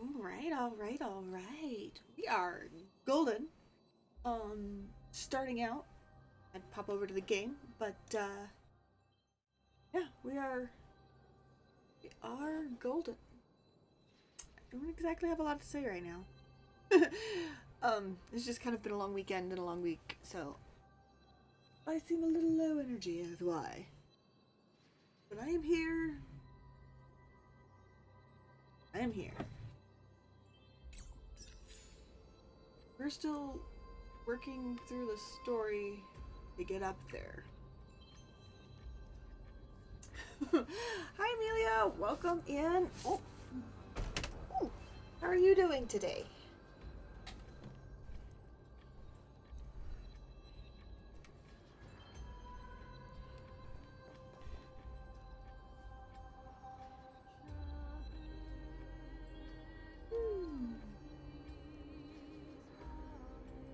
All right, all right, all right. We are golden. Starting out, I'd pop over to the game, but yeah, we are golden. I don't exactly have a lot to say right now. It's just kind of been a long weekend and a long week, so I seem a little low energy. That's why. But I am here. I am here. We're still working through the story to get up there. Hi, Amelia. Welcome in. Oh. Oh. How are you doing today? Hmm.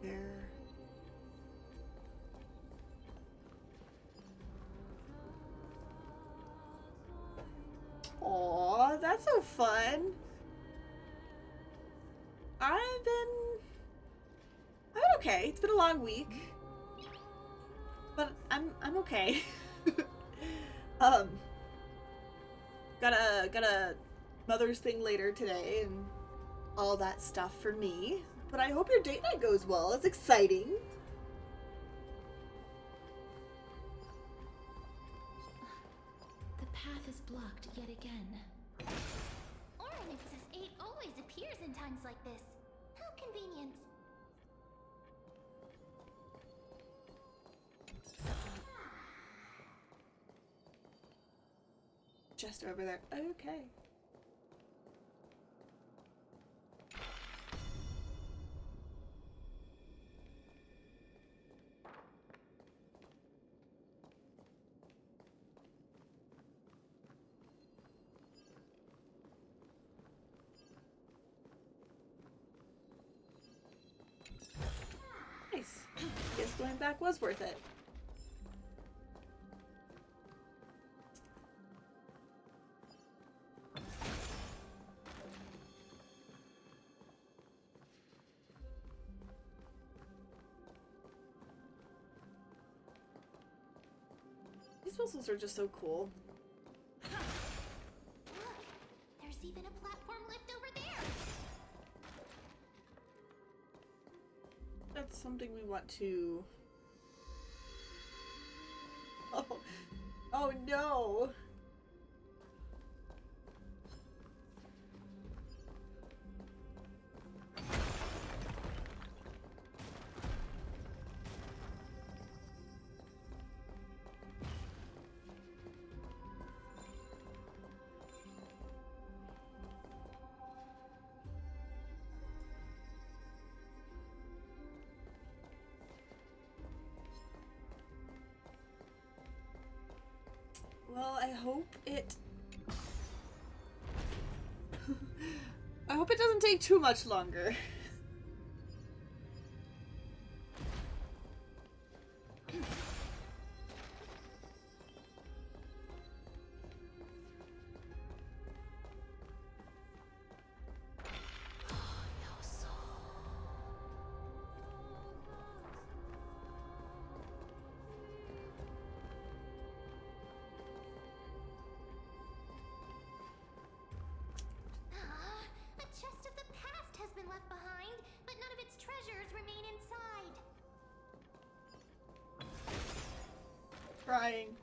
There. Aw, that's so fun. I've been okay. It's been a long week, but I'm okay. um, got a mother's thing later today and all that stuff for me. But I hope your date night goes well. It's exciting. The path is blocked yet again. Oronix's 8 always appears in times like this. How convenient. Just over there. Okay. Nice. Guess going back was worth it. These whistles are just so cool. Look, there's even a platform lift over there. That's something we want to... Oh, oh no! Well, I hope it... I hope it doesn't take too much longer. A chest of the past has been left behind, but none of its treasures remain inside. Crying.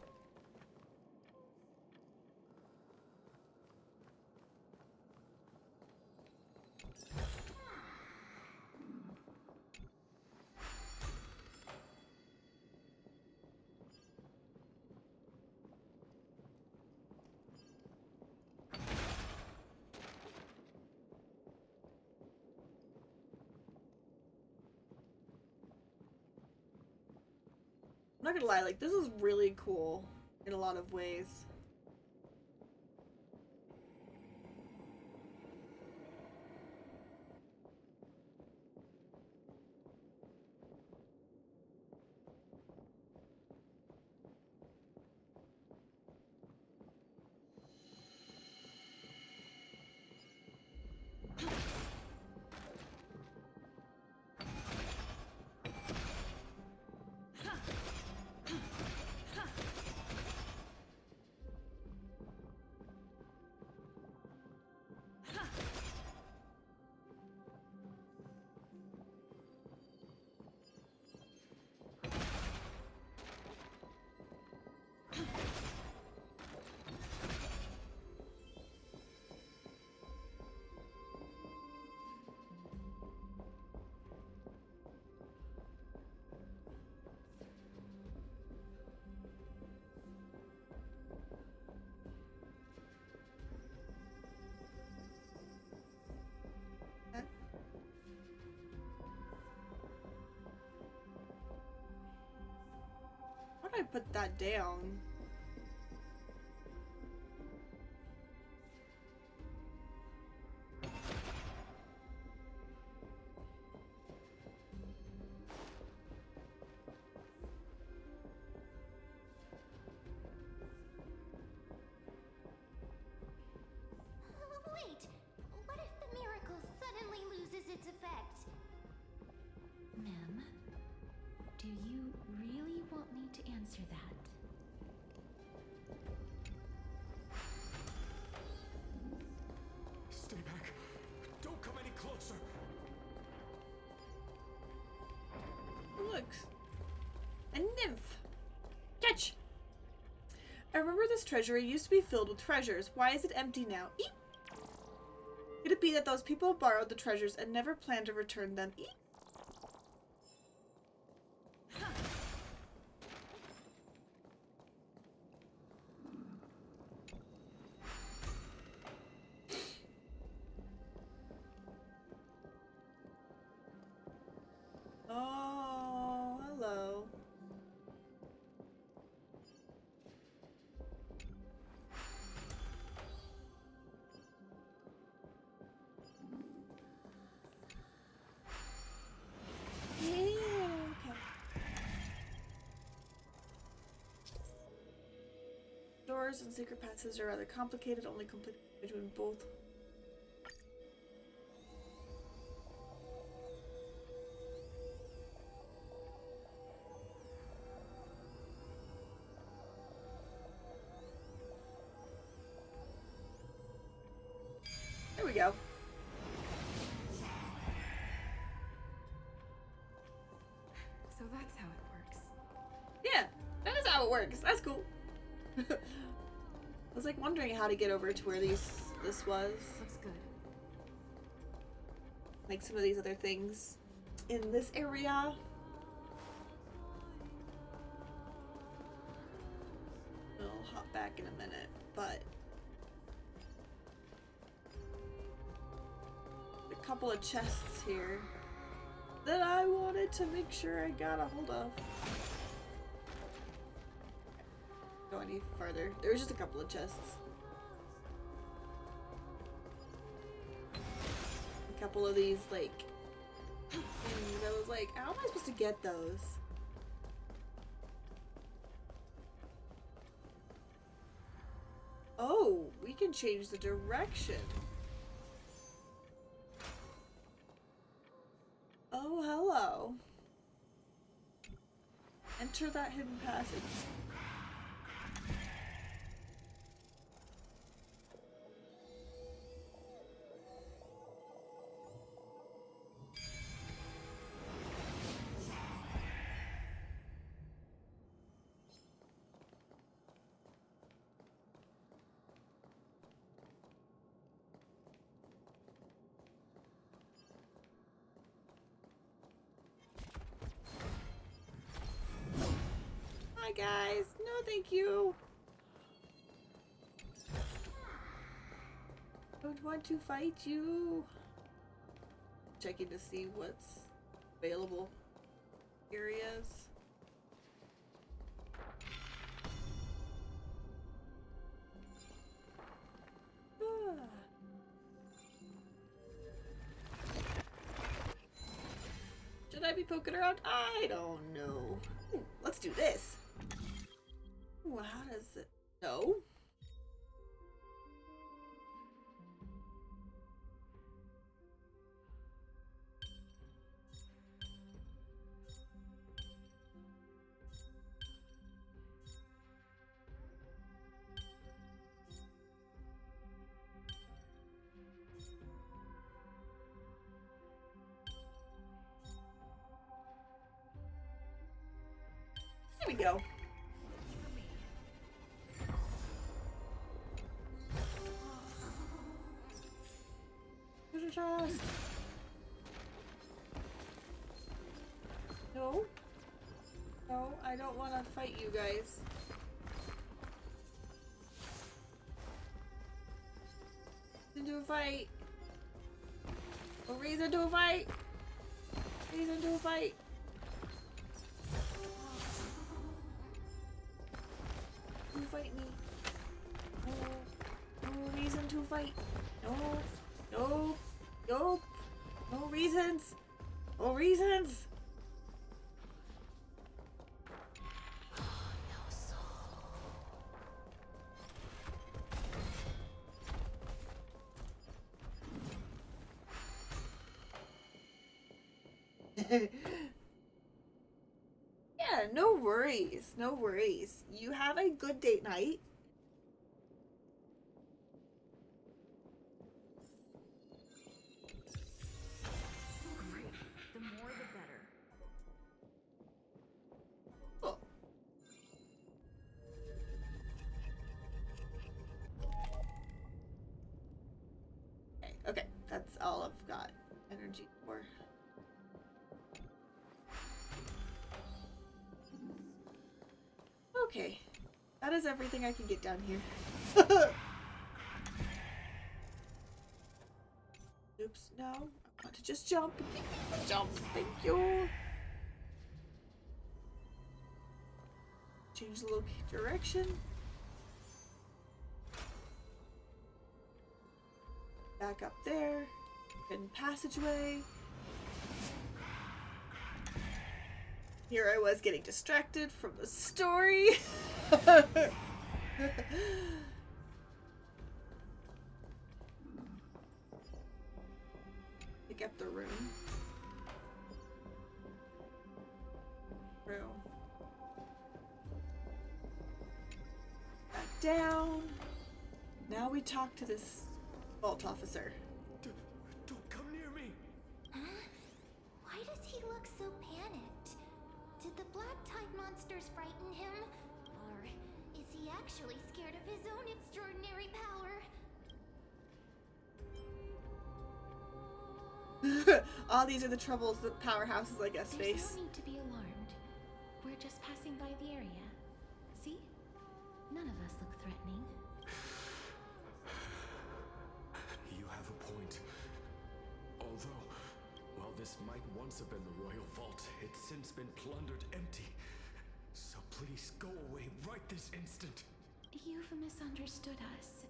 I'm not gonna lie, like, this is really cool in a lot of ways. I put that down. Wait, what if the miracle suddenly loses its effect? Mem, do you really want me to answer that? Stay back. Don't come any closer. Look. A nymph. Catch! I remember this treasury used to be filled with treasures. Why is it empty now? Eek! Could it be that those people borrowed the treasures and never planned to return them? Eek! Oh, hello. Yeah, okay. Doors and secret passages are rather complicated, only complete between both. There we go. So that's how it works. Yeah, that is how it works. That's cool. I was like wondering how to get over to where this was. Looks good. Like some of these other things in this area. We'll hop back in a minute, but a couple of chests here that I wanted to make sure I got a hold of. Go any farther. There was just a couple of chests. A couple of these, like, things. I was like, how am I supposed to get those? Oh, we can change the direction. Oh, hello. Enter that hidden passage. Hi guys, no thank you. I don't want to fight you. Checking to see what's available areas. Ah. Should I be poking around? I don't know. Ooh, let's do this. Ooh, how does it? No. There we go. No. No, I don't want to fight you guys. Into a fight. A reason to a fight. Reason to a fight. to fight me. No, no reason to fight. No, no, nope. No reasons. No reasons. Yeah, no worries. No worries. You have a good date night. Great. The more the better. Cool. Okay, that's all I've got energy for. Okay, that is everything I can get down here. Oops, no. I want to just jump. Jump, thank you. Change the direction. Back up there. Hidden passageway. Here I was getting distracted from the story. Pick up the room. Back down. Now we talk to this vault officer. Don't come near me! Huh? Why does he look so panicked? Did the black tide monsters frighten him? Or is he actually scared of his own extraordinary power? All these are the troubles that powerhouses like us There's face. no need to be alarmed. We're just passing by the area. See? None of us look threatening. You have a point. Although, while this might once have been the royal vault, it's since been plundered empty. So please go away right this instant. You've misunderstood us.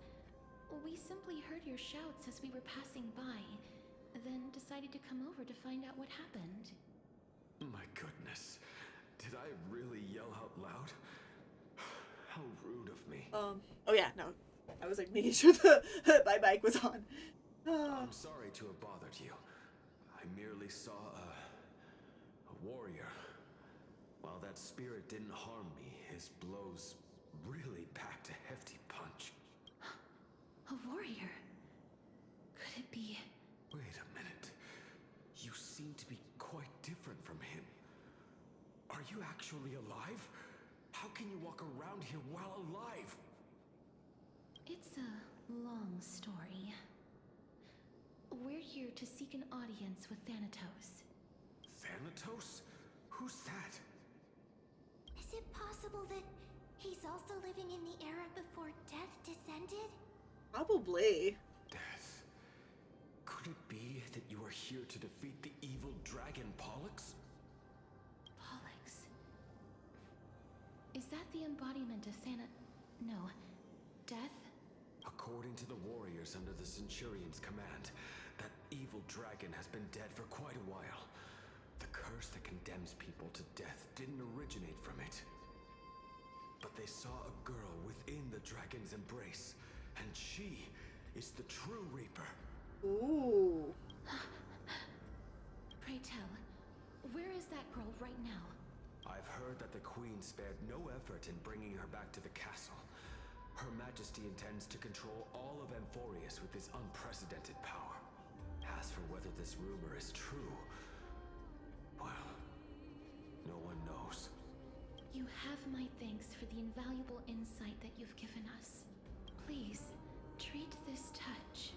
We simply heard your shouts as we were passing by, then decided to come over to find out what happened. My goodness. Did I really yell out loud? How rude of me. Oh yeah, no. I was like making sure my mic was on. I'm sorry to have bothered you. I merely saw a warrior. While that spirit didn't harm me, his blows really packed a hefty punch. A warrior? Could it be? Wait a minute. You seem to be quite different from him. Are you actually alive? How can you walk around here while alive? It's a long story. We're here to seek an audience with Thanatos. Thanatos? Who's that? Is it possible that he's also living in the era before death descended? Probably. Death. Could it be that you are here to defeat the evil dragon Pollux? Pollux. Is that the embodiment of No. Death? According to the warriors under the Centurion's command, that evil dragon has been dead for quite a while. The curse that condemns people to death didn't originate from it. But they saw a girl within the dragon's embrace, and she is the true Reaper. Ooh. Pray tell, where is that girl right now? I've heard that the Queen spared no effort in bringing her back to the castle. Her Majesty intends to control all of Amphorius with this unprecedented power. As for whether this rumor is true, well, no one knows. You have my thanks for the invaluable insight that you've given us. Please, treat this touch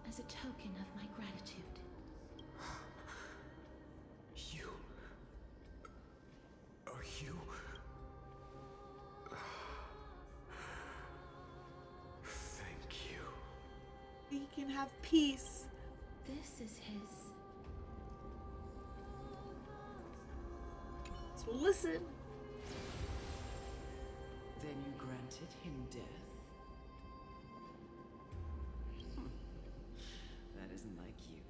as a token of my gratitude. You... Are you... Thank you. We can have peace. This is his. So listen. Then you grant granted him death? That isn't like you.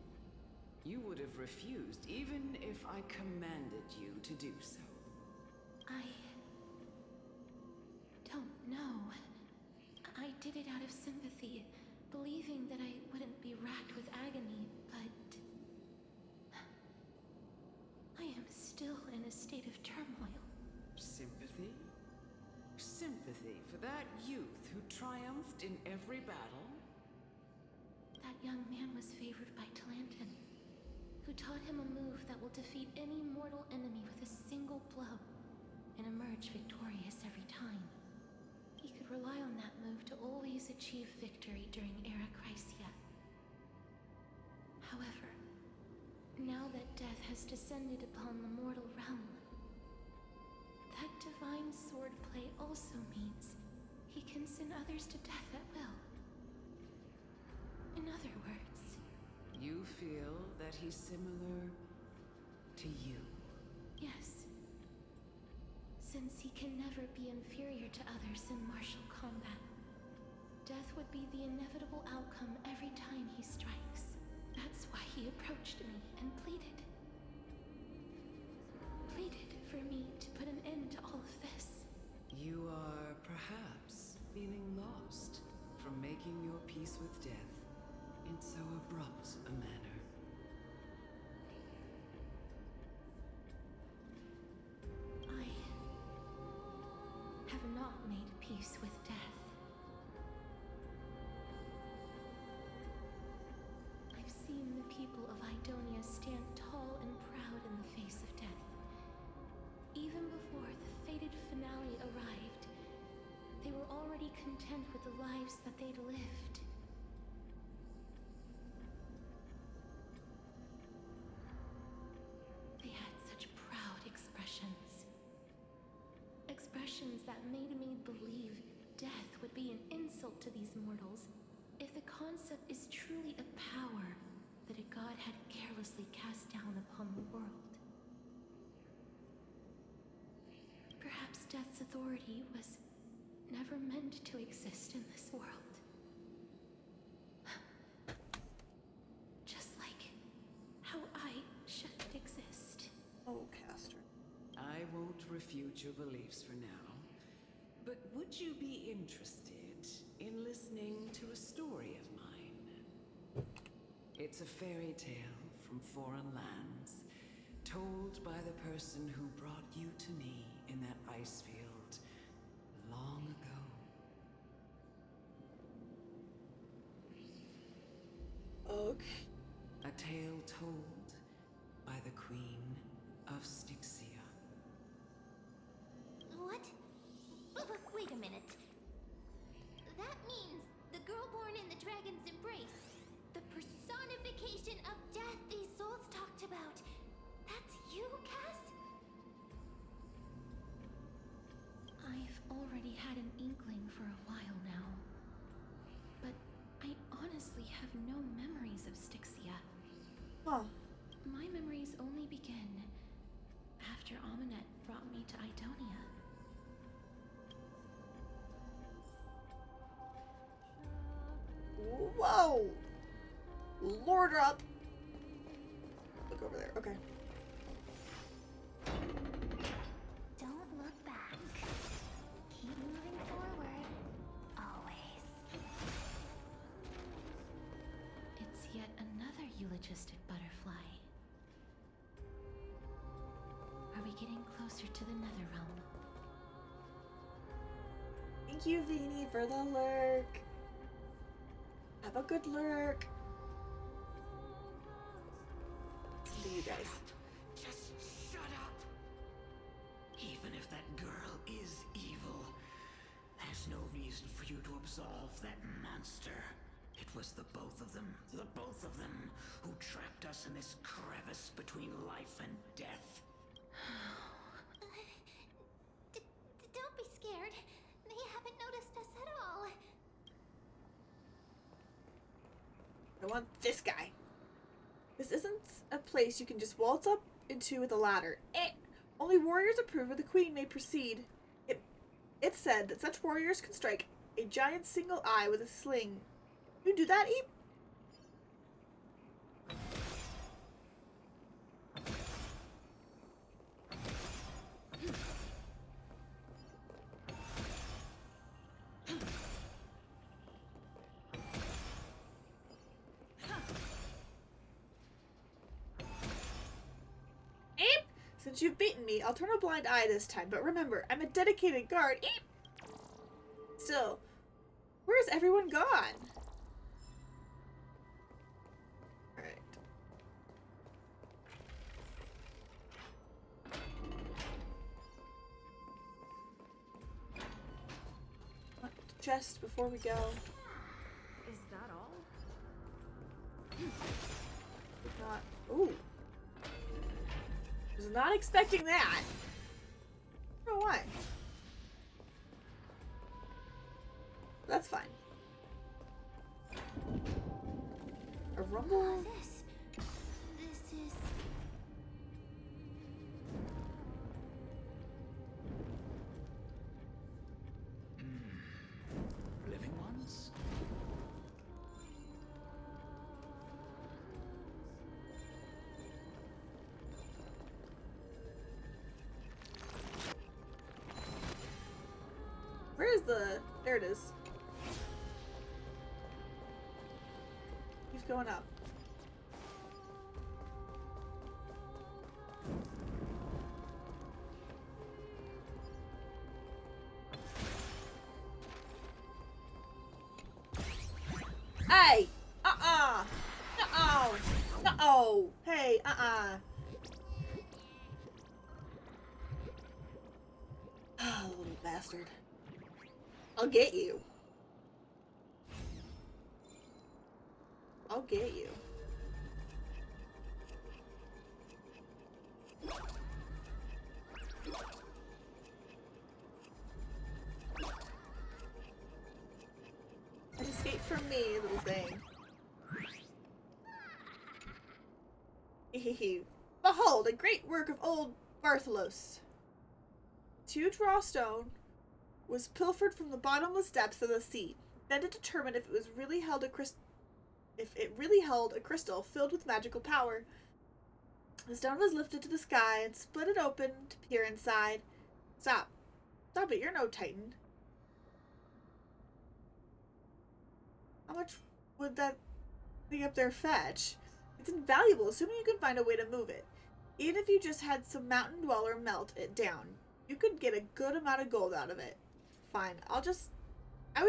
You would have refused even if I commanded you to do so. I don't know. I did it out of sympathy, believing that I wouldn't be racked with agony, but I am still in a state of turmoil. Sympathy? Sympathy for that youth who triumphed in every battle? That young man was favored by Talantin, who taught him a move that will defeat any mortal enemy with a single blow and emerge victorious every time. He could rely on that move to always achieve victory during Era Chrysia. However, now that death has descended upon the mortal realm, that divine swordplay also means he can send others to death at will. In other words, You feel that he's similar to you? yes. Since he can never be inferior to others in martial combat, death would be the inevitable outcome every time he strikes. That's why he approached me and pleaded. Pleaded for me to put an end to all of this. You are perhaps feeling lost from making your peace with death in so abrupt a manner. I have not made peace with death. I've seen the people of Idonia stand tall and proud in the face of death. Even before the fated finale arrived, they were already content with the lives that they'd lived. They had such proud expressions. Expressions that made me believe death would be an insult to these mortals if the concept is truly a power that a god had carelessly cast down upon the world. Perhaps death's authority was never meant to exist in this world. Just like how I shouldn't exist. Oh, Caster. I won't refute your beliefs for now, but would you be interested in listening to a story of mine? It's a fairy tale from foreign lands, told by the person who brought you to me in that ice field long ago. Okay. A tale told by the Queen of Styxia. What? Wait a minute. That means the girl born in the dragon's embrace, the personification of death these souls talked about. That's you, Cass? I've already had an inkling for a while now. But I honestly have no memories of Styxia. Huh. My memories only begin after Aminet brought me to Idonia. Whoa! Lord up! Look over there. Okay. Don't look back. Keep moving forward. Always. It's yet another eulogistic butterfly. Are we getting closer to the Netherrealm? Thank you, Vini, for the lurk. Have a good lurk. Listen to you guys. Just shut up! Even if that girl is evil, there's no reason for you to absolve that monster. It was the both of them, who trapped us in this crevice between life and death. Don't be scared. They haven't noticed us at all. I want this guy. This isn't a place you can just waltz up into with a ladder. Only warriors approved of the queen may proceed. It's said that such warriors can strike a giant single eye with a sling. You do that, Eep? Since you've beaten me, I'll turn a blind eye this time, but remember, I'm a dedicated guard. Eep! Still, where's everyone gone? Alright. Chest before we go. Is that all? Not. Ooh. Was not expecting that. I don't know why. That's fine. A rumble. This is... Living ones? Where is the... There it is. He's going up. Hey! Uh-uh! No! No! Hey, uh-uh. Oh, little bastard. I'll get you. I'll get you. Escape from me, little thing. Behold, a great work of old Bartholos. This huge raw stone was pilfered from the bottomless depths of the sea, then to determine if it really held a crystal filled with magical power. The stone was lifted to the sky and split it open to peer inside. Stop. Stop it, you're no titan. How much would that thing up there fetch? It's invaluable, assuming you can find a way to move it. Even if you just had some mountain dweller melt it down, you could get a good amount of gold out of it. Fine, I was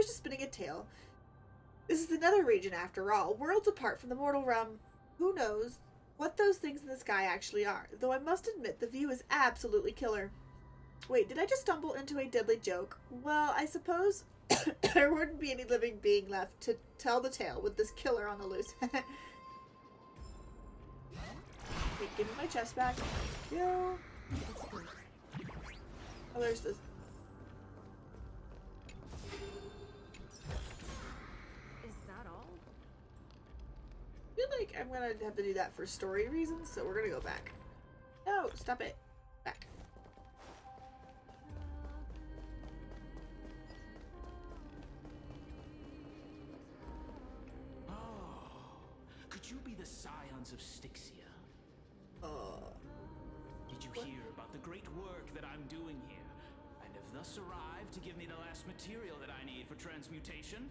just spinning a tale. This is the nether region after all, worlds apart from the mortal realm. Who knows what those things in the sky actually are, though I must admit the view is absolutely killer. Wait, did I just stumble into a deadly joke? Well, I suppose there wouldn't be any living being left to tell the tale with this killer on the loose. Wait, give me my chest back. Yo. Oh, there's this. Is that all? I feel like I'm gonna have to do that for story reasons, so we're gonna go back. No, stop it. Back. Oh, could you be the scions of Styxia? Did you hear about the great work that I'm doing here? And have thus arrived to give me the last material that I need for transmutation?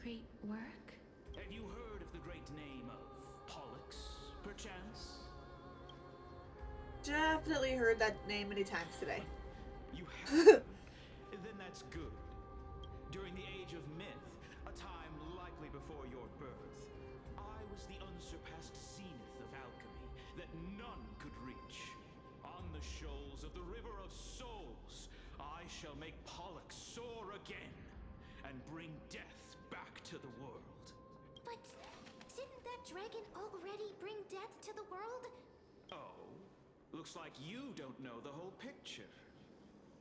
Great work? Have you heard of the great name of Pollux, perchance? Definitely heard that name many times today. You have? Then that's good. During the age of myth, a time likely before your birth, I was the unsurpassed zenith of alchemy that none could reach. On the shoals of the River of Souls, I shall make Pollux soar again and bring death back to the world. But didn't that dragon already bring death to the world? Oh, looks like you don't know the whole picture.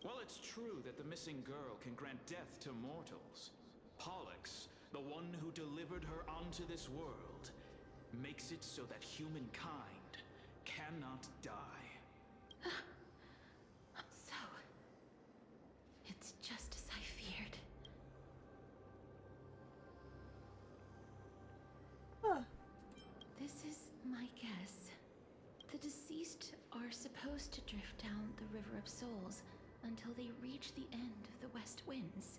Well, it's true that the missing girl can grant death to mortals. Pollux, the one who delivered her onto this world, makes it so that humankind cannot die. So, it's supposed to drift down the River of Souls until they reach the end of the West Winds.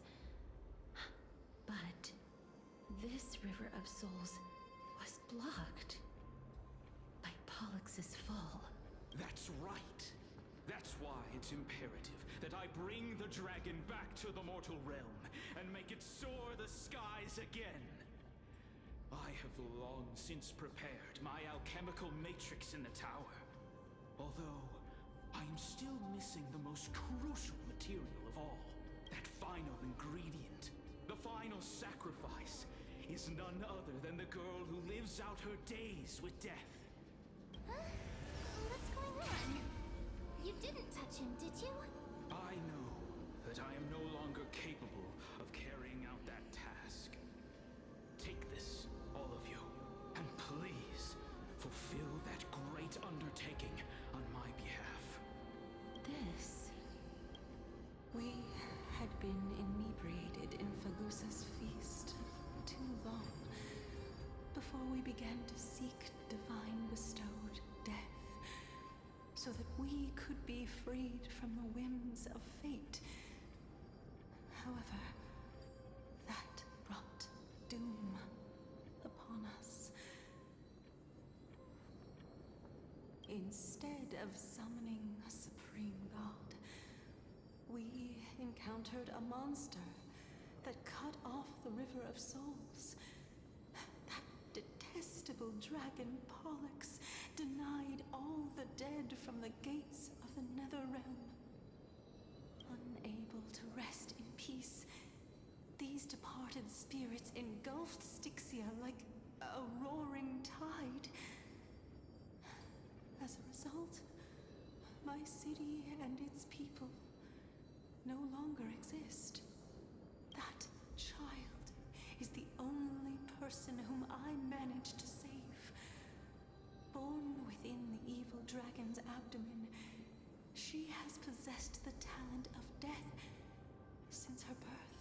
But this River of Souls was blocked by Pollux' fall. That's right. That's why it's imperative that I bring the dragon back to the mortal realm and make it soar the skies again. I have long since prepared my alchemical matrix in the tower. Although, I am still missing the most crucial material of all. That final ingredient. The final sacrifice is none other than the girl who lives out her days with death. Huh? What's going on? You didn't touch him, did you? I know that I am no longer capable of carrying out that task. Take this, all of you, and please fulfill that great undertaking on my behalf. This. We had been inebriated in Fagusa's feast too long before we began to seek divine bestowed death, so that we could be freed from the whims of fate. However, that brought doom upon us. Instead of summoning a supreme god, we encountered a monster that cut off the River of Souls. That detestable dragon Pollux denied all the dead from the gates of the Nether Realm. Unable to rest in peace, these departed spirits engulfed Styxia like a roaring tide. As a result, my city and its people no longer exist. That child is the only person whom I managed to save. Born within the evil dragon's abdomen, she has possessed the talent of death since her birth.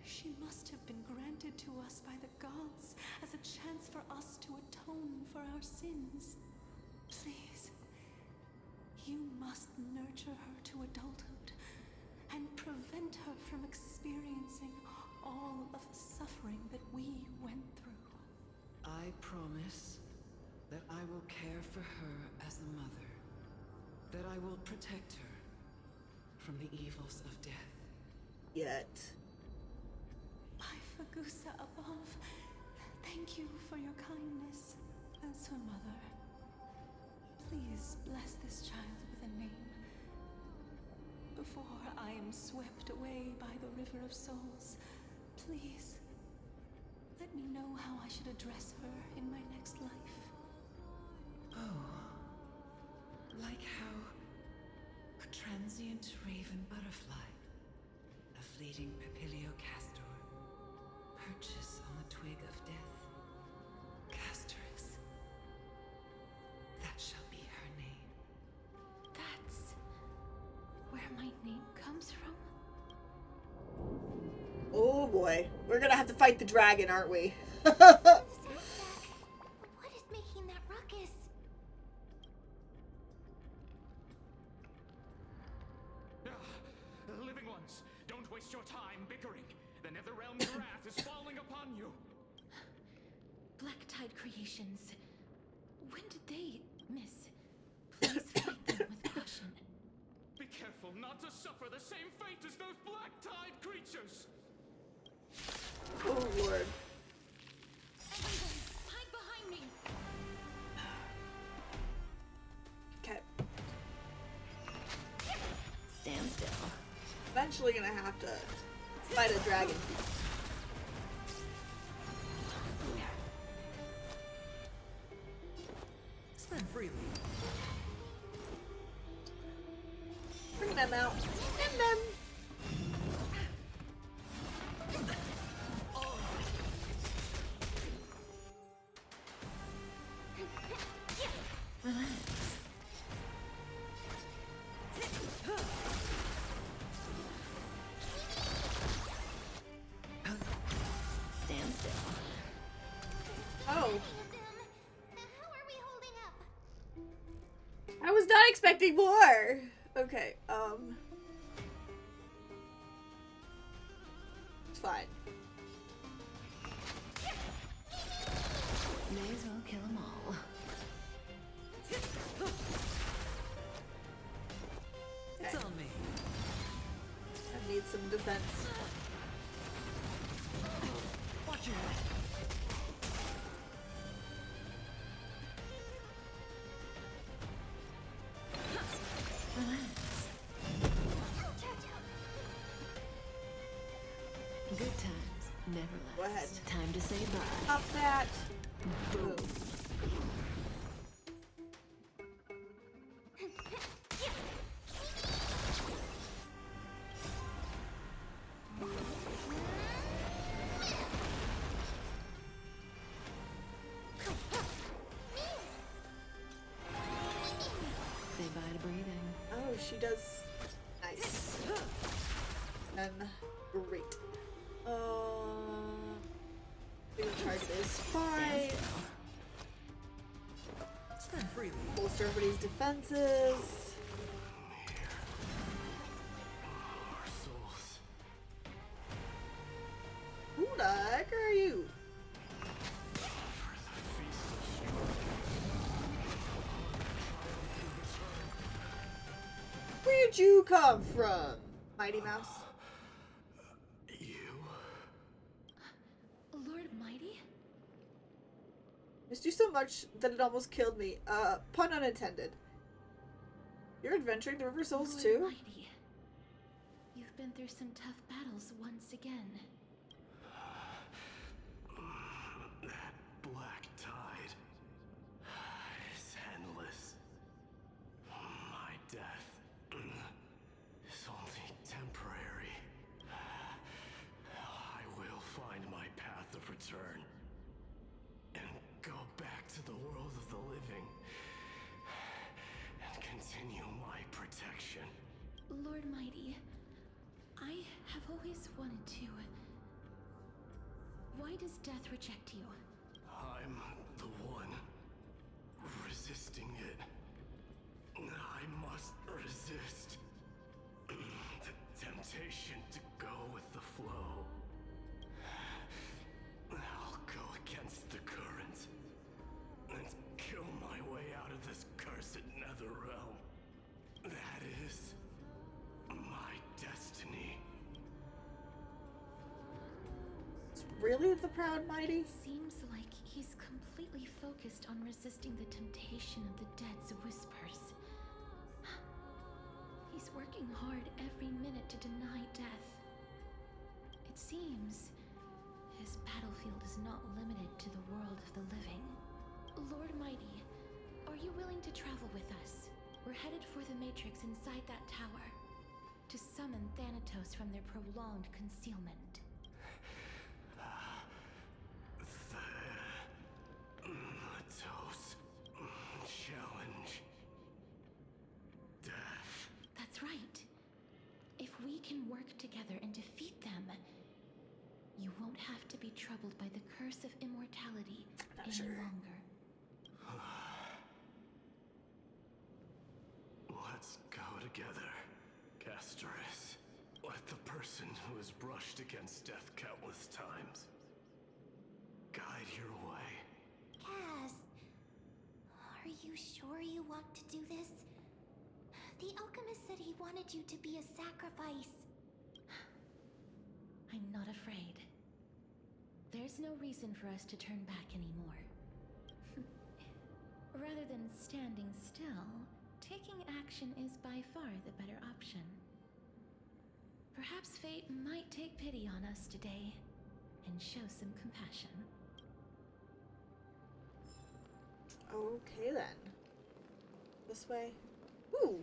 She must have been granted to us by the gods as a chance for us to atone for our sins. Please, you must nurture her to adulthood and prevent her from experiencing all of the suffering that we went through. I promise that I will care for her as a mother. That I will protect her from the evils of death. Yet. By Fagusa above, thank you for your kindness as her mother. Please bless this child with a name. Before I am swept away by the River of Souls, please let me know how I should address her in my next life. Oh. Like how a transient raven butterfly, a fleeting papilio castor, perches on the twig of death. Castoress. That shall be her name. That's where my name comes from? Oh boy. We're gonna have to fight the dragon, aren't we? What is making that ruckus? Living ones, don't waste your time bickering. The Netherrealm's wrath is falling upon you. Black Tide Creations. When did they miss? Please fight them with caution. Be careful not to suffer the same fate as those Black Tide creatures. Oh lord. Hide behind me! Okay. Stand still. Eventually gonna have to fight a dragon. Spend freely. Bring them out. And them. Relax. Stand still. Oh. How are we holding up? I was was not expecting more. Okay, it's fine. May as well kill them all. It's on me. I need some defense. Watch your head. Good times never last. Go ahead. Time to say bye. Pop that. Boom. Say bye to breathing. Oh, she does. Nice. And great. The target is fine. Stand freely. Bolster everybody's defenses. Our souls. Who the heck are you? For the feast of strength. Where'd you come from, Mighty Mouse? You? Lord Mighty? Missed you so much that it almost killed me. Pun unintended. You're adventuring the River Souls Lord too? Mighty. You've been through some tough battles once again. That black tide is endless. My death is only temporary. I will find my path of return and go back to the world of the living and continue my protection. Lord Mighty, I have always wanted to. Why does death reject you? I'm the one resisting it. I must resist the temptation to go with the flow. I'll go against the current and kill my way out of this cursed nether realm. That is my destiny. It's really the Proud Mighty? Seems like he's completely focused on resisting the temptation of the dead's whispers. He's working hard every minute to deny death. It seems his battlefield is not limited to the world of the living. Lord Mighty, are you willing to travel with us? We're headed for the Matrix inside that tower to summon Thanatos from their prolonged concealment. Thanatos challenge. Death. That's right. If we can work together and defeat them, you won't have to be troubled by the curse of immortality Not any sure. longer. Let's go together, Castoris. Let the person who has brushed against death countless times guide your way. Cass, are you sure you want to do this? The alchemist said he wanted you to be a sacrifice. I'm not afraid. There's no reason for us to turn back anymore. Rather than standing still, taking action is by far the better option. Perhaps fate might take pity on us today and show some compassion. Okay then. This way. Ooh.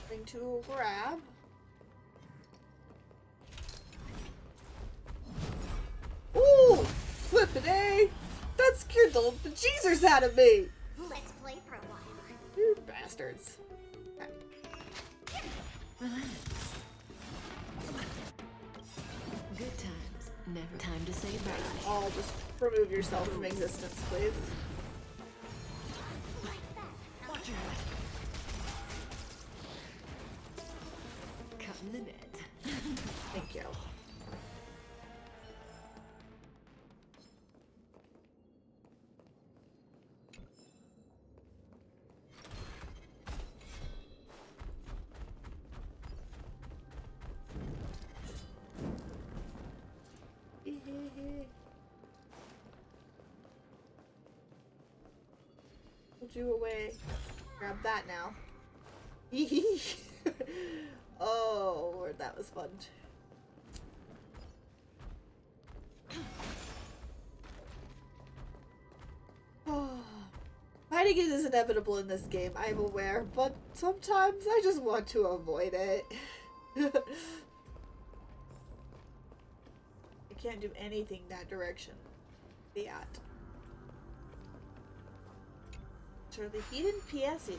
Thing to grab. Ooh! Flippin' A! That scared the bejesus out of me! Let's play for a while. You bastards. Okay. Relax. Good times. Never time to say bye. All just remove yourself from existence, please. Watch your head. limit. Thank you. Put you away. Grab that now. Oh, Lord, that was fun. Fighting is inevitable in this game, I'm aware, but sometimes I just want to avoid it. I can't do anything that direction. The at. Enter the hidden passage.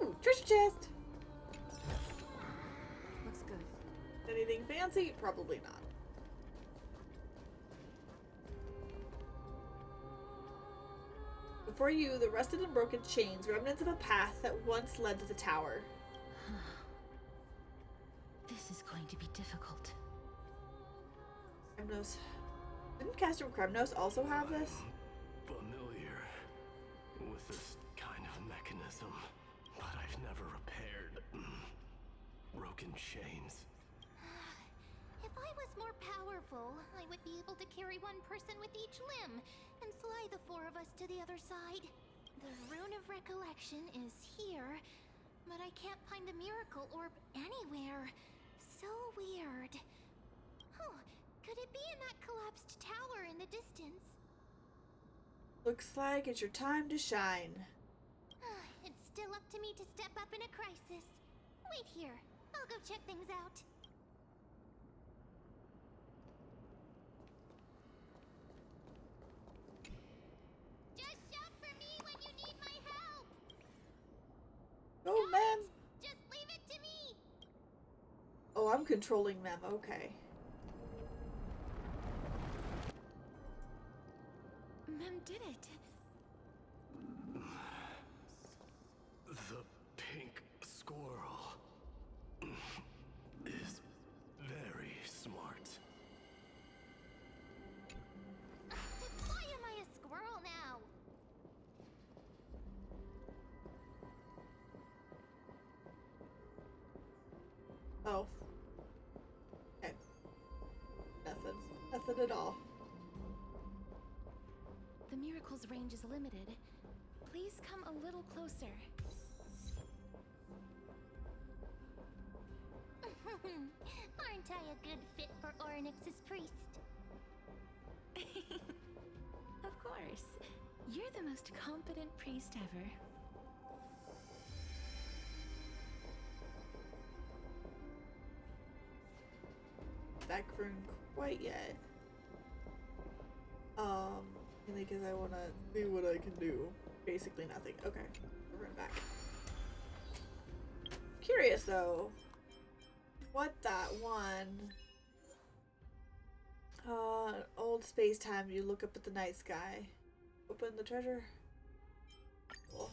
Ooh, treasure chest! Looks good. Anything fancy? Probably not. Before you, the rusted and broken chains, remnants of a path that once led to the tower. This is going to be difficult. Kremnos. Didn't Castrum Kremnos also have this? Familiar with this kind of mechanism, but I've never repaired broken chains. If I was more powerful, I would be able to carry one person with each limb and fly the four of us to the other side. The Rune of Recollection is here, but I can't find a miracle orb anywhere. So weird. Huh, could it be in that collapsed tower in the distance? Looks like it's your time to shine. It's still up to me to step up in a crisis. Wait here, I'll go check things out. Just shout for me when you need my help! Oh, man! Just leave it to me! Oh, I'm controlling them. Okay. Mem did it. The pink squirrel is very smart. Why am I a squirrel now? Oh. Okay. Nothing. Nothing at all. The miracle's range is limited. Please come a little closer. Aren't I a good fit for Orynyx's priest? Of course. You're the most competent priest ever. Back room quite yet. Mainly because I want to do what I can do. Basically nothing. Okay, we're running back. Curious though, what that one? Old space time. You look up at the night sky. Open the treasure. Cool.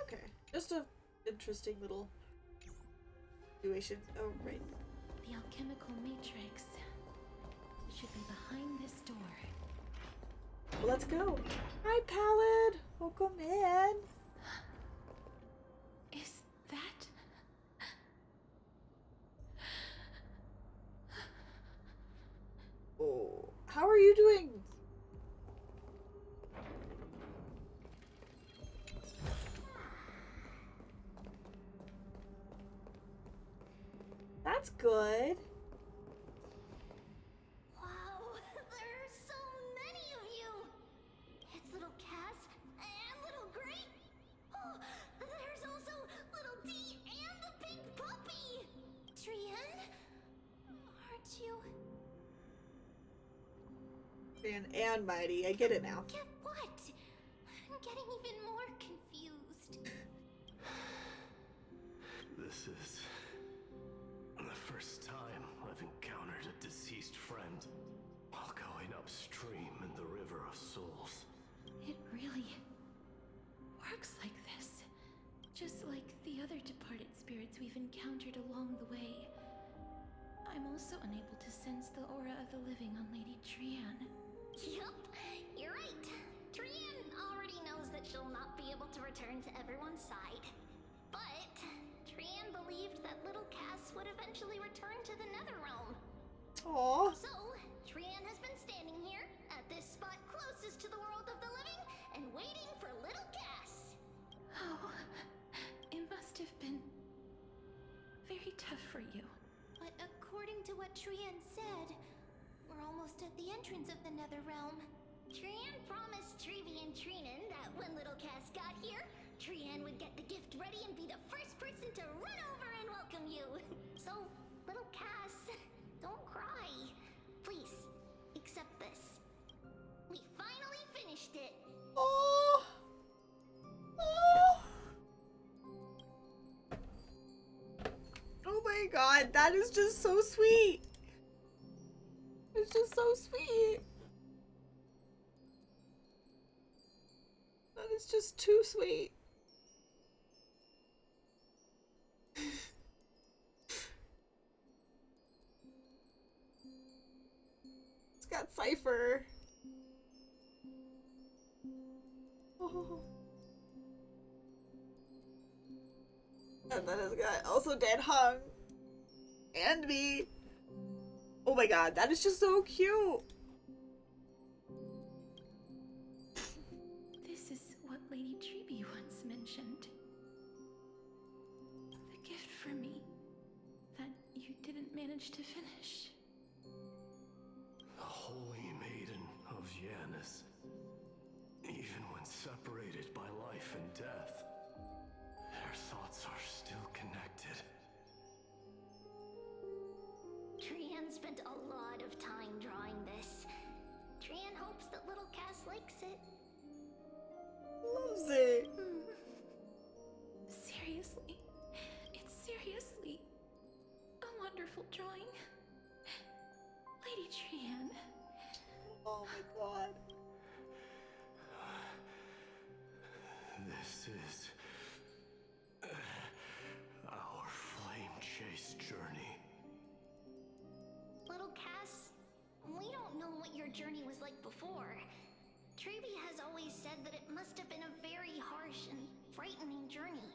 Okay, just a interesting little situation. Oh, right. The alchemical matrix should be behind this door. Well, let's go. Hi, Pallid. Welcome in. Is that... Oh, how are you doing? That's good. Wow, there are so many of you! It's little Cass and little Grape. Oh, there's also little D and the pink puppy! Trian? Aren't you And mighty. I get it now. Get what? I'm getting even more confused. This is the first time I've encountered a deceased friend while going upstream in the River of Souls. It really works like this. Just like the other departed spirits we've encountered along the way. I'm also unable to sense the aura of the living on Lady Trian. Yup, you're right. Trian already knows that she'll not be able to return to everyone's side. But Trian believed that little Cass would eventually return to the Netherrealm. Aww. So, Trian has been standing here at this spot closest to the world of the living and waiting for little Cass. Oh, it must have been very tough for you. But according to what Trian said, we're almost at the entrance of the Netherrealm. Trian promised Trevi and Trinan that when little Cass got here, Trian would get the gift ready and be the first person to run over and welcome you. So, little Cass, don't cry. Please, accept this. We finally finished it. Oh. Oh. Oh my god, that is just so sweet. It's just so sweet. That is just too sweet. It's got Cypher. Oh. And then it's got also Dead Hung. And me. Oh my god, that is just so cute. This is what Lady Treeby once mentioned. The gift for me that you didn't manage to finish. The Holy Maiden of Yanis. Even when separated by life and death, their thoughts are still connected. Trian spent a lot of time drawing this. Trian hopes that little Cass likes it. Loves it. Seriously? It's seriously a wonderful drawing. Lady Trian. Oh my god. This is our flame chase journey. Little Cass, we don't know what your journey was like before. Treeby has always said that it must have been a very harsh and frightening journey.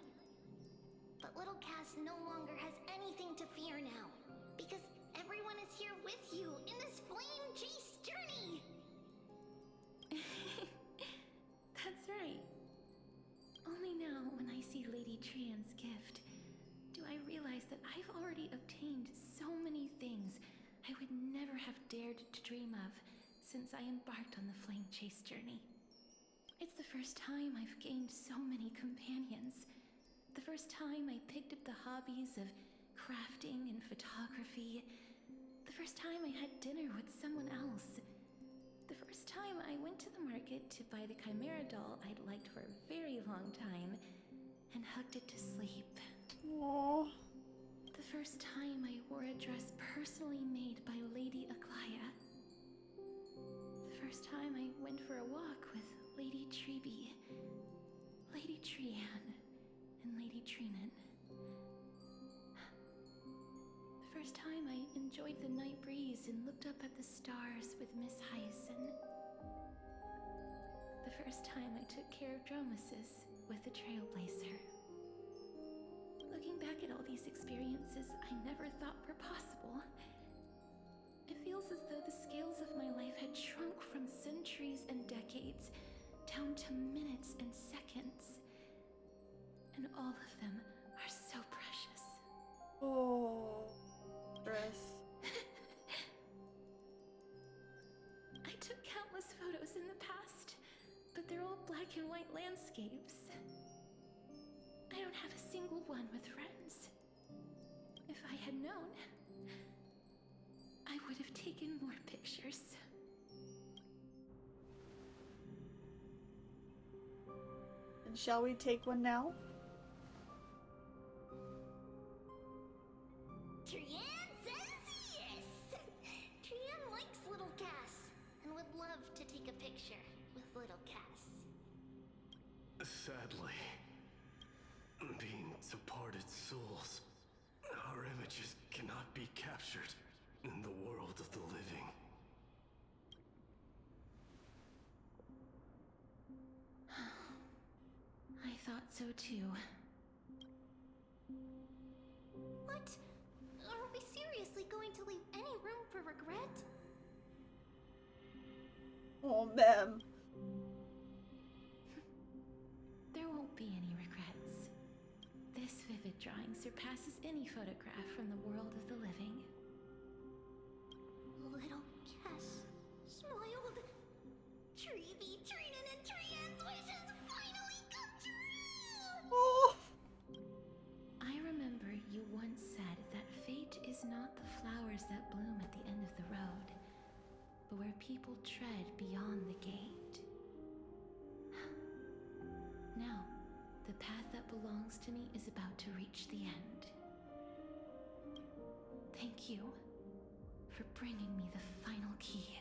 But little Cass no longer has anything to fear now, because everyone is here with you in this flame chase journey. That's right. Only now, when I see Lady Trian's gift, do I realize that I've already obtained so many things I would never have dared to dream of since I embarked on the flame chase journey. It's the first time I've gained so many companions. The first time I picked up the hobbies of crafting and photography. The first time I had dinner with someone else. The first time I went to the market to buy the Chimera doll I'd liked for a very long time and hugged it to sleep. Aww. The first time I wore a dress personally made by Lady Aglaya. The first time I went for a walk with Lady Treeby, Lady Trian, and Lady Trinan. The first time I enjoyed the night breeze and looked up at the stars with Miss Hyacinth. The first time I took care of Dromesis with the Trailblazer. Looking back at all these experiences I never thought were possible, it feels as though the scales of my life had shrunk from centuries and decades down to minutes and seconds. And all of them are so precious. Oh. Dress. I took countless photos in the past, but they're all black and white landscapes. I don't have a single one with friends. If I had known, I would have taken more pictures. And shall we take one now? Trian says yes! Trian likes little Cass and would love to take a picture with little Cass. Sadly, being departed souls, our images cannot be captured in the world of the living. I thought so too. What? Are we seriously going to leave any room for regret? Oh, ma'am. There won't be any regrets. This vivid drawing surpasses any photograph from the world of the living. Little Cass smiled. Treevee, Trinan, and Trian's wishes finally come true! Oh. I remember you once said that fate is not the flowers that bloom at the end of the road, but where people tread beyond the gate. Now, the path that belongs to me is about to reach the end. Thank you for bringing me the final key.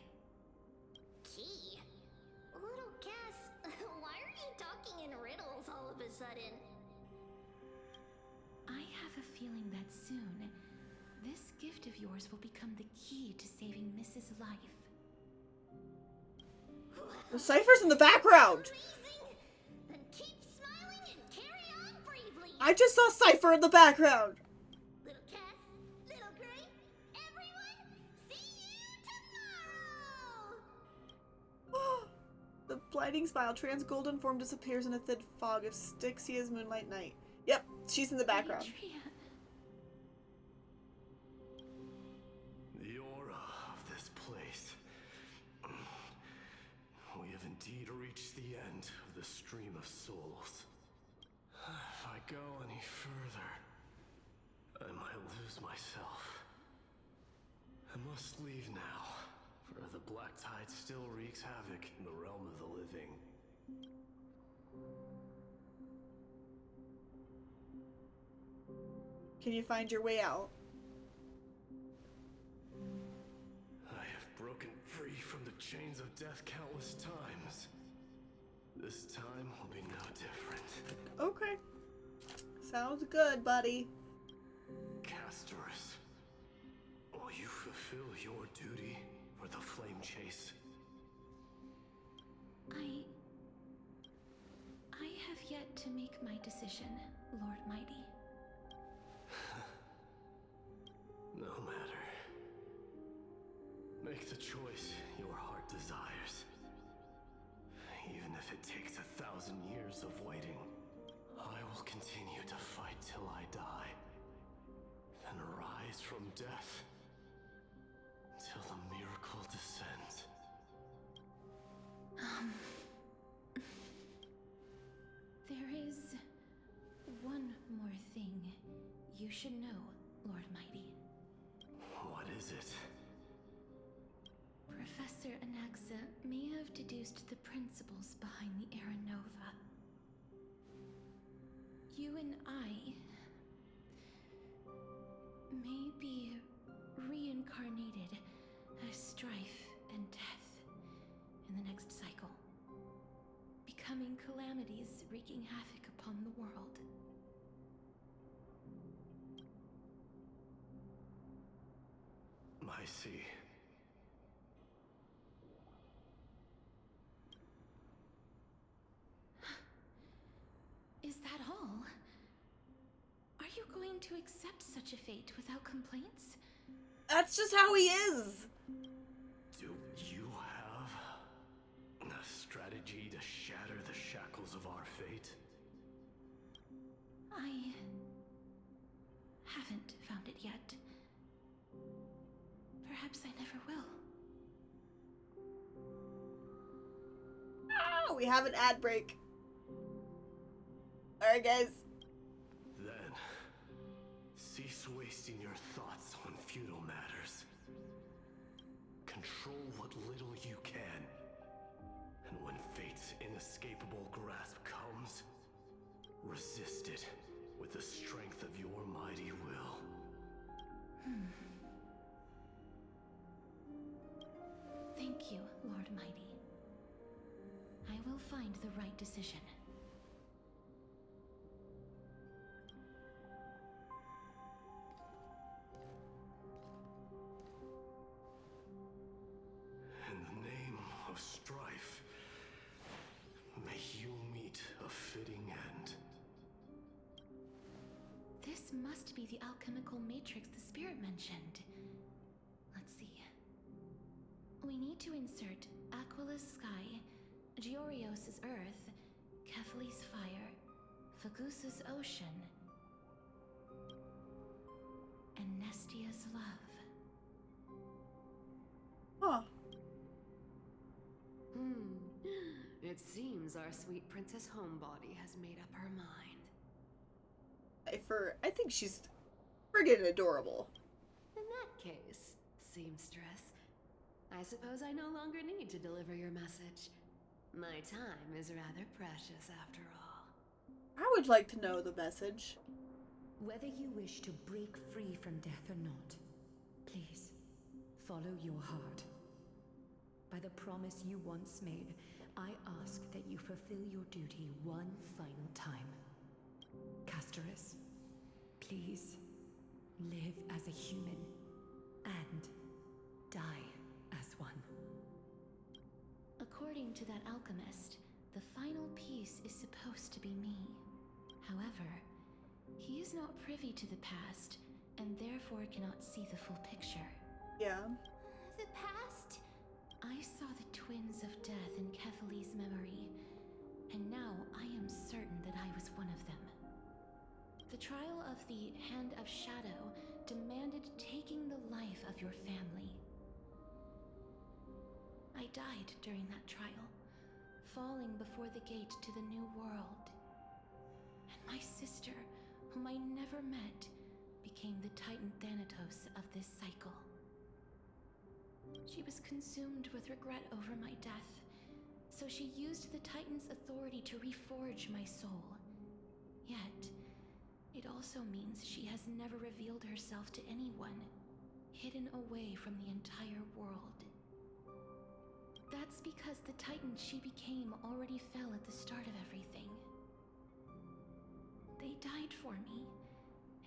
Key? Little Cass, why are you talking in riddles all of a sudden? I have a feeling that soon, this gift of yours will become the key to saving Mrs. Life. The cipher's in the background! Amazing! Then keep smiling and carry on bravely! I just saw Cypher in the background! Little Cass, Little Gray, everyone, see you tomorrow! The blinding smile, Trian's golden form disappears in a thick fog of Styxia's moonlight night. Yep, she's in the background. Trian. The aura of this place. We have indeed reached the end of the stream of souls. If I go any further, I might lose myself. I must leave now, for the black tide still wreaks havoc in the realm of the living. Can you find your way out? I have broken free from the chains of death countless times. This time will be no different. Okay. Sounds good, buddy. Castorus, will you fulfill your duty for the flame chase? I have yet to make my decision, Lord Mighty. No matter. Make the choice your heart desires. Even if it takes 1,000 years of waiting, I will continue to fight till I die. Then rise from death till the miracle descends. There is one more thing you should know, Lord Mighty. What is it? Professor Anaxa may have deduced the principles behind the Era Nova. You and I may be reincarnated as strife and death in the next cycle, becoming calamities wreaking havoc upon the world. I see. Is that all? Are you going to accept such a fate without complaints? That's just how he is! Do you have a strategy to shatter the shackles of our fate? I haven't found it yet. Perhaps I never will. Oh, we have an ad break. Alright, guys. Then, cease wasting your thoughts on futile matters. Control what little you can. And when fate's inescapable grasp comes, Resist it with the strength of your mighty will. Thank you, Lord Mighty. I will find the right decision. In the name of strife, may you meet a fitting end. This must be the alchemical matrix the spirit mentioned. Let's see. We need to insert Aquila's sky, Georios' earth, Kephali's fire, Fagusa's ocean, and Nestia's love. Huh. It seems our sweet Princess Homebody has made up her mind. I think she's friggin' adorable. In that case, seamstress, I suppose I no longer need to deliver your message. My time is rather precious after all. I would like to know the message. Whether you wish to break free from death or not, please, follow your heart. By the promise you once made, I ask that you fulfill your duty one final time. Casterus, please, live as a human, and die as one. According to that alchemist, the final piece is supposed to be me. However, he is not privy to the past, and therefore cannot see the full picture. Yeah. The past? I saw the twins of death in Kephali's memory, and now I am certain that I was one of them. The trial of the Hand of Shadow demanded taking the life of your family. I died during that trial, falling before the gate to the new world. And my sister, whom I never met, became the Titan Thanatos of this cycle. She was consumed with regret over my death, so she used the Titan's authority to reforge my soul. Yet, it also means she has never revealed herself to anyone, hidden away from the entire world. That's because the Titan she became already fell at the start of everything. They died for me,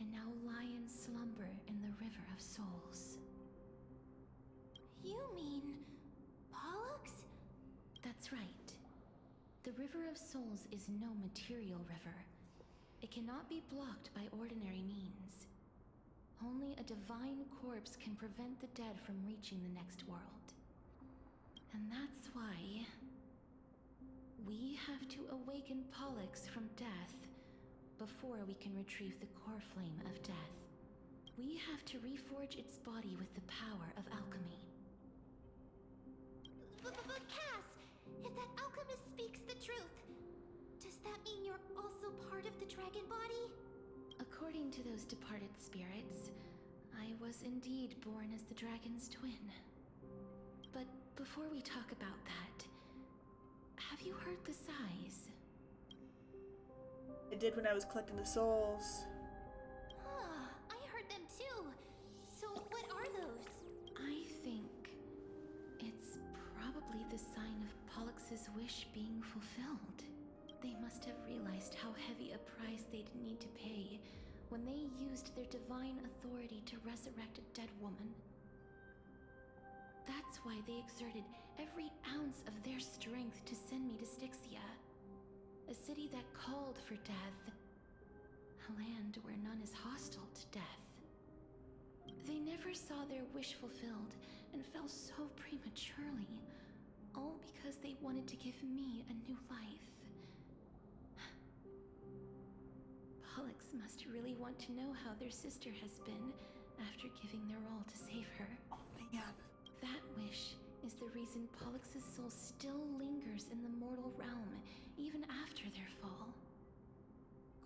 and now lie in slumber in the River of Souls. You mean Pollux? That's right. The River of Souls is no material river. It cannot be blocked by ordinary means. Only a divine corpse can prevent the dead from reaching the next world. And that's why we have to awaken Pollux from death before we can retrieve the core flame of death. We have to reforge its body with the power of alchemy. But Cass, if that alchemist speaks the truth, does that mean you're also part of the dragon body? According to those departed spirits, I was indeed born as the dragon's twin. But before we talk about that, have you heard the sighs? I did when I was collecting the souls. I heard them too. So what are those? I think it's probably the sign of Pollux's wish being fulfilled. They must have realized how heavy a price they'd need to pay when they used their divine authority to resurrect a dead woman. That's why they exerted every ounce of their strength to send me to Styxia, a city that called for death, a land where none is hostile to death. They never saw their wish fulfilled and fell so prematurely, all because they wanted to give me a new life. Pollux must really want to know how their sister has been after giving their all to save her. Oh man. That wish is the reason Pollux's soul still lingers in the mortal realm, even after their fall.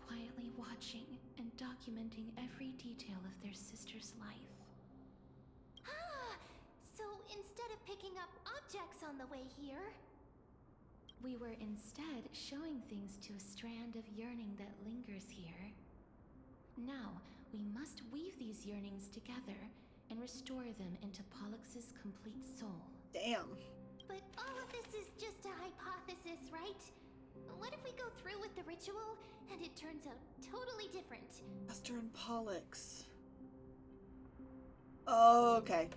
Quietly watching and documenting every detail of their sister's life. So instead of picking up objects on the way here, We were instead showing things to a strand of yearning that lingers here. Now, we must weave these yearnings together and restore them into Pollux's complete soul. Damn. But all of this is just a hypothesis, right? What if we go through with the ritual and it turns out totally different? Castor and Pollux. Oh, okay.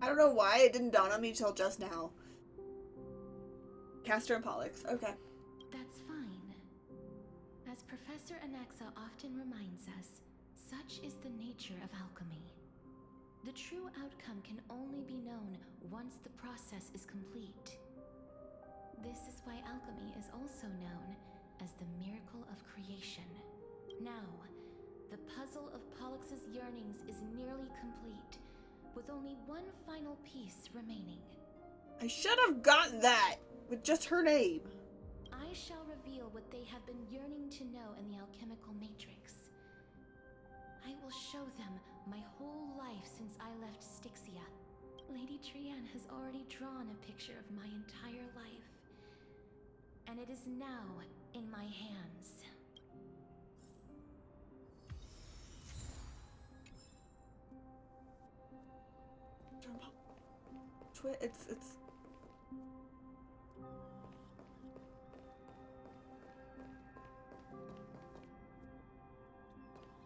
I don't know why it didn't dawn on me till just now. Castor and Pollux. Okay. That's fine. As Professor Anaxa often reminds us, such is the nature of alchemy. The true outcome can only be known once the process is complete. This is why alchemy is also known as the miracle of creation. Now, the puzzle of Pollux's yearnings is nearly complete, with only one final piece remaining. I should have gotten that with just her name. I shall reveal what they have been yearning to know in the alchemical matrix. I will show them my whole life since I left Styxia. Lady Trianne has already drawn a picture of my entire life, and it is now in my hands. It's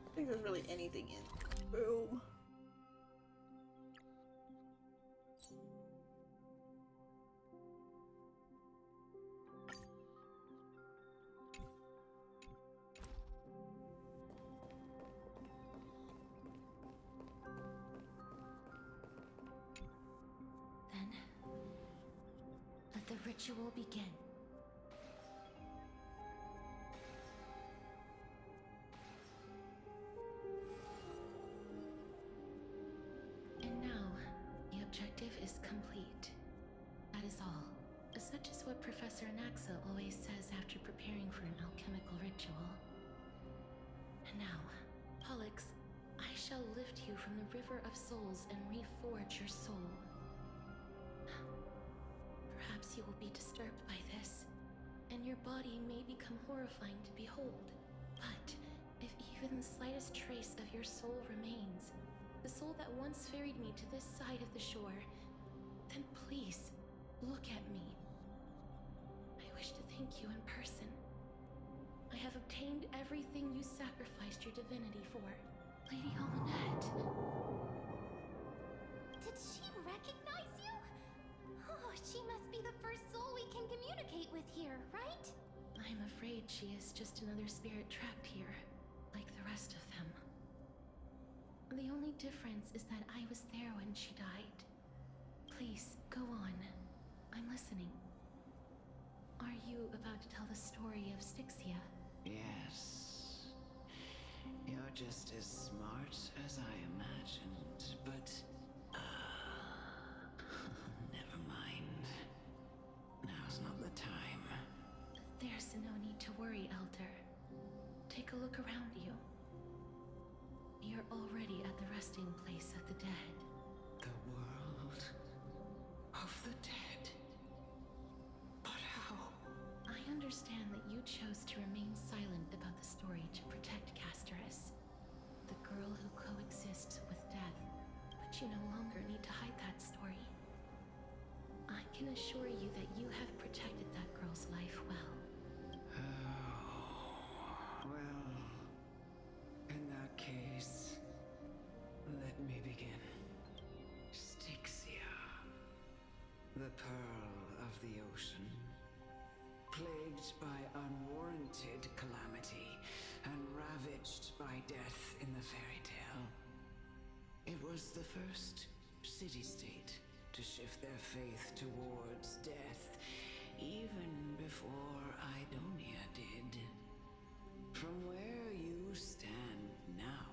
I think there's really anything in. Boom. Then, let the ritual begin. And now, the objective is complete. That is all. Such is what Professor Anaxa always says after preparing for an alchemical ritual. And now, Pollux, I shall lift you from the river of souls and reforge your soul. Perhaps you will be disturbed by this, and your body may become horrifying to behold. But if even the slightest trace of your soul remains, the soul that once ferried me to this side of the shore, then please, look at me. I wish to thank you in person. I have obtained everything you sacrificed your divinity for. Lady Almanette. Did she recognize you? Oh, she must be the first soul we can communicate with here, right? I'm afraid she is just another spirit trapped here, like the rest of them. The only difference is that I was there when she died. Please, go on. I'm listening. Are you about to tell the story of Styxia? Yes. You're just as smart as I imagined, but... never mind. Now's not the time. There's no need to worry, Elder. Take a look around you. You're already at the resting place of the dead. The world of the dead? But how? I understand that you chose to remain silent about the story to protect Castorus, the girl who coexists with death. But you no longer need to hide that story. I can assure you that you have protected that girl's life well. Oh, well, in that case, let me begin. Styxia, the pearl of the ocean, plagued by unwarranted calamity and ravaged by death in the fairy tale. It was the first city-state to shift their faith towards death, even before Idonia did. From where you stand now,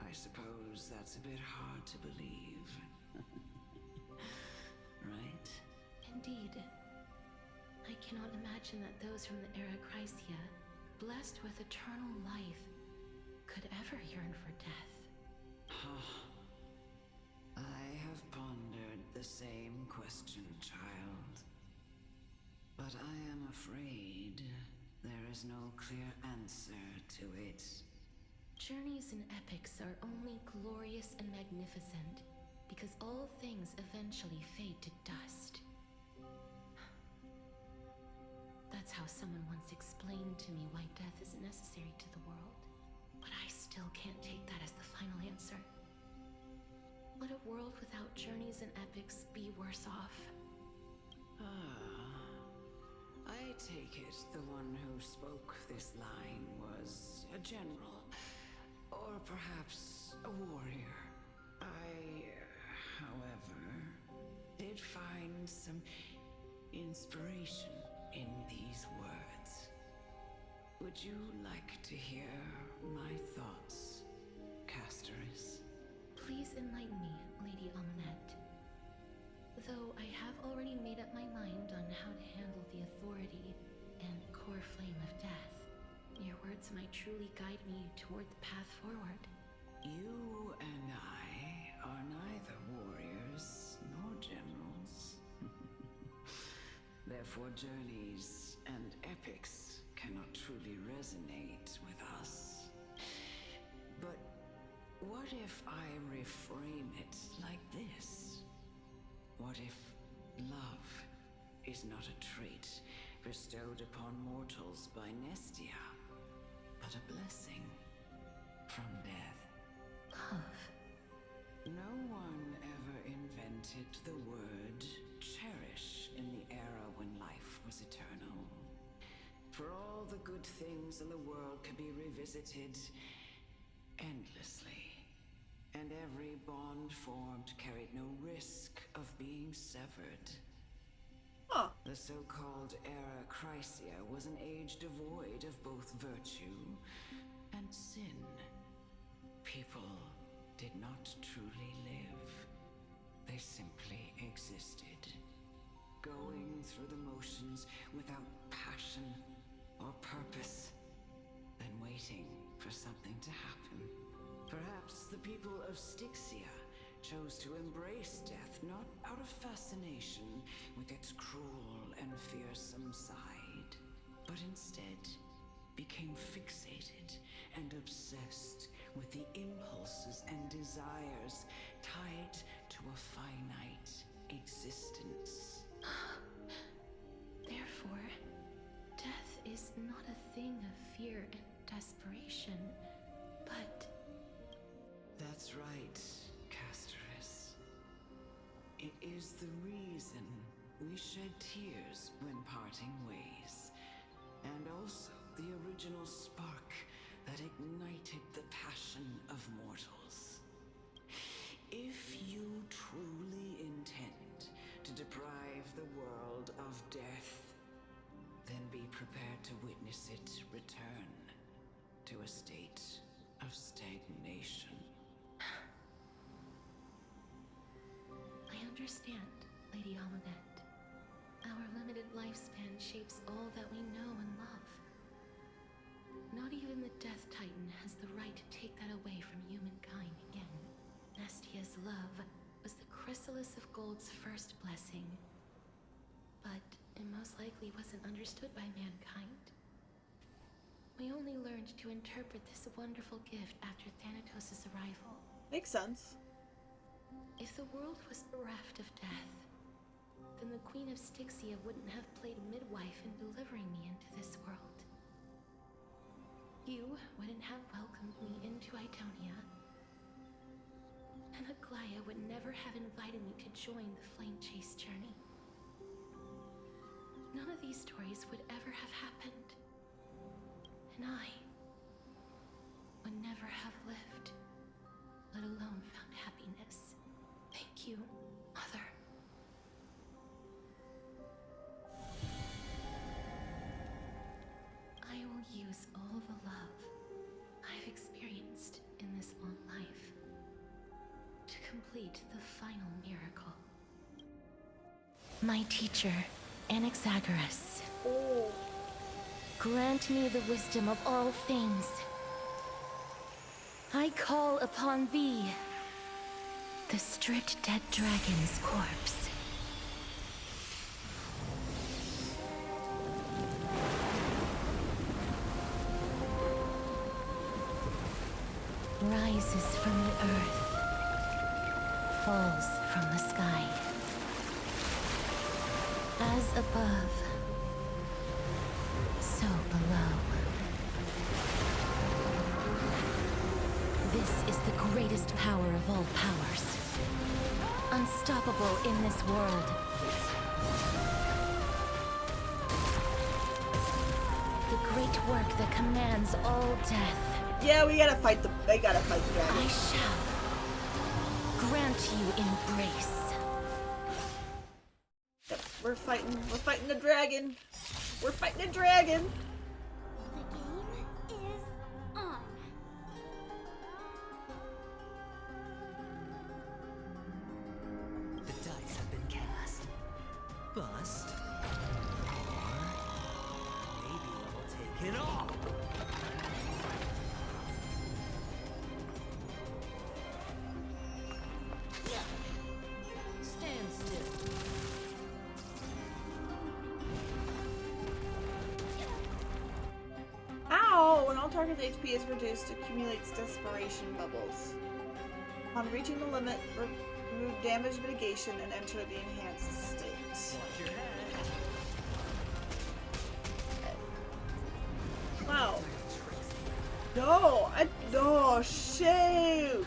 I suppose that's a bit hard to believe. Right? Indeed. I cannot imagine that those from the era Chrysia, blessed with eternal life, could ever yearn for death. I have pondered the same question, child. But But I am afraid there is no clear answer to it. Journeys and epics are only glorious and magnificent because all things eventually fade to dust. That's how someone once explained to me why death is necessary to the world. But I still can't take that as the final answer. Would a world without journeys and epics be worse off? I take it the one who spoke this line was a general, or perhaps a warrior. I, however, did find some inspiration in these words. Would you like to hear my thoughts, Castoris? Please enlighten me, Lady Amunet. Though I have already made up my mind on how to handle the authority and core flame of death, your words might truly guide me toward the path forward. You and I are neither warriors nor generals. Therefore, journeys and epics cannot truly resonate with us. But what if I reframe it like this? What if love is not a trait bestowed upon mortals by Nestia, but a blessing from death? Love? No one ever invented the word cherish in the era when life was eternal. For all the good things in the world could be revisited endlessly. And every bond formed carried no risk of being severed. Huh. The so-called Era Chrysia was an age devoid of both virtue and sin. People did not truly live. They simply existed, going through the motions without passion or purpose, then waiting for something to happen. Perhaps the people of Styxia chose to embrace death not out of fascination with its cruel and fearsome side, but instead became fixated and obsessed with the impulses and desires tied to a finite existence. Therefore, death is not a thing of fear and desperation, but... That's right, Castoris. It is the reason we shed tears when parting ways, and also the original spark that ignited the passion of mortals. If you truly intend to deprive the world of death, then be prepared to witness it return to a state of stagnation. I understand, Lady Amunet. Our limited lifespan shapes all that we know and love. Not even the Death Titan has the right to take that away from humankind again. Nestia's love was the chrysalis of Gold's first blessing, but it most likely wasn't understood by mankind. We only learned to interpret this wonderful gift after Thanatos' arrival. Makes sense. If the world was bereft of death, then the Queen of Styxia wouldn't have played midwife in delivering me into this world. You wouldn't have welcomed me into Itonia, and Aglaya would never have invited me to join the Flame Chase journey. None of these stories would ever have happened, and I would never have lived, let alone found happiness. Thank you, Mother. I will use all the love I've experienced in this long life to complete the final miracle. My teacher, Anaxagoras, grant me the wisdom of all things. I call upon thee, the stripped dead dragon's corpse. rises from the earth, falls from the sky. As above, so below. This is the greatest power of all powers. Unstoppable in this world. The great work that commands all death. Yeah, we gotta fight the dragon. I shall grant you embrace. Yep, we're fighting the dragon. We're fighting a dragon. The game is on. The dice have been cast. Bust. Or maybe I'll take it all. Stand still. Ow! When all target's HP is reduced, accumulates desperation bubbles. On reaching the limit, remove damage mitigation and enter the enhanced state. Watch your head. Wow. No! No! Shoot! Truly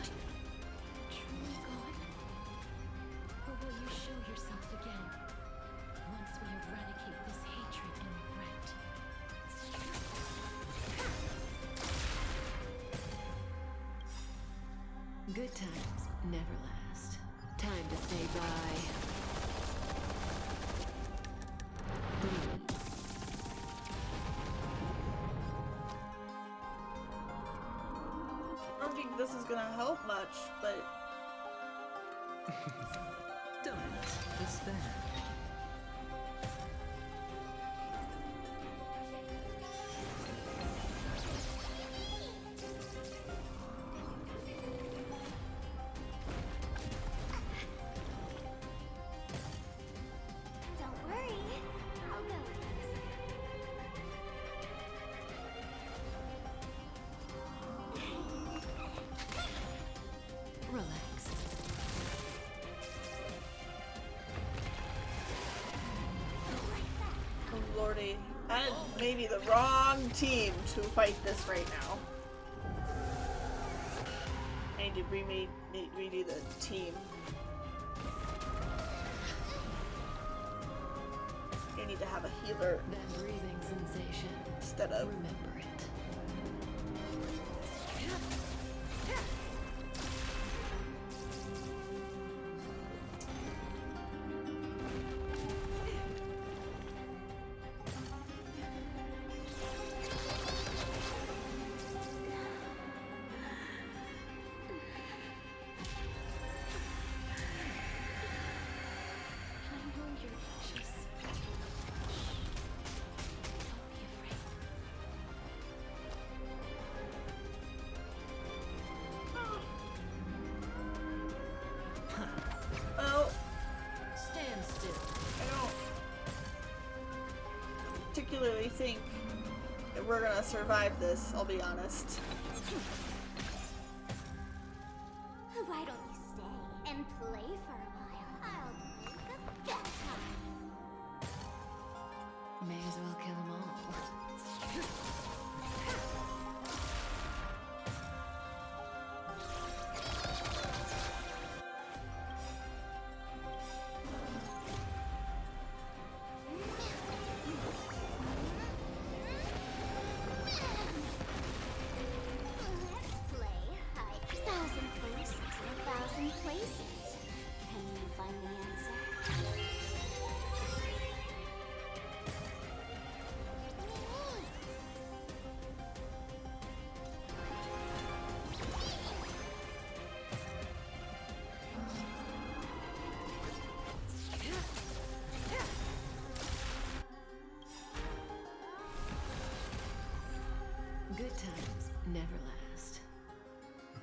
gone? Or will you show yourself again, once we eradicate this hatred and regret? Good times never last. Time to say bye. I don't think this is gonna help much, but Don't despair. Don't worry, I'll go with this. Relax. oh lordy, that is maybe the wrong team to fight this right now. I need to redo the team. I need to have a healer That breathing sensation. instead of. Remember it. I know you're anxious. Don't be afraid. Oh, Stand still. I don't particularly think that we're gonna survive this, I'll be honest. Why don't you stay and play for a while? I'll play the Gatcha. May as well kill them all. Let's play hide. 1,000 places in 1,000 places. Can you find the answer? Good times never last.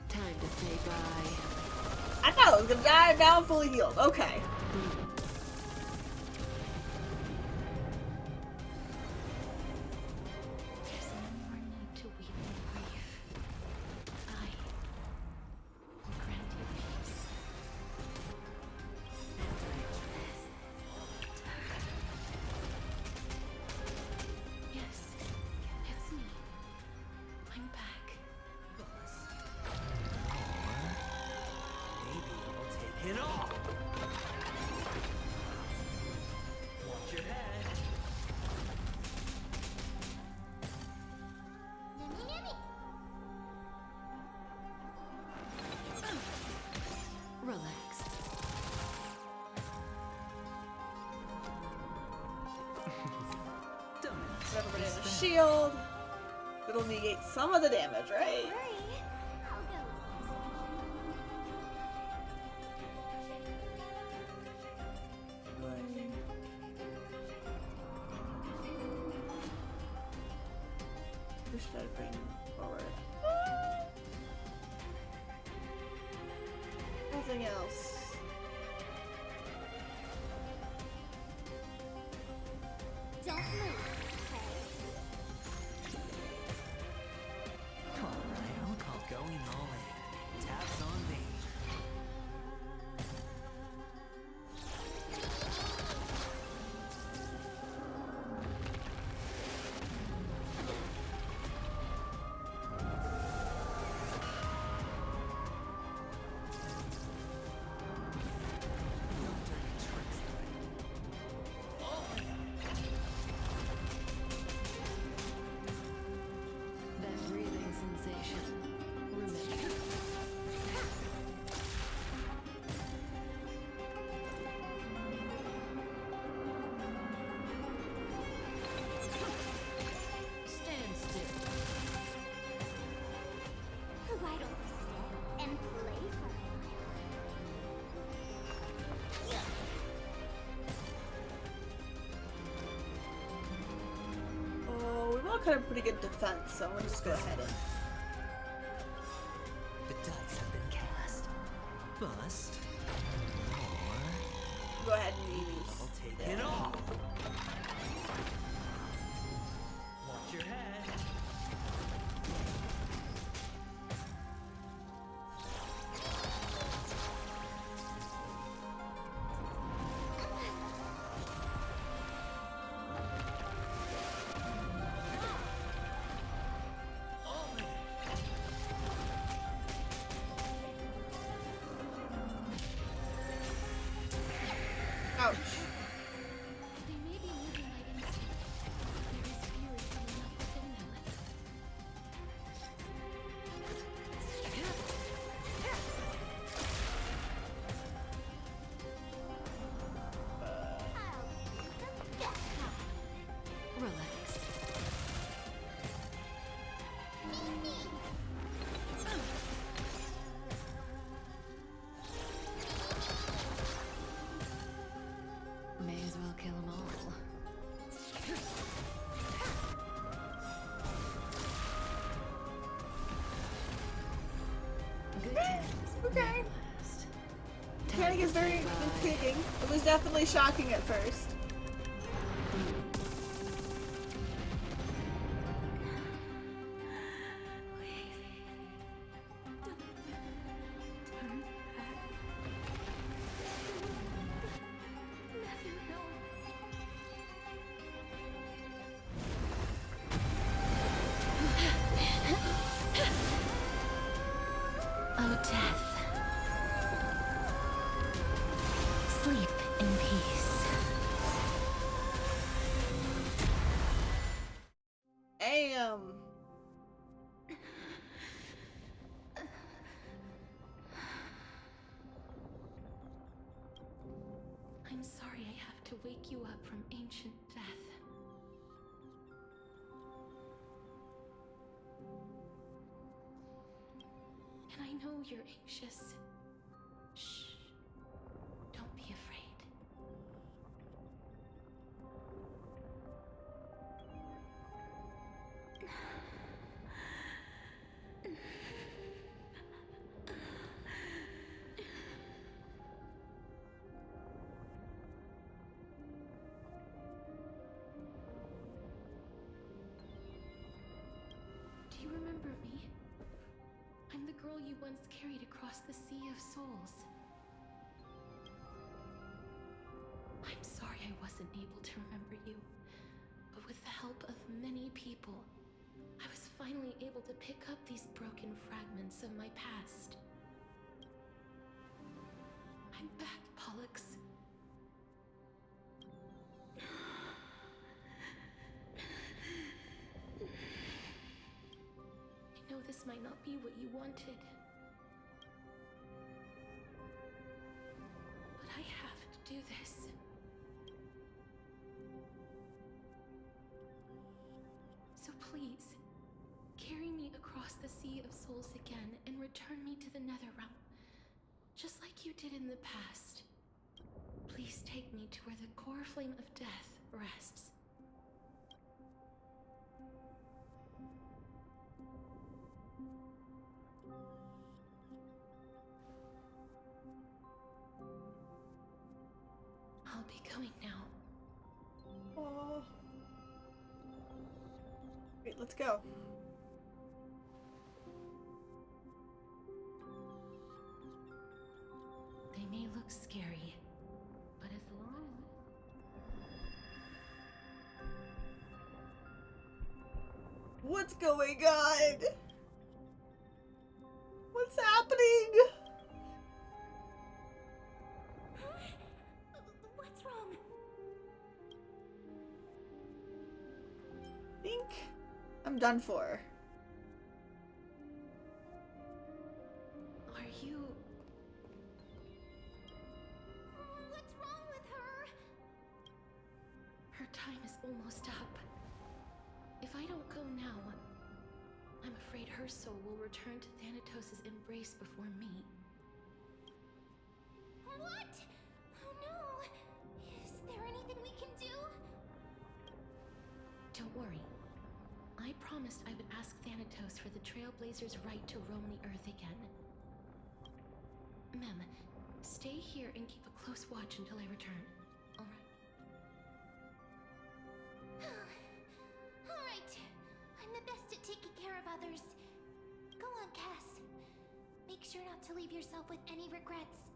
Time to say bye. I thought I was gonna die, now I'm fully healed. Okay. There's no more need to weep in grief. I it off! Watch your head. Nimmy nimmy. Relax. Don't Put everybody in a shield. It'll negate some of the damage, right? Worry. I'll go. Who should I bring forward? Nothing else. Don't move. Alright, I'll call going all in. Taps on me. No dirty tricks, That breathing sensation. Remember. Stand still. Why don't we sit and play for a while? Oh, we've all kind of pretty good defense, so I'm gonna just go ahead and. The dice have been cast. Bust. Or Go ahead and use. I'll take it off. Watch your head. Ouch. They may be moving by instinct. There is fury coming up within them. I'll do the best. Relax. May as well kill them all. Good times. Okay. never last. Mechanic is very intriguing. It was definitely shocking at first. Oh, death. Sleep in peace. Damn. I'm sorry I have to wake you up from ancient death. And I know you're anxious. Shh. Don't be afraid. Do you remember me? I'm the girl you once carried across the Sea of Souls. I'm sorry I wasn't able to remember you, but with the help of many people, I was finally able to pick up these broken fragments of my past. I I'm back, Pollux. I know this might not be what you wanted. But I have to do this. So please, carry me across the Sea of Souls again and return me to the Netherrealm. Just like you did in the past. Please take me to where the core flame of death rests. I'll be going now. Oh. Wait, let's go. They may look scary, but as long What's going on? What's happening? What's wrong? I think I'm done for. are you... What's wrong with her? Her time is almost up. If I don't go now, I'm afraid her soul will return to Thanatos' embrace before me. What? Oh no! Is there anything we can do? Don't worry. I promised I would ask Thanatos for the Trailblazers' right to roam the Earth again. Mem, stay here and keep a close watch until I return. Alright? Alright. I'm the best at taking care of others. Go on, Cass. Make sure not to leave yourself with any regrets.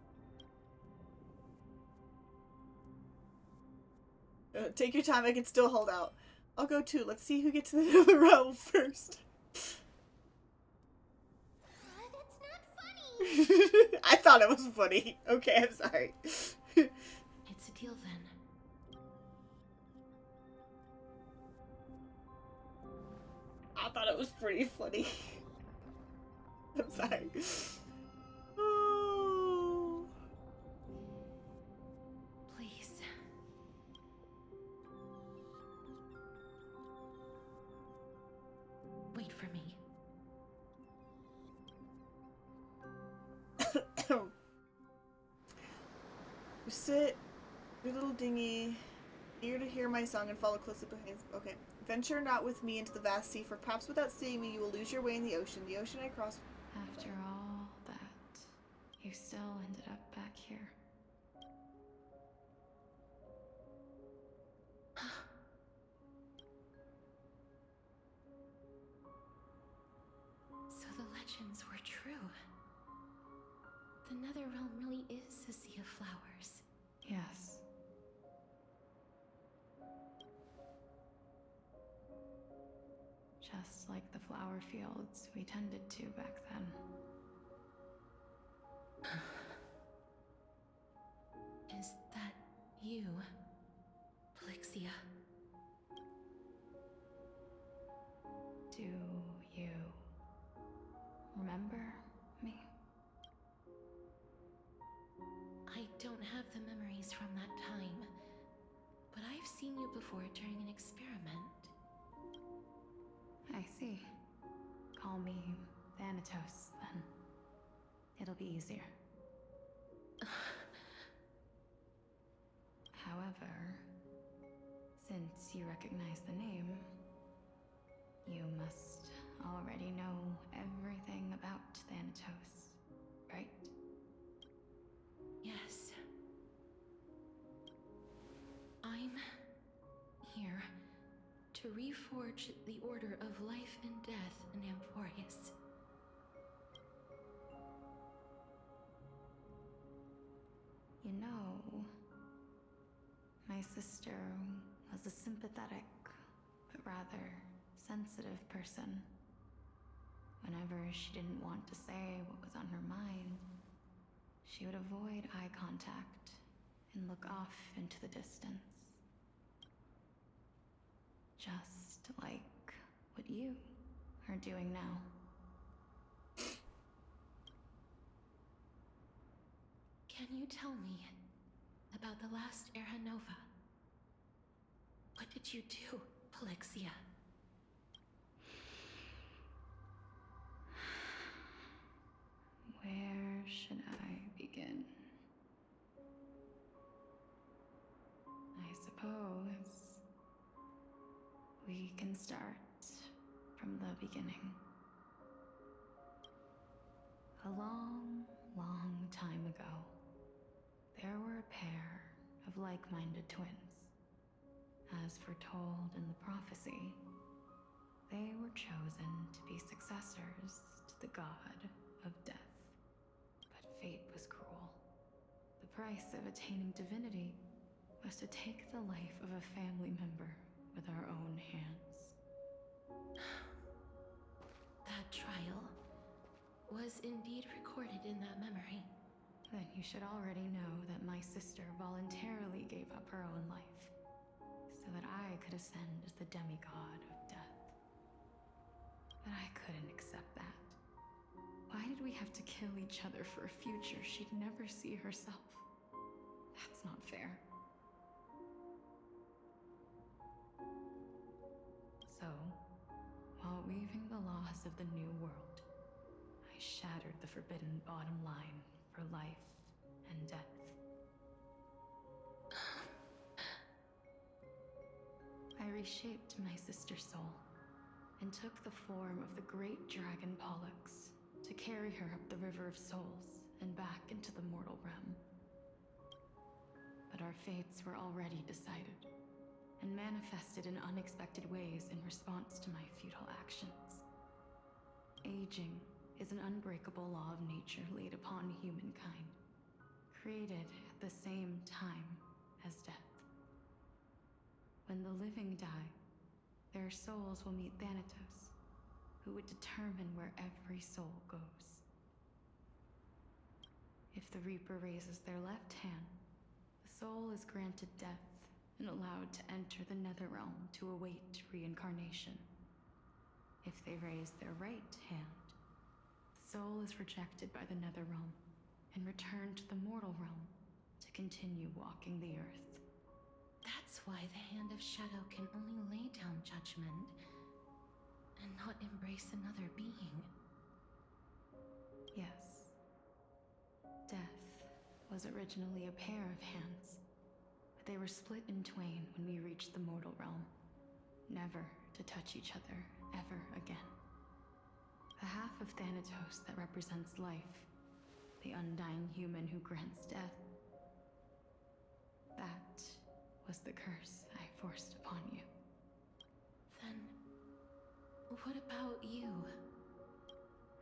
Take your time, I can still hold out. I'll go too. Let's see who gets to the other realm first. That's not funny. I thought it was funny. Okay, I'm sorry. It's a deal then. I thought it was pretty funny. I'm sorry. Oh. Please. Wait for me. You sit, your little dinghy, eager to hear my song and follow closely behind. Okay. Venture not with me into the vast sea, for perhaps without seeing me you will lose your way in the ocean. The ocean I cross. After all that, you still ended up back here. So the legends were true. The Netherrealm really is a sea of flowers. Yes. Just like the flower fields we tended to back then. Is that you, Polixia? Do you remember me? I don't have the memories from that time, but I've seen you before during an experiment. I see. Call me Thanatos, then. It'll be easier. However, since you recognize the name, you must already know everything about Thanatos, right? Yes. I'm here to reforge the order of life and death in Amphorius. You know, my sister was a sympathetic, but rather sensitive person. Whenever she didn't want to say what was on her mind, She would avoid eye contact and look off into the distance. Just like what you are doing now. Can you tell me about the last Era Nova? What did you do, Polixia? Where should I begin? I suppose we can start from the beginning. A long, long time ago, there were a pair of like-minded twins. As foretold in the prophecy, they were chosen to be successors to the god of death. But fate was cruel. The price of attaining divinity was to take the life of a family member with our own hands. That trial was indeed recorded in that memory. Then you should already know that my sister voluntarily gave up her own life, so that I could ascend as the demigod of death. But I couldn't accept that. Why did we have to kill each other for a future she'd never see herself? That's not fair. So, while weaving the laws of the new world, I shattered the forbidden bottom line for life and death. I reshaped my sister's soul and took the form of the great dragon Pollux to carry her up the River of Souls and back into the mortal realm. But our fates were already decided and manifested in unexpected ways in response to my futile actions. Aging is an unbreakable law of nature laid upon humankind, created at the same time as death. When the living die, their souls will meet Thanatos, who would determine where every soul goes. If the Reaper raises their left hand, the soul is granted death and allowed to enter the Netherrealm to await reincarnation. If they raise their right hand, the soul is rejected by the Netherrealm and returned to the mortal realm to continue walking the earth. That's why the Hand of Shadow can only lay down judgment and not embrace another being. Yes. Death was originally a pair of hands, but they were split in twain when we reached the mortal realm, never to touch each other ever again. The half of Thanatos that represents life, the undying human who grants death, that was the curse I forced upon you. Then, what about you?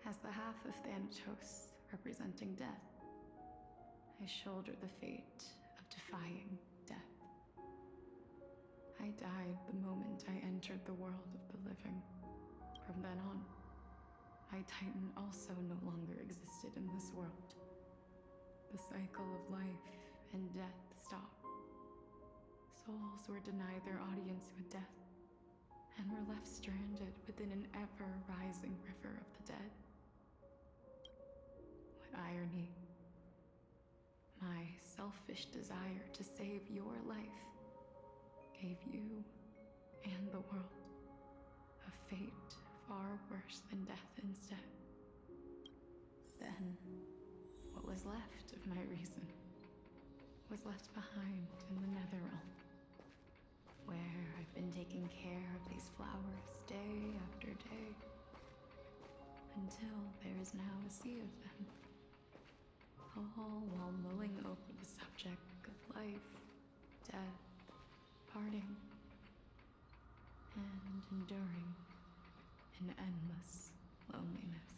As the half of Thanatos representing death, I shoulder the fate of defying death. I died the moment I entered the world of the living. From then on, my Titan also no longer existed in this world. The cycle of life and death stopped. Souls were denied their audience with death, and were left stranded within an ever-rising river of the dead. What irony. My selfish desire to save your life gave you and the world a fate far worse than death instead. Then, what was left of my reason was left behind in the Netherrealm, where I've been taking care of these flowers day after day, until there is now a sea of them, all while mulling over the subject of life, death, parting, and enduring an endless loneliness.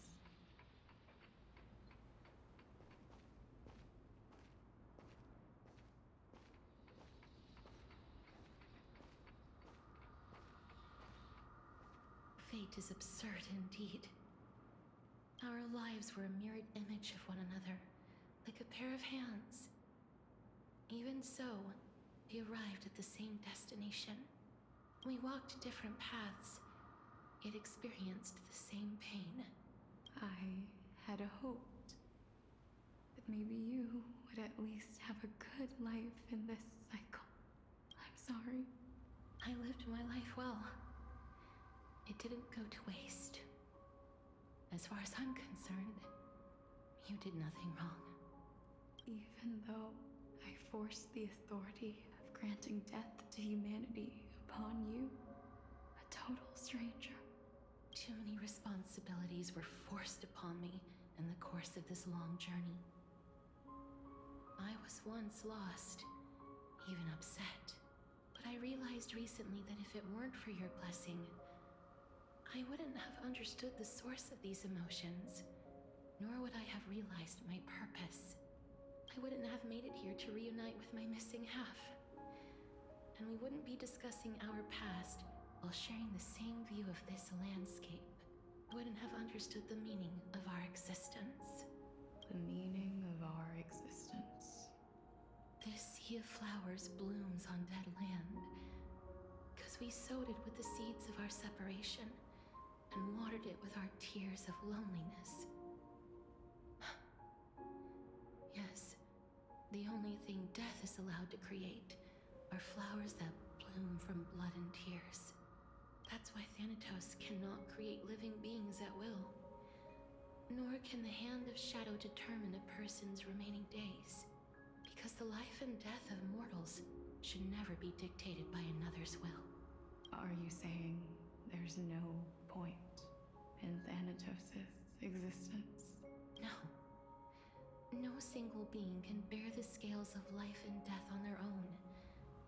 Fate is absurd indeed. Our lives were a mirrored image of one another, like a pair of hands. Even so, we arrived at the same destination. We walked different paths, yet experienced the same pain. I had hoped that maybe you would at least have a good life in this cycle. I'm sorry. I lived my life well. It didn't go to waste. As far as I'm concerned, you did nothing wrong. Even though I forced the authority of granting death to humanity upon you, a total stranger. Too many responsibilities were forced upon me in the course of this long journey. I was once lost, even upset. But I realized recently that if it weren't for your blessing, I wouldn't have understood the source of these emotions, nor would I have realized my purpose. I wouldn't have made it here to reunite with my missing half. And we wouldn't be discussing our past while sharing the same view of this landscape. I wouldn't have understood the meaning of our existence. The meaning of our existence. This sea of flowers blooms on dead land, because we sowed it with the seeds of our separation and watered it with our tears of loneliness. Yes, the only thing death is allowed to create are flowers that bloom from blood and tears. That's why Thanatos cannot create living beings at will. Nor can the hand of shadow determine a person's remaining days. Because the life and death of mortals should never be dictated by another's will. Are you saying there's no point in Thanatos' existence? No. No single being can bear the scales of life and death on their own.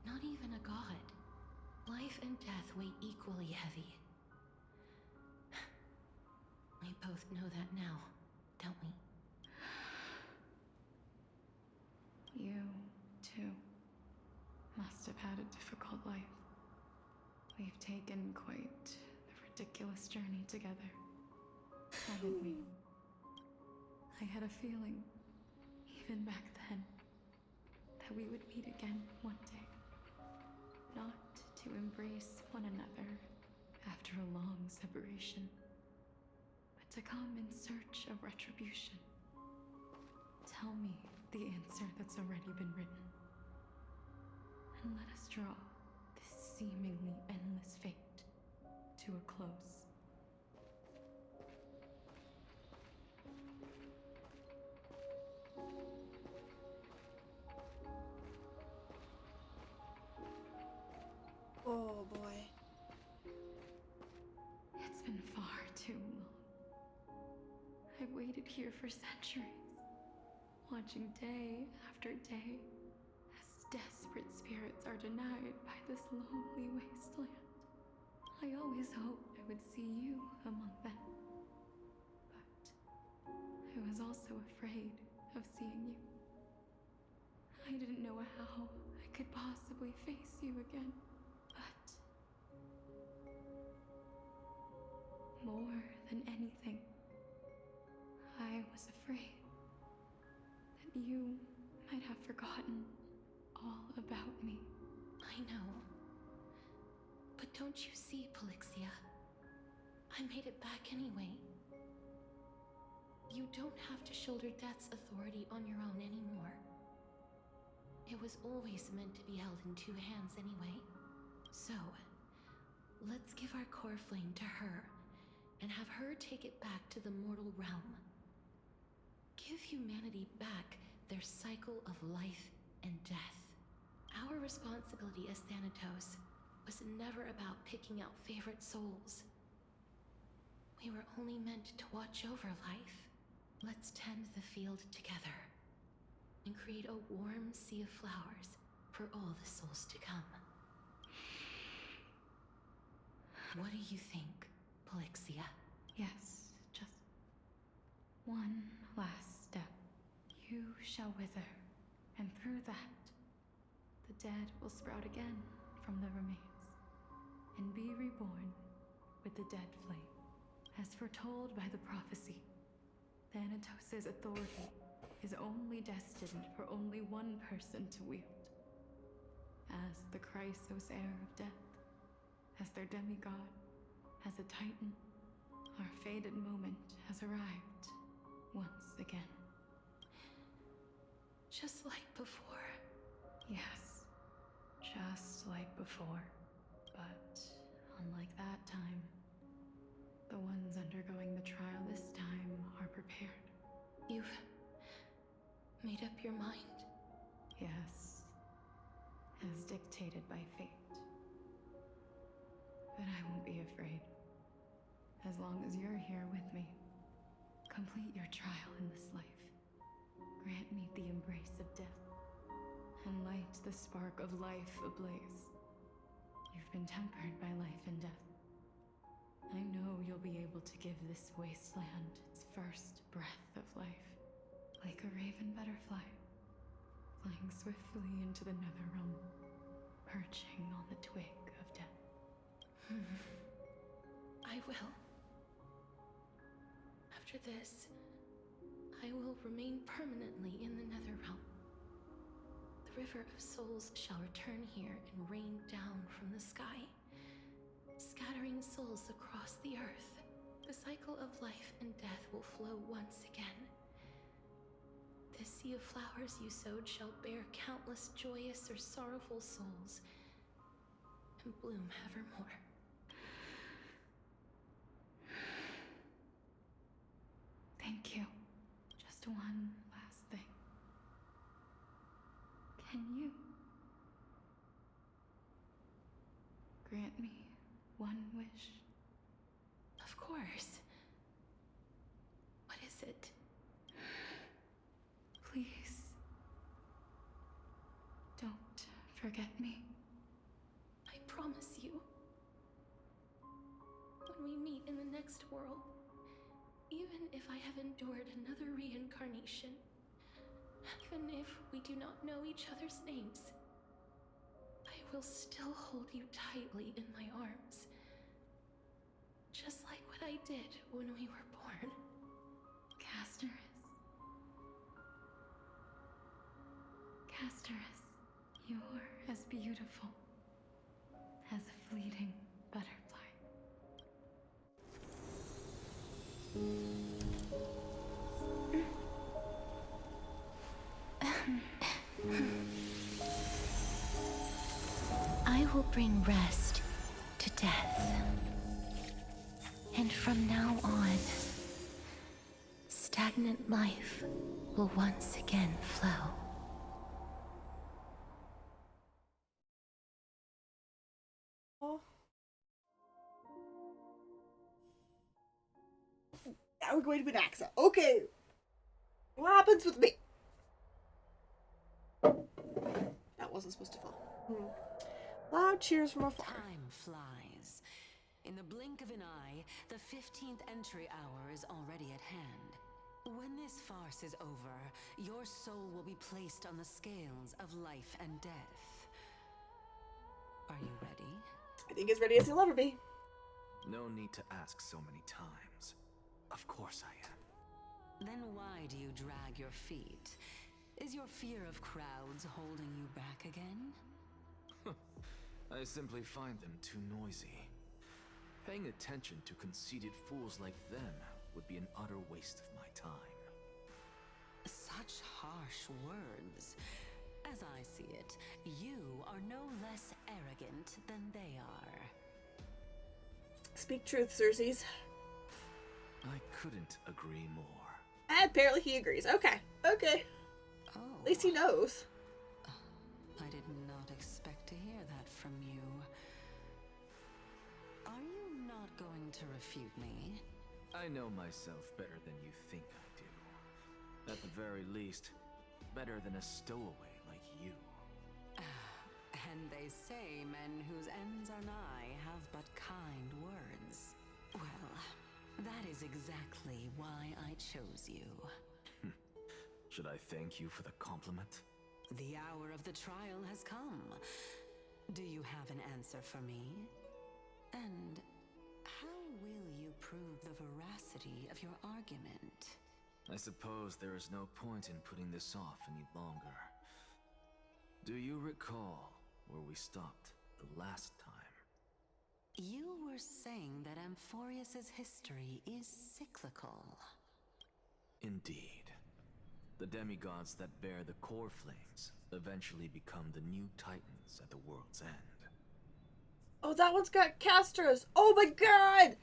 Not even a god. Life and death weigh equally heavy. We both know that now, don't we? You, too, must have had a difficult life. We've taken quite a ridiculous journey together, haven't we? I had a feeling, even back then, that we would meet again one day. Not to embrace one another after a long separation, but to come in search of retribution. Tell me the answer that's already been written, and let us draw this seemingly endless fate to a close. Oh boy. It's been far too long. I've waited here for centuries, watching day after day as desperate spirits are denied by this lonely wasteland. I always hoped I would see you among them, but I was also afraid of seeing you. I didn't know how I could possibly face you again, but more than anything, I was afraid that you might have forgotten all about me. I know. But don't you see, Polixia? I made it back anyway. You don't have to shoulder death's authority on your own anymore. It was always meant to be held in two hands anyway. So, let's give our core flame to her, and have her take it back to the mortal realm. Give humanity back their cycle of life and death. Our responsibility as Thanatos was never about picking out favorite souls. We were only meant to watch over life. Let's tend the field together and create a warm sea of flowers for all the souls to come. What do you think, Polixia? Yes, just one last step. You shall wither, and through that, the dead will sprout again from the remains, and be reborn with the dead flame. As foretold by the prophecy, Thanatos' authority is only destined for only one person to wield. As the Chrysos heir of death, as their demigod, as a titan, our fated moment has arrived once again. Just like before. Yes, just like before. But unlike that time, the ones undergoing the trial this time are prepared. You've made up your mind? Yes, as dictated by fate. But I won't be afraid. As long as you're here with me, complete your trial in this life. Grant me the embrace of death, and light the spark of life ablaze. You've been tempered by life and death. I know you'll be able to give this wasteland its first breath of life, like a raven butterfly, flying swiftly into the Netherrealm, perching on the twig of death. I will. After this, I will remain permanently in the Netherrealm. The River of Souls shall return here and rain down from the sky, scattering souls across the earth. The cycle of life and death will flow once again. This sea of flowers you sowed shall bear countless joyous or sorrowful souls, and bloom evermore. Thank you. Just one last thing. Can you grant me one wish? Of course. What is it? Please, don't forget me. I promise you. When we meet in the next world, even if I have endured another reincarnation, even if we do not know each other's names, I will still hold you tightly in my arms. Just like what I did when we were born. Casterus, you're as beautiful as a fleeting butterfly. I will bring rest to death. And from now on, stagnant life will once again flow. Oh. Now we're going to Gatcha. Okay. What happens with me? That wasn't supposed to fall. Loud cheers from afar. Time flies. In the blink of an eye, the 15th entry hour is already at hand. When this farce is over, your soul will be placed on the scales of life and death. Are you ready? I think as ready as you'll ever be. No need to ask so many times. Of course I am. Then why do you drag your feet? Is your fear of crowds holding you back again? I simply find them too noisy. Paying attention to conceited fools like them would be an utter waste of my time. Such harsh words. As I see it, you are no less arrogant than they are. Speak truth, Xerxes. I couldn't agree more. Apparently he agrees. Okay. Okay. Oh. At least he knows. I did not expect to hear that from you. Are you not going to refute me? I know myself better than you think I do. At the very least, better than a stowaway like you. And they say men whose ends are nigh have but kind words. Well, that is exactly why I chose you. Should I thank you for the compliment? The hour of the trial has come. Do you have an answer for me? And how will you prove the veracity of your argument? I suppose there is no point in putting this off any longer. Do you recall where we stopped the last time? You were saying that Amphorius's history is cyclical. Indeed. The demigods that bear the core flames eventually become the new titans at the world's end. Oh, that one's got casters! Oh my god!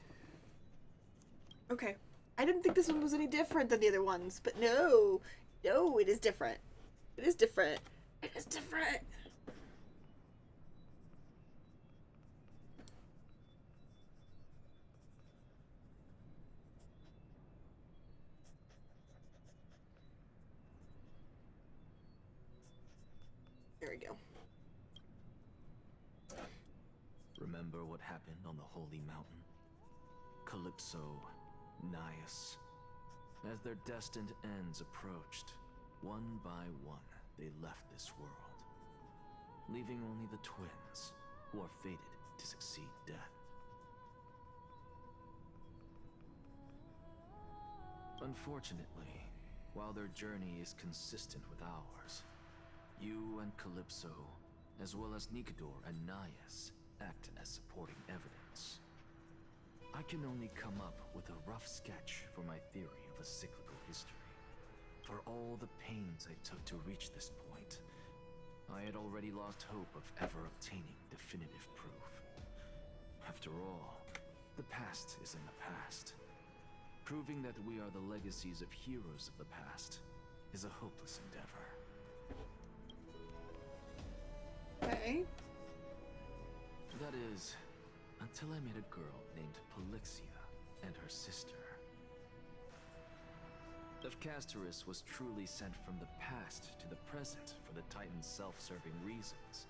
Okay. I didn't think this one was any different than the other ones, but no. No, it is different. It is different. It is different. There we go. Remember what happened on the Holy Mountain? Calypso, Naias. As their destined ends approached, one by one, they left this world, leaving only the twins, who are fated to succeed death. Unfortunately, while their journey is consistent with ours, you and Calypso, as well as Nicodor and Naias, act as supporting evidence. I can only come up with a rough sketch for my theory of a cyclical history. For all the pains I took to reach this point, I had already lost hope of ever obtaining definitive proof. After all, the past is in the past. Proving that we are the legacies of heroes of the past is a hopeless endeavor. Okay. That is, until I met a girl named Polixia and her sister. If Castorus was truly sent from the past to the present for the Titan's self-serving reasons,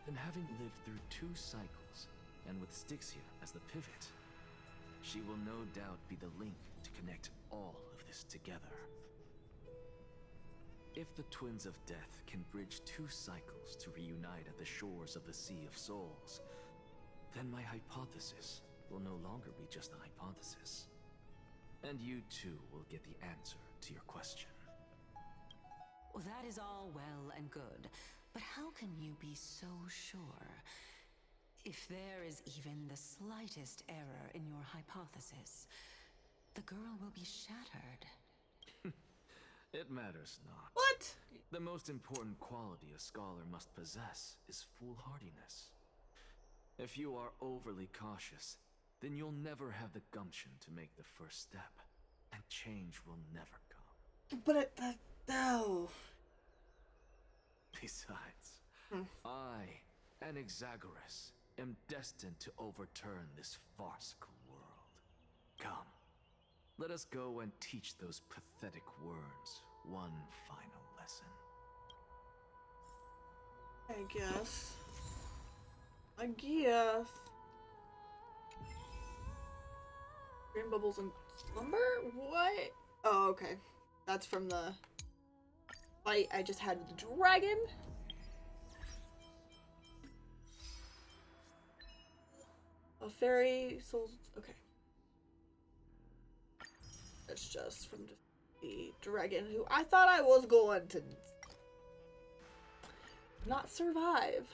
then having lived through 2 cycles, and with Styxia as the pivot, she will no doubt be the link to connect all of this together. If the Twins of Death can bridge 2 cycles to reunite at the shores of the Sea of Souls, then my hypothesis will no longer be just a hypothesis. And you too will get the answer to your question. Well, that is all well and good, but how can you be so sure? If there is even the slightest error in your hypothesis, the girl will be shattered. It matters not. What? The most important quality a scholar must possess is foolhardiness. If you are overly cautious, then you'll never have the gumption to make the first step, and change will never come. But no. Besides, I, an Exagoras, am destined to overturn this farcical world. Come, let us go and teach those pathetic worms one final lesson. I guess. I guess. Green bubbles and slumber? What? Oh, okay. That's from the fight I just had with the dragon. A fairy souls. Okay. That's just from the dragon who I thought I was going to not survive.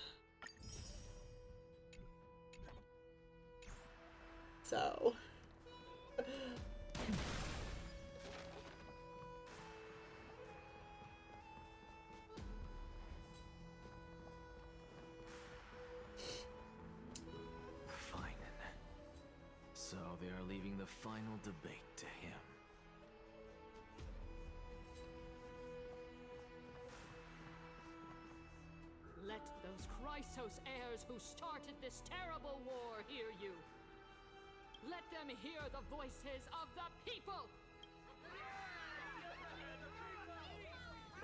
So. Fine. So they are leaving the final debate to him. Let those Chrysos heirs who started this terrible war hear you. Let them hear the voices of the people!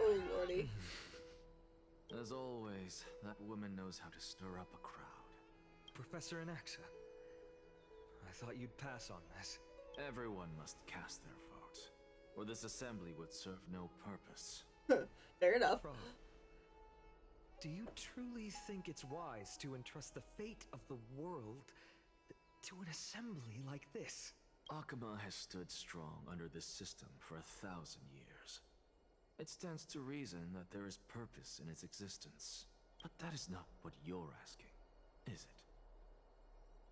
Oh, lordy. As always, that woman knows how to stir up a crowd. Professor Anaxa, I thought you'd pass on this. Everyone must cast their vote, or this assembly would serve no purpose. Fair enough. Do you truly think it's wise to entrust the fate of the world to an assembly like this? Akama has stood strong under this system for 1,000 years. It stands to reason that there is purpose in its existence. But that is not what you're asking, is it?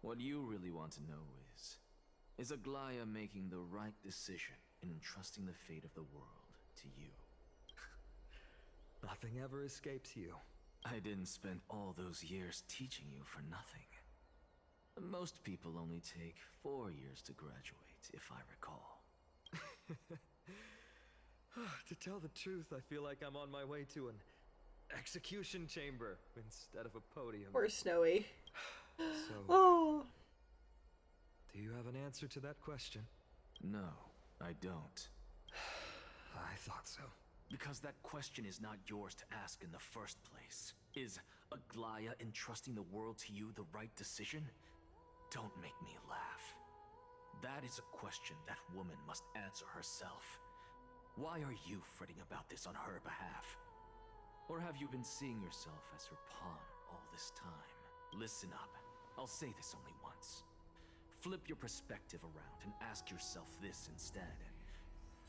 What you really want to know is Aglaya making the right decision in entrusting the fate of the world to you? Nothing ever escapes you. I didn't spend all those years teaching you for nothing. Most people only take 4 years to graduate, if I recall. To tell the truth, I feel like I'm on my way to an execution chamber instead of a podium. Poor Snowy. So, oh. Do you have an answer to that question? No, I don't. I thought so. Because that question is not yours to ask in the first place. Is Aglaya entrusting the world to you the right decision? Don't make me laugh. That is a question that woman must answer herself. Why are you fretting about this on her behalf? Or have you been seeing yourself as her pawn all this time? Listen up. I'll say this only once. Flip your perspective around and ask yourself this instead.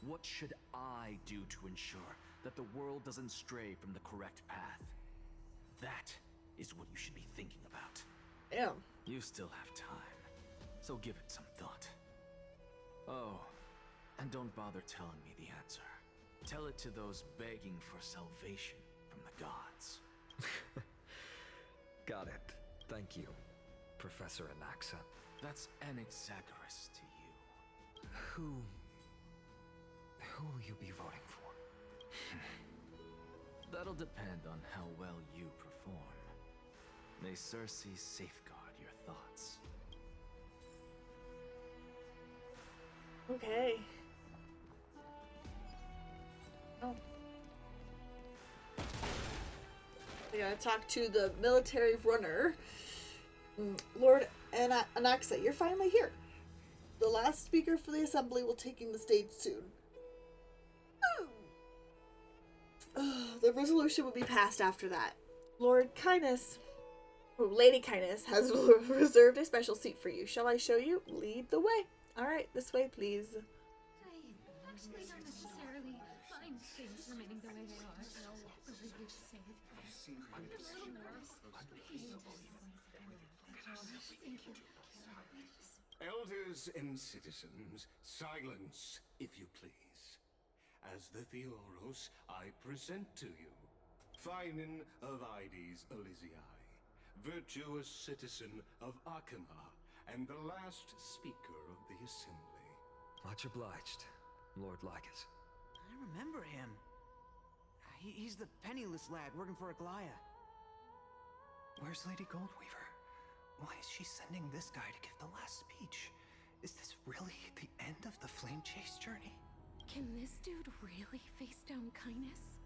What should I do to ensure that the world doesn't stray from the correct path? That is what you should be thinking about. Damn. You still have time, so give it some thought. Oh, and don't bother telling me the answer. Tell it to those begging for salvation from the gods. Got it. Thank you, Professor Anaxa. That's Anaxagoras to you. Who will you be voting for? That'll depend on how well you perform. May Circe safeguard your thoughts. Okay. Oh. I gotta talk to the military runner. Lord Anaxa, you're finally here. The last speaker for the assembly will taking the stage soon. The resolution will be passed after that. Lord Kindness, Lady Kindness has reserved a special seat for you. Shall I show you? Lead the way. Alright, this way, please. I actually don't necessarily mind things remaining the way they are. The way you say it. A little nervous. Thank you. Elders and citizens, silence, if you please. As the Theoros, I present to you Finan of Ides Elysiae, virtuous citizen of Akama, and the last speaker of the assembly. Much obliged, Lord Lycus. I remember him. He's the penniless lad working for Aglaya. Where's Lady Goldweaver? Why is she sending this guy to give the last speech? Is this really the end of the Flame Chase journey? Can this dude really face down Kindness?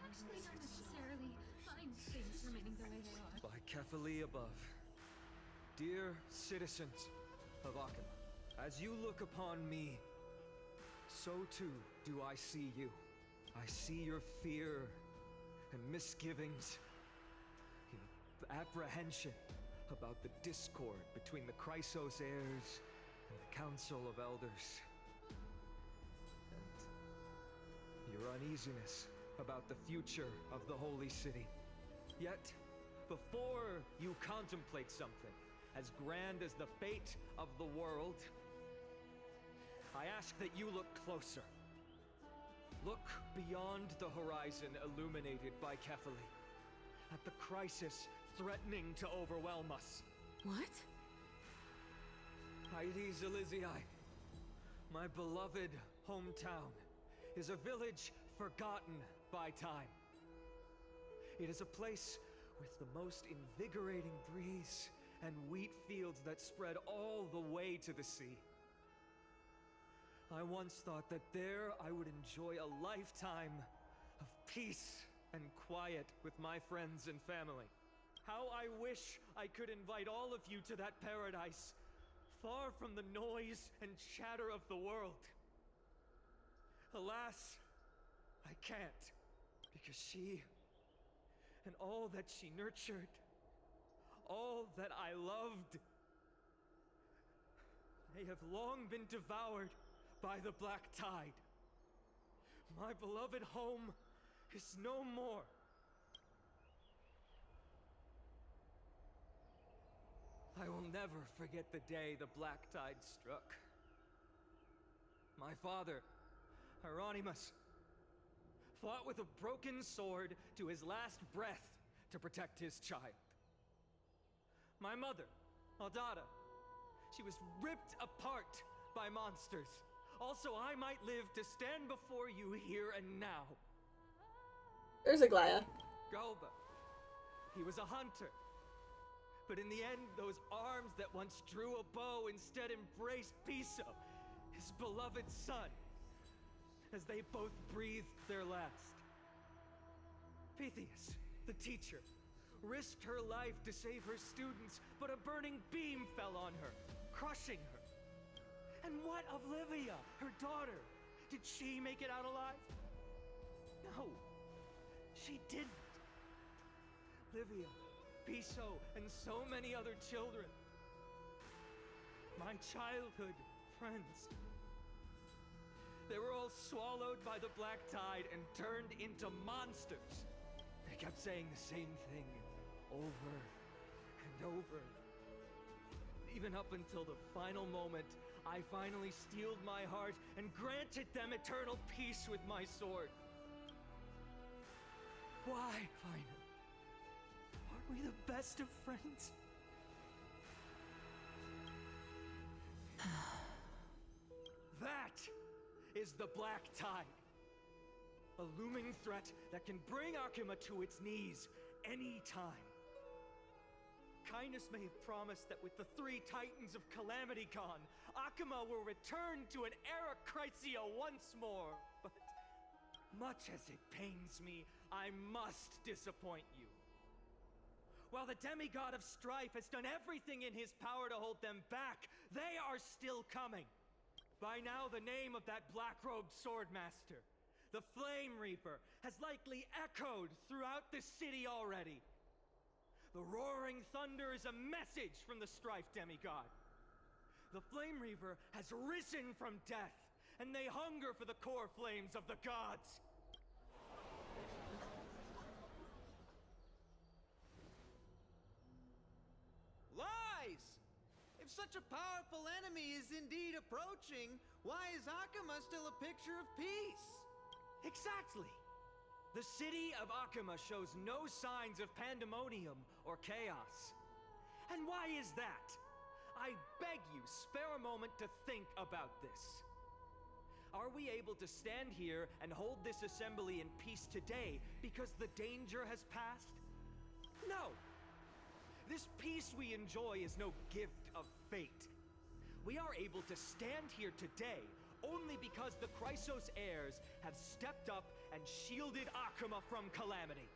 I actually don't necessarily mind things remaining the way they are. By Kephali above, dear citizens of Akama, as you look upon me, so too do I see you. I see your fear and misgivings, your apprehension about the discord between the Chrysos heirs and the Council of Elders. And your uneasiness about the future of the Holy City. Yet, before you contemplate something as grand as the fate of the world, I ask that you look closer. Look beyond the horizon illuminated by Kephali, at the crisis threatening to overwhelm us. What? Ides Elysiae, my beloved hometown, is a village forgotten by time. It is a place with the most invigorating breeze and wheat fields that spread all the way to the sea. I once thought that there I would enjoy a lifetime of peace and quiet with my friends and family. How I wish I could invite all of you to that paradise, far from the noise and chatter of the world. Alas, I can't, because she and all that she nurtured, all that I loved, They have long been devoured by the black tide. My beloved home is no more. I will never forget the day the black tide struck. My father, Hieronymus, fought with a broken sword to his last breath to protect his child. My mother, Aldada, she was ripped apart by monsters. Also, I might live to stand before you here and now. There's a Glaya. Galba, he was a hunter. But in the end, those arms that once drew a bow instead embraced Piso, his beloved son, as they both breathed their last. Pythias, the teacher, risked her life to save her students, but a burning beam fell on her, crushing her. And what of Livia, her daughter? Did she make it out alive? No, she didn't. Livia, Piso, and so many other children. My childhood friends. They were all swallowed by the black tide and turned into monsters. They kept saying the same thing over and over. Even up until the final moment, I finally steeled my heart and granted them eternal peace with my sword. Why, finally? Aren't we the best of friends? That is the black tide. A looming threat that can bring Akuma to its knees any time. Kindness may have promised that with the 3 Titans of Calamity gone, Akuma will return to an era Chrysia once more. But much as it pains me, I must disappoint you. While the demigod of strife has done everything in his power to hold them back, they are still coming. By now, the name of that black-robed swordmaster, the Flame Reaper, has likely echoed throughout the city already. The roaring thunder is a message from the strife demigod. The Flame Reaper has risen from death, and they hunger for the core flames of the gods. Lies! If such a powerful enemy is indeed approaching, why is Akuma still a picture of peace? Exactly! The city of Akuma shows no signs of pandemonium or chaos. And why is that? I beg you, spare a moment to think about this. Are we able to stand here and hold this assembly in peace today because the danger has passed? No! This peace we enjoy is no gift of fate. We are able to stand here today only because the Chrysos heirs have stepped up and shielded Akuma from calamity.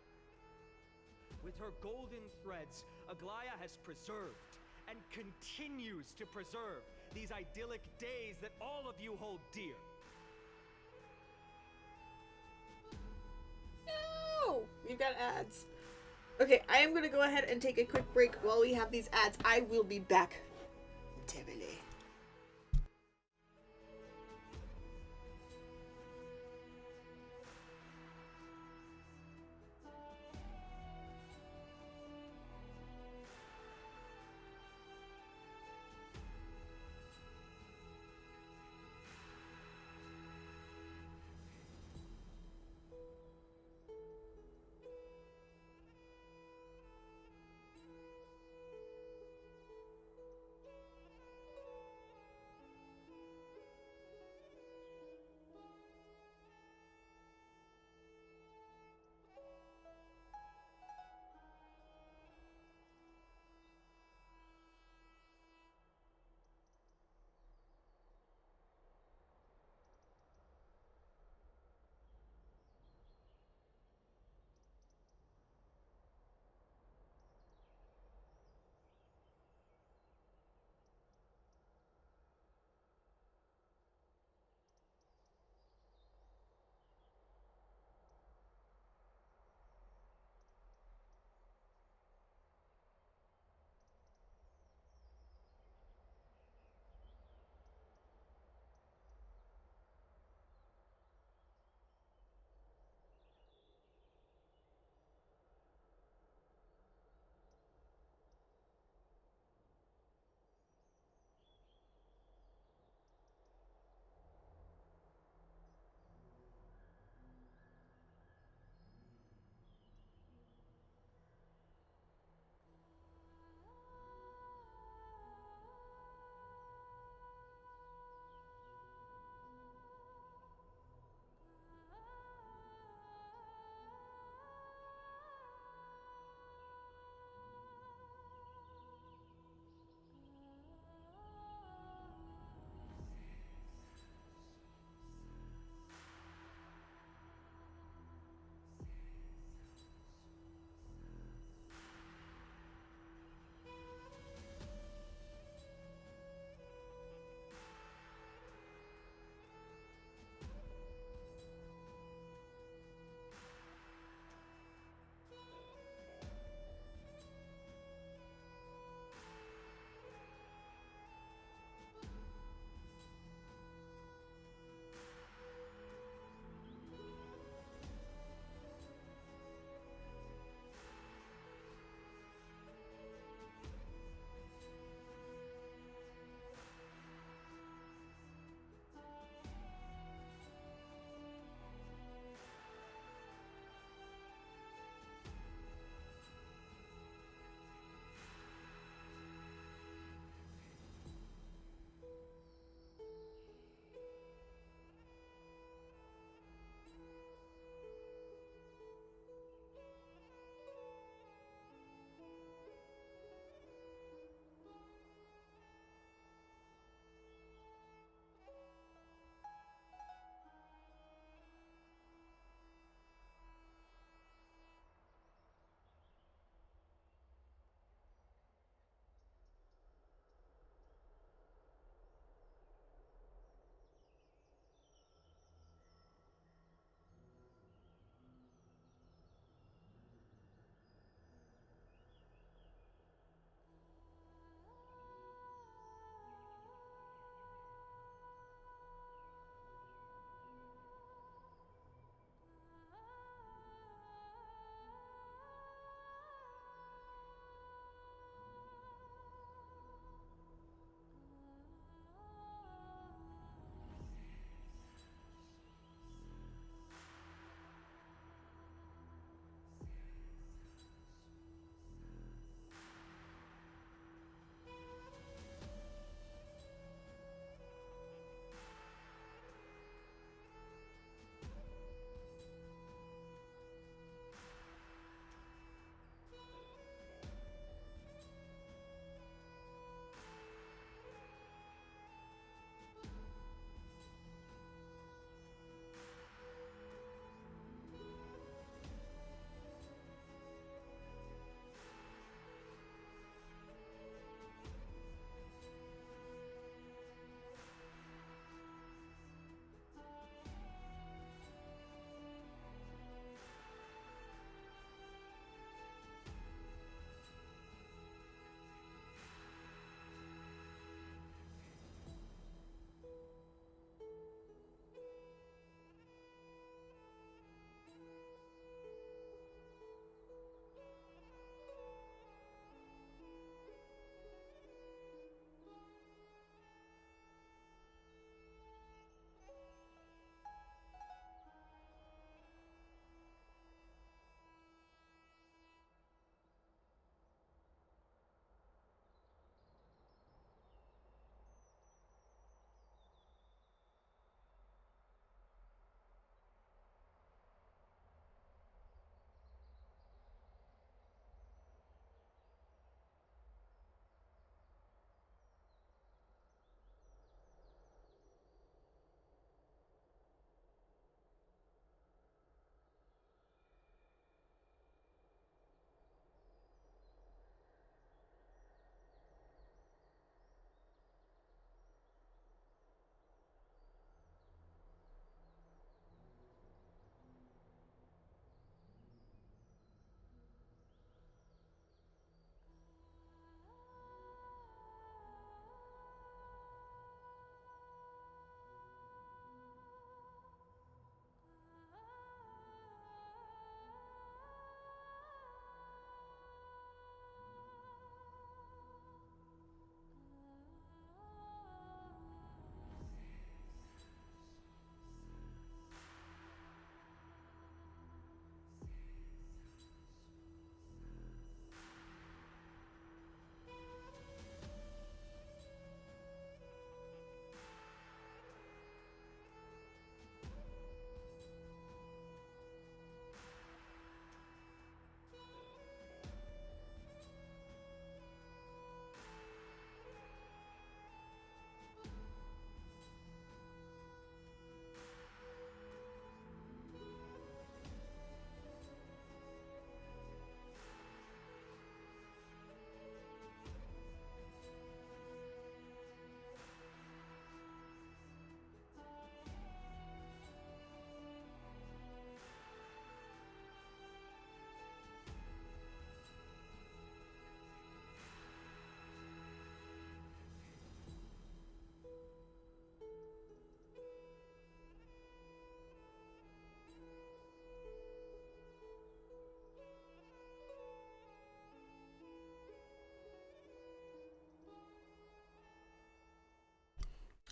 With her golden threads, Aglaya has preserved and continues to preserve these idyllic days that all of you hold dear. No! We've got ads. Okay, I am going to go ahead and take a quick break while we have these ads. I will be back. Terribly.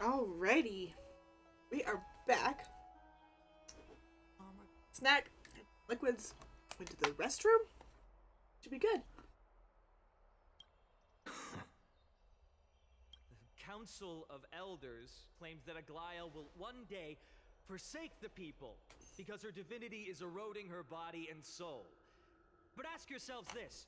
Alrighty. We are back. Snack, liquids, went to the restroom. Should be good. The Council of Elders claims that Aglaia will one day forsake the people because her divinity is eroding her body and soul. But ask yourselves this.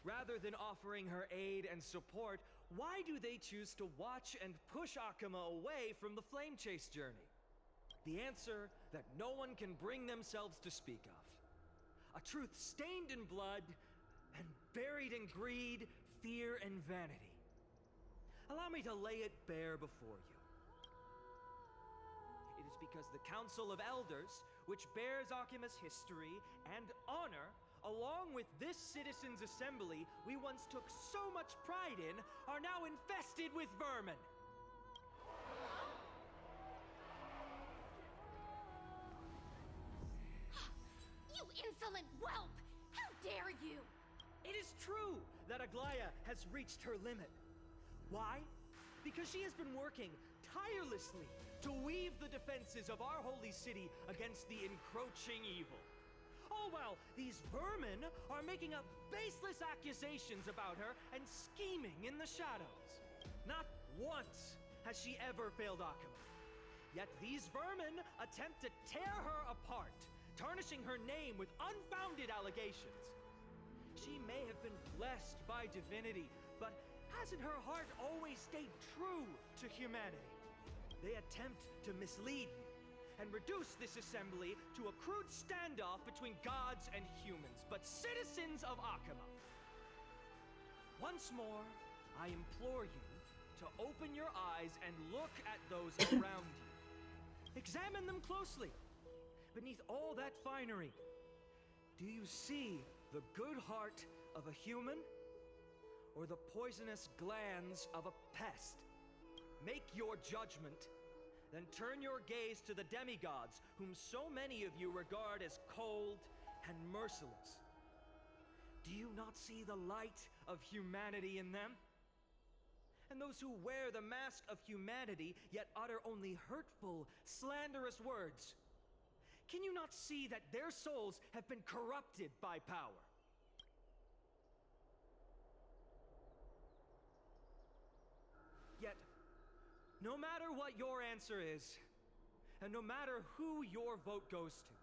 Rather than offering her aid and support, why do they choose to watch and push Akama away from the Flame Chase journey? The answer that no one can bring themselves to speak of. A truth stained in blood and buried in greed, fear, and vanity. Allow me to lay it bare before you. It is because the Council of Elders, which bears Akima's history and honor, along with this citizens' assembly we once took so much pride in, are now infested with vermin. You insolent whelp! How dare you! It is true that Aglaia has reached her limit. Why? Because she has been working tirelessly to weave the defenses of our holy city against the encroaching evil. All while these vermin are making up baseless accusations about her and scheming in the shadows. Not once has she ever failed Akama. Yet these vermin attempt to tear her apart, tarnishing her name with unfounded allegations. She may have been blessed by divinity, but hasn't her heart always stayed true to humanity? They attempt to mislead me and reduce this assembly to a crude standoff between gods and humans, but citizens of Akama. Once more, I implore you to open your eyes and look at those around you. Examine them closely. Beneath all that finery, do you see the good heart of a human or the poisonous glands of a pest? Make your judgment, then turn your gaze to the demigods whom so many of you regard as cold and merciless. Do you not see the light of humanity in them? And those who wear the mask of humanity yet utter only hurtful, slanderous words. Can you not see that their souls have been corrupted by power? Yet, no matter what your answer is, and no matter who your vote goes to,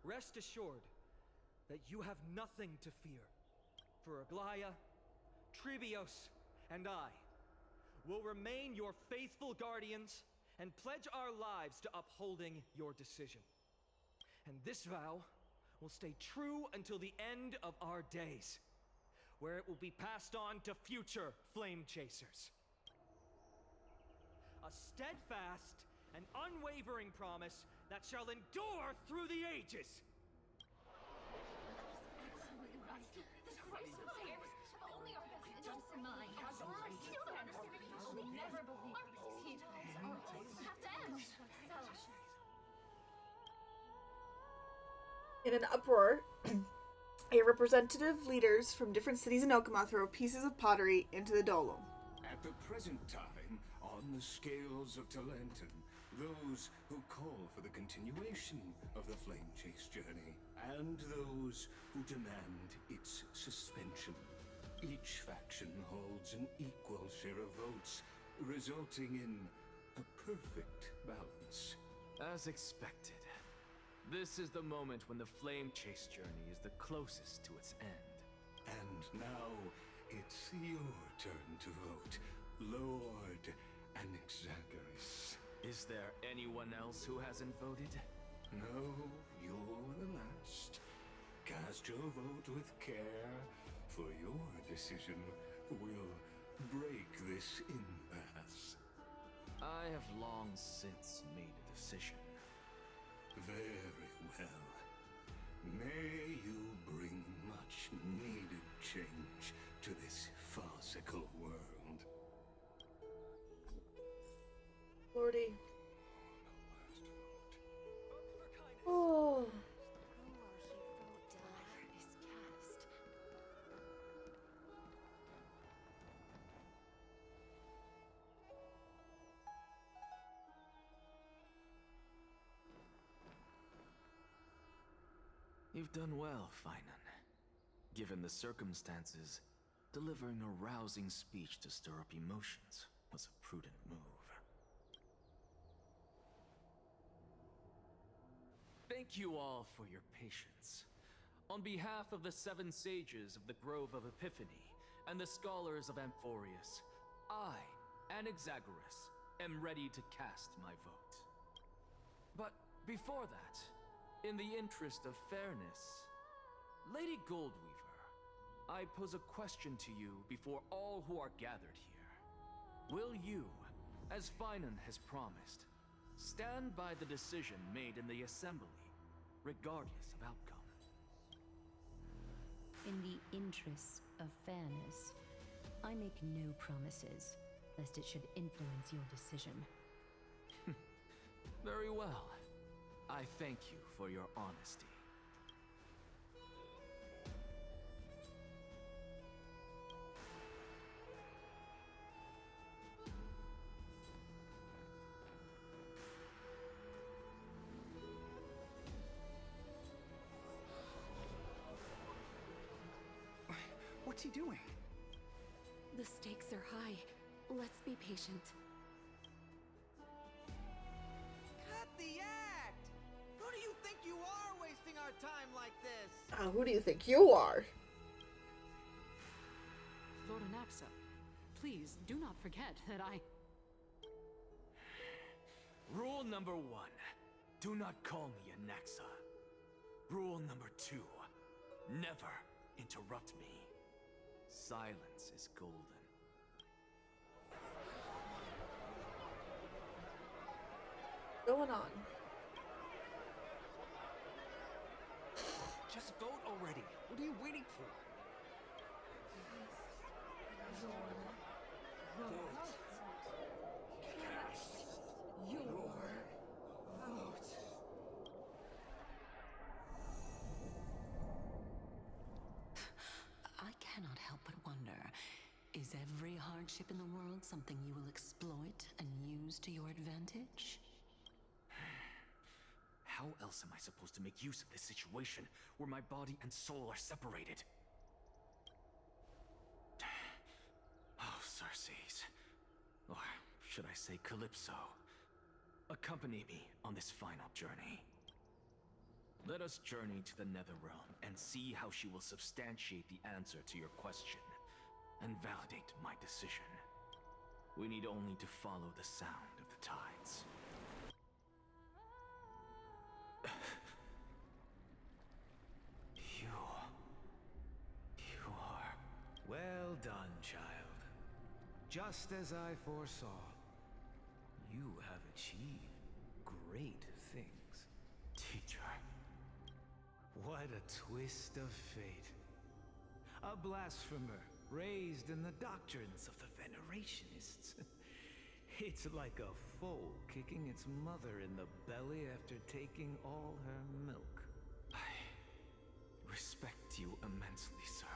rest assured that you have nothing to fear. For Aglaia, Tribios, and I will remain your faithful guardians and pledge our lives to upholding your decision. And this vow will stay true until the end of our days, where it will be passed on to future flame chasers. A steadfast and unwavering promise that shall endure through the ages. In an uproar, a representative leaders from different cities in Okama throw pieces of pottery into the Dolom. At the present time, on the scales of Talenton, those who call for the continuation of the Flame Chase journey, and those who demand its suspension. Each faction holds an equal share of votes, resulting in a perfect balance. As expected. This is the moment when the Flame Chase journey is the closest to its end. And now, it's your turn to vote, Lord Anaxagoras. Is there anyone else who hasn't voted? No, you're the last. Cast your vote with care, for your decision will break this impasse. I have long since made a decision. Very well. May you bring much needed change to this farcical world. Lordy. Oh. You've done well, Finan. Given the circumstances, delivering a rousing speech to stir up emotions was a prudent move. Thank you all for your patience. On behalf of the 7 sages of the Grove of Epiphany and the scholars of Amphorius, I, Anaxagoras, am ready to cast my vote. But before that, in the interest of fairness, Lady Goldweaver, I pose a question to you before all who are gathered here. Will you, as Finan has promised, stand by the decision made in the Assembly, regardless of outcome? In the interests of fairness, I make no promises, lest it should influence your decision. Very well. I thank you for your honesty. What's he doing? The stakes are high. Let's be patient. Cut the act! Who do you think you are wasting our time like this? Who do you think you are? Lord Anaxa, please do not forget that I... Rule number 1. Do not call me Anaxa. Rule number 2. Never interrupt me. Silence is golden. Going on. Just vote already. What are you waiting for? I cannot help but wonder, is every hardship in the world something you will exploit and use to your advantage? How else am I supposed to make use of this situation where my body and soul are separated? Oh, Circes. Or should I say Calypso? Accompany me on this final journey. Let us journey to the Netherrealm and see how she will substantiate the answer to your question and validate my decision. We need only to follow the sound of the tides. You are... Well done, child. Just as I foresaw, you have achieved great things. Teacher. What a twist of fate. A blasphemer raised in the doctrines of the Venerationists. It's like a foal kicking its mother in the belly after taking all her milk. I respect you immensely, sir.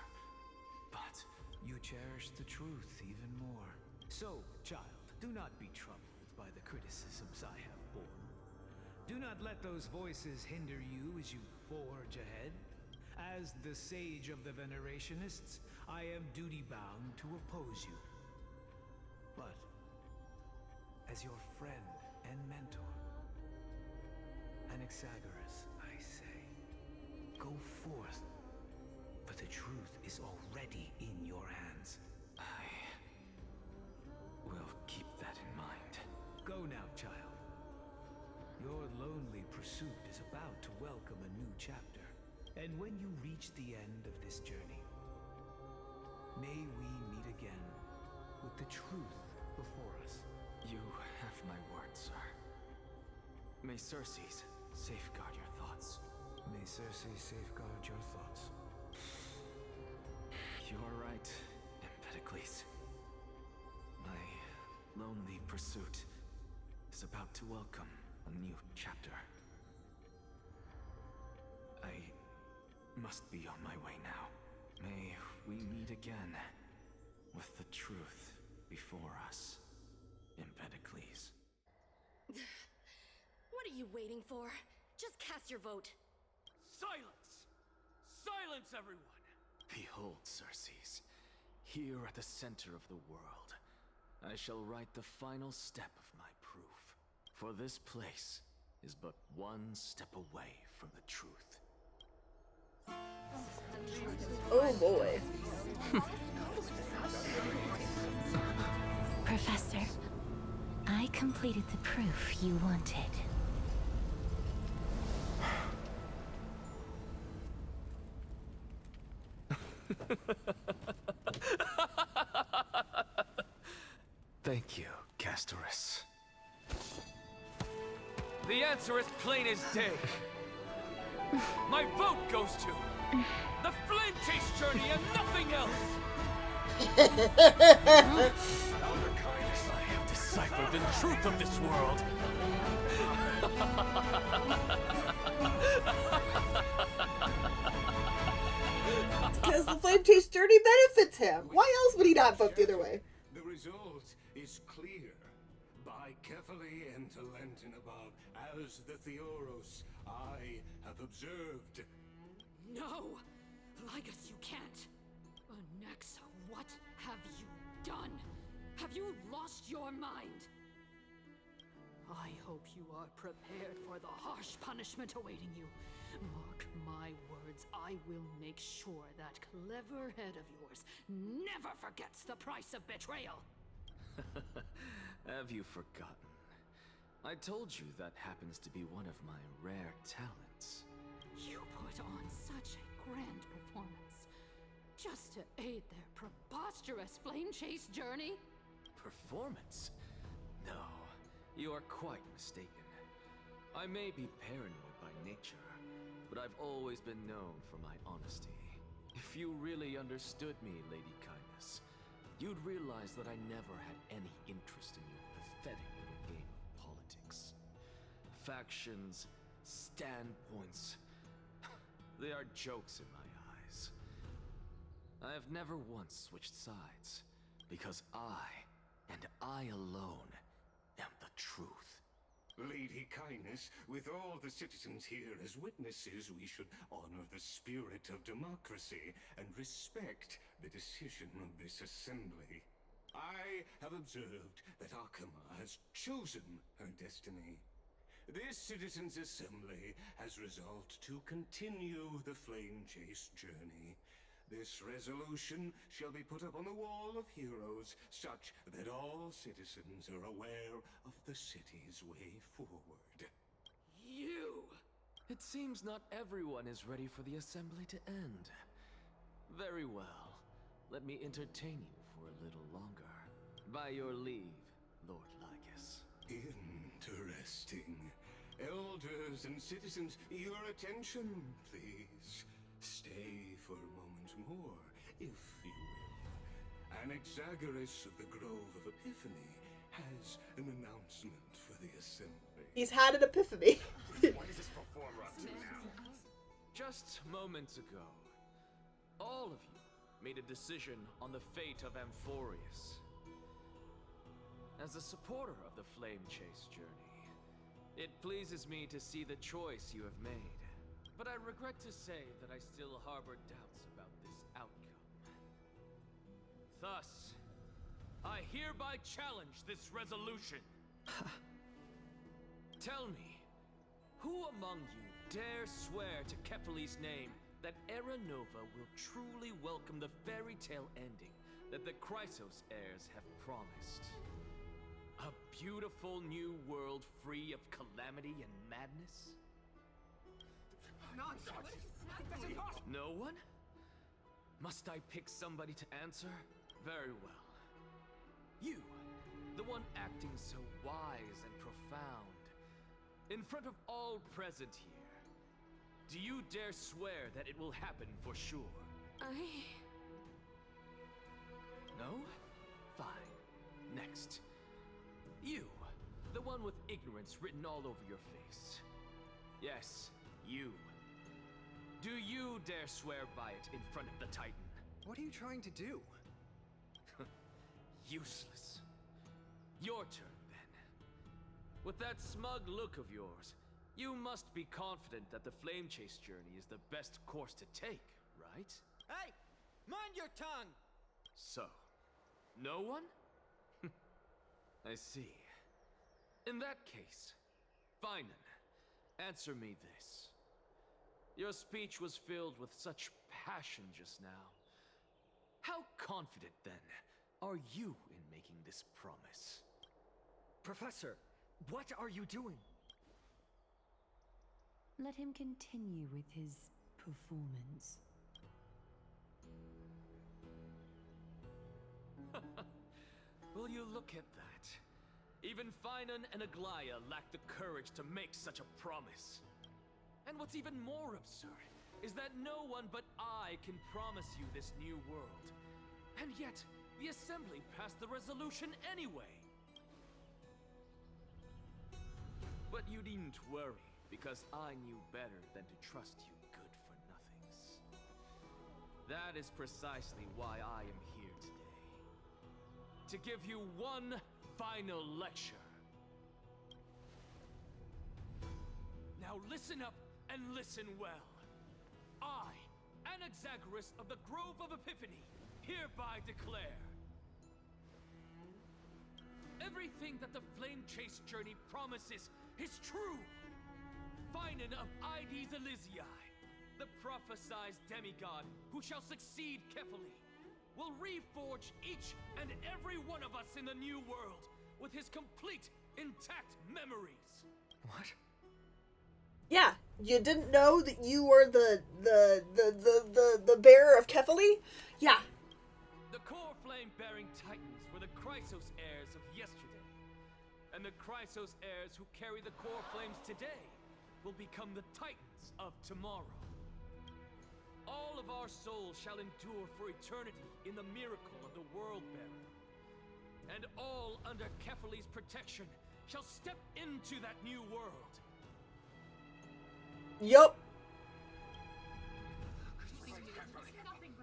But you cherish the truth even more. So, child, do not be troubled by the criticisms I have borne. Do not let those voices hinder you as you forge ahead. As the sage of the Venerationists, I am duty-bound to oppose you. But as your friend and mentor, Anaxagoras, I say, go forth, for the truth is already in your hands. I will keep that in mind. Go now, child. Your lonely pursuit is about to welcome a new chapter. And when you reach the end of this journey, may we meet again with the truth before us. You have my word, sir. May Circes safeguard your thoughts. May Circes safeguard your thoughts. You're right, Empedocles. My lonely pursuit is about to welcome a new chapter. I must be on my way now. May we meet again with the truth before us, Empedocles. What are you waiting for? Just cast your vote. Silence! Silence, everyone! Behold, Circes, here at the center of the world, I shall write the final step of my proof. For this place is but one step away from the truth. Oh boy. Professor, I completed the proof you wanted. Thank you, Castorus. The answer is plain as day. My vote goes to the Flame Chase Journey and nothing else! Elder Kindness, I have deciphered the truth of this world. Because the Flame Chase journey benefits him. Why else would he not vote the other way? The result is clear. By carefully enter Lenten above, as the Theoros I have observed. No! Lygus, you can't! Anexa, what have you done? Have you lost your mind? I hope you are prepared for the harsh punishment awaiting you. Mark my words, I will make sure that clever head of yours never forgets the price of betrayal. Have you forgotten? I told you that happens to be one of my rare talents. You put on such a grand performance just to aid their preposterous flame chase journey. Performance? No, you are quite mistaken. I may be paranoid by nature, but I've always been known for my honesty. If you really understood me, Lady Kindness, you'd realize that I never had any interest in your pathetic little game of politics. Factions, standpoints, they are jokes in my eyes. I have never once switched sides, because I, and I alone, am the truth. Lady Kindness, with all the citizens here as witnesses, we should honor the spirit of democracy and respect the decision of this assembly. I have observed that Akama has chosen her destiny. This citizens' assembly has resolved to continue the flame chase journey. This resolution shall be put up on the Wall of Heroes, such that all citizens are aware of the city's way forward. You! It seems not everyone is ready for the assembly to end. Very well. Let me entertain you for a little longer. By your leave, Lord Lycus. Interesting. Elders and citizens, your attention, please. Stay for a moment more, if you will. Anaxagoras of the Grove of Epiphany has an announcement for the assembly. He's had an epiphany. What is this performer up to now? Just moments ago, all of you made a decision on the fate of Amphorius. As a supporter of the Flame Chase journey, it pleases me to see the choice you have made. But I regret to say that I still harbor doubts about this outcome. Thus, I hereby challenge this resolution. Tell me, who among you dare swear to Kephales's name that Era Nova will truly welcome the fairy tale ending that the Chrysos heirs have promised? A beautiful new world free of calamity and madness? No one? Must I pick somebody to answer? Very well. You, the one acting so wise and profound, in front of all present here, do you dare swear that it will happen for sure? No? Fine. Next. You, the one with ignorance written all over your face. Yes, you. Do you dare swear by it in front of the Titan? What are you trying to do? Useless. Your turn, then. With that smug look of yours, you must be confident that the Flame Chase journey is the best course to take, right? Hey! Mind your tongue! So, no one? I see. In that case, Finan, answer me this. Your speech was filled with such passion just now. How confident, then, are you in making this promise? Professor, what are you doing? Let him continue with his performance. Will you look at that? Even Finan and Aglaya lack the courage to make such a promise. And what's even more absurd is that no one but I can promise you this new world. And yet, the Assembly passed the resolution anyway. But you needn't worry, because I knew better than to trust you good-for-nothings. That is precisely why I am here today. To give you one final lecture. Now listen up and listen well. I, Anaxagoras of the Grove of Epiphany, hereby declare everything that the Flame Chase journey promises is true. Finan of Ides Elysiae, the prophesized demigod who shall succeed Kefali, will reforge each and every one of us in the new world with his complete, intact memories. What? Yeah, you didn't know that you were the bearer of Kefali? Yeah. The core flame-bearing titans were the Chrysos heirs of yesterday. And the Chrysos heirs who carry the core flames today will become the titans of tomorrow. All of our souls shall endure for eternity in the miracle of the World Bearer. And all under Kefali's protection shall step into that new world. Yup.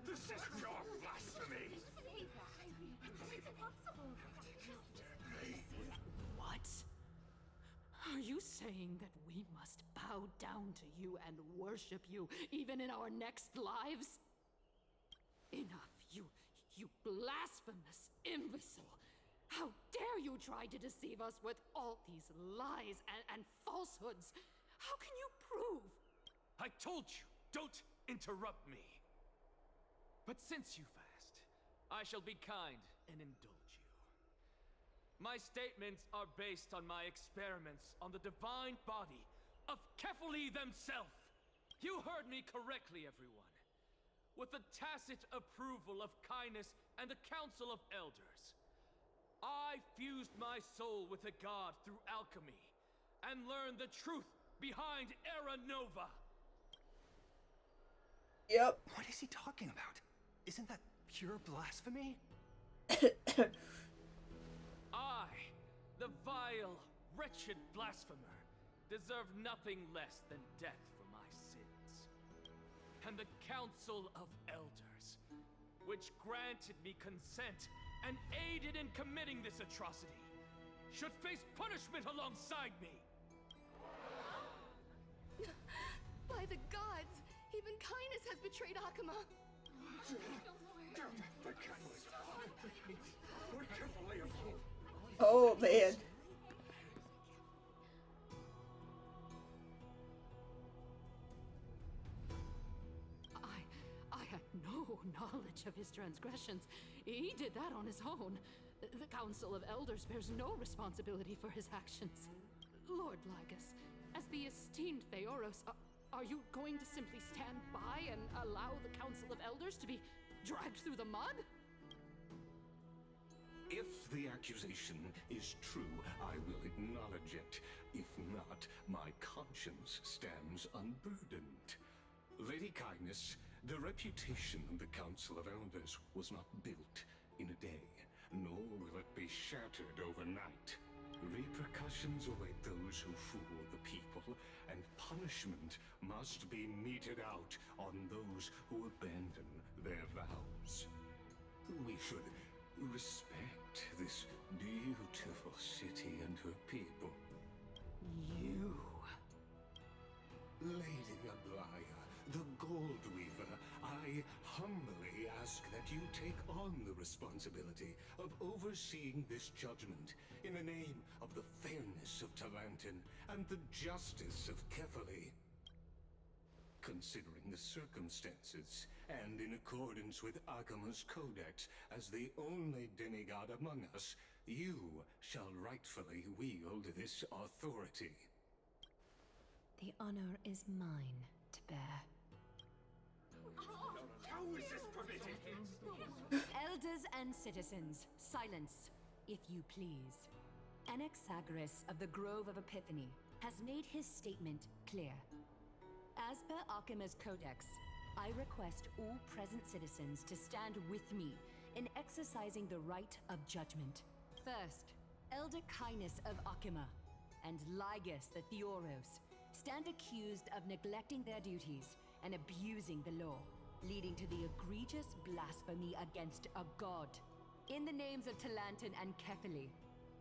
This is your blasphemy! It's impossible. What? Are you saying that we must bow down to you and worship you even in our next lives? Enough, you blasphemous imbecile! How dare you try to deceive us with all these lies and falsehoods? How can you prove? I told you, don't interrupt me. But since you've asked, I shall be kind and indulge you. My statements are based on my experiments on the divine body of Kefali themselves. You heard me correctly, everyone. With the tacit approval of Kindness and the Council of Elders, I fused my soul with a god through alchemy and learned the truth behind Era Nova. Yep. What is he talking about? Isn't that pure blasphemy? I, the vile, wretched blasphemer, deserve nothing less than death for my sins. And the Council of Elders, which granted me consent and aided in committing this atrocity, should face punishment alongside me. By the gods, even Kindness has betrayed Akuma. Oh, man. I had no knowledge of his transgressions. He did that on his own. The Council of Elders bears no responsibility for his actions. Lord Lygus, as the esteemed Theoros, are you going to simply stand by and allow the Council of Elders to be dragged through the mud? If the accusation is true, I will acknowledge it. If not, my conscience stands unburdened. Lady Kindness, the reputation of the Council of Elders was not built in a day, nor will it be shattered overnight. Repercussions await those who fool the people, and punishment must be meted out on those who abandon their vows. We should respect this beautiful city and her people. You... Lady Aglaya, the Gold Weaver, I I humbly ask that you take on the responsibility of overseeing this judgment in the name of the fairness of Talantin and the justice of Kefali. Considering the circumstances, and in accordance with Akima's codex as the only demigod among us, you shall rightfully wield this authority. The honor is mine to bear. How is this permitted? Elders and citizens, silence, if you please. Anaxagoras of the Grove of Epiphany has made his statement clear. As per Akima's codex, I request all present citizens to stand with me in exercising the right of judgment. First, Elder Kindness of Akima and Ligus the Theoros stand accused of neglecting their duties and abusing the law, leading to the egregious blasphemy against a god. In the names of Talantin and Kefali,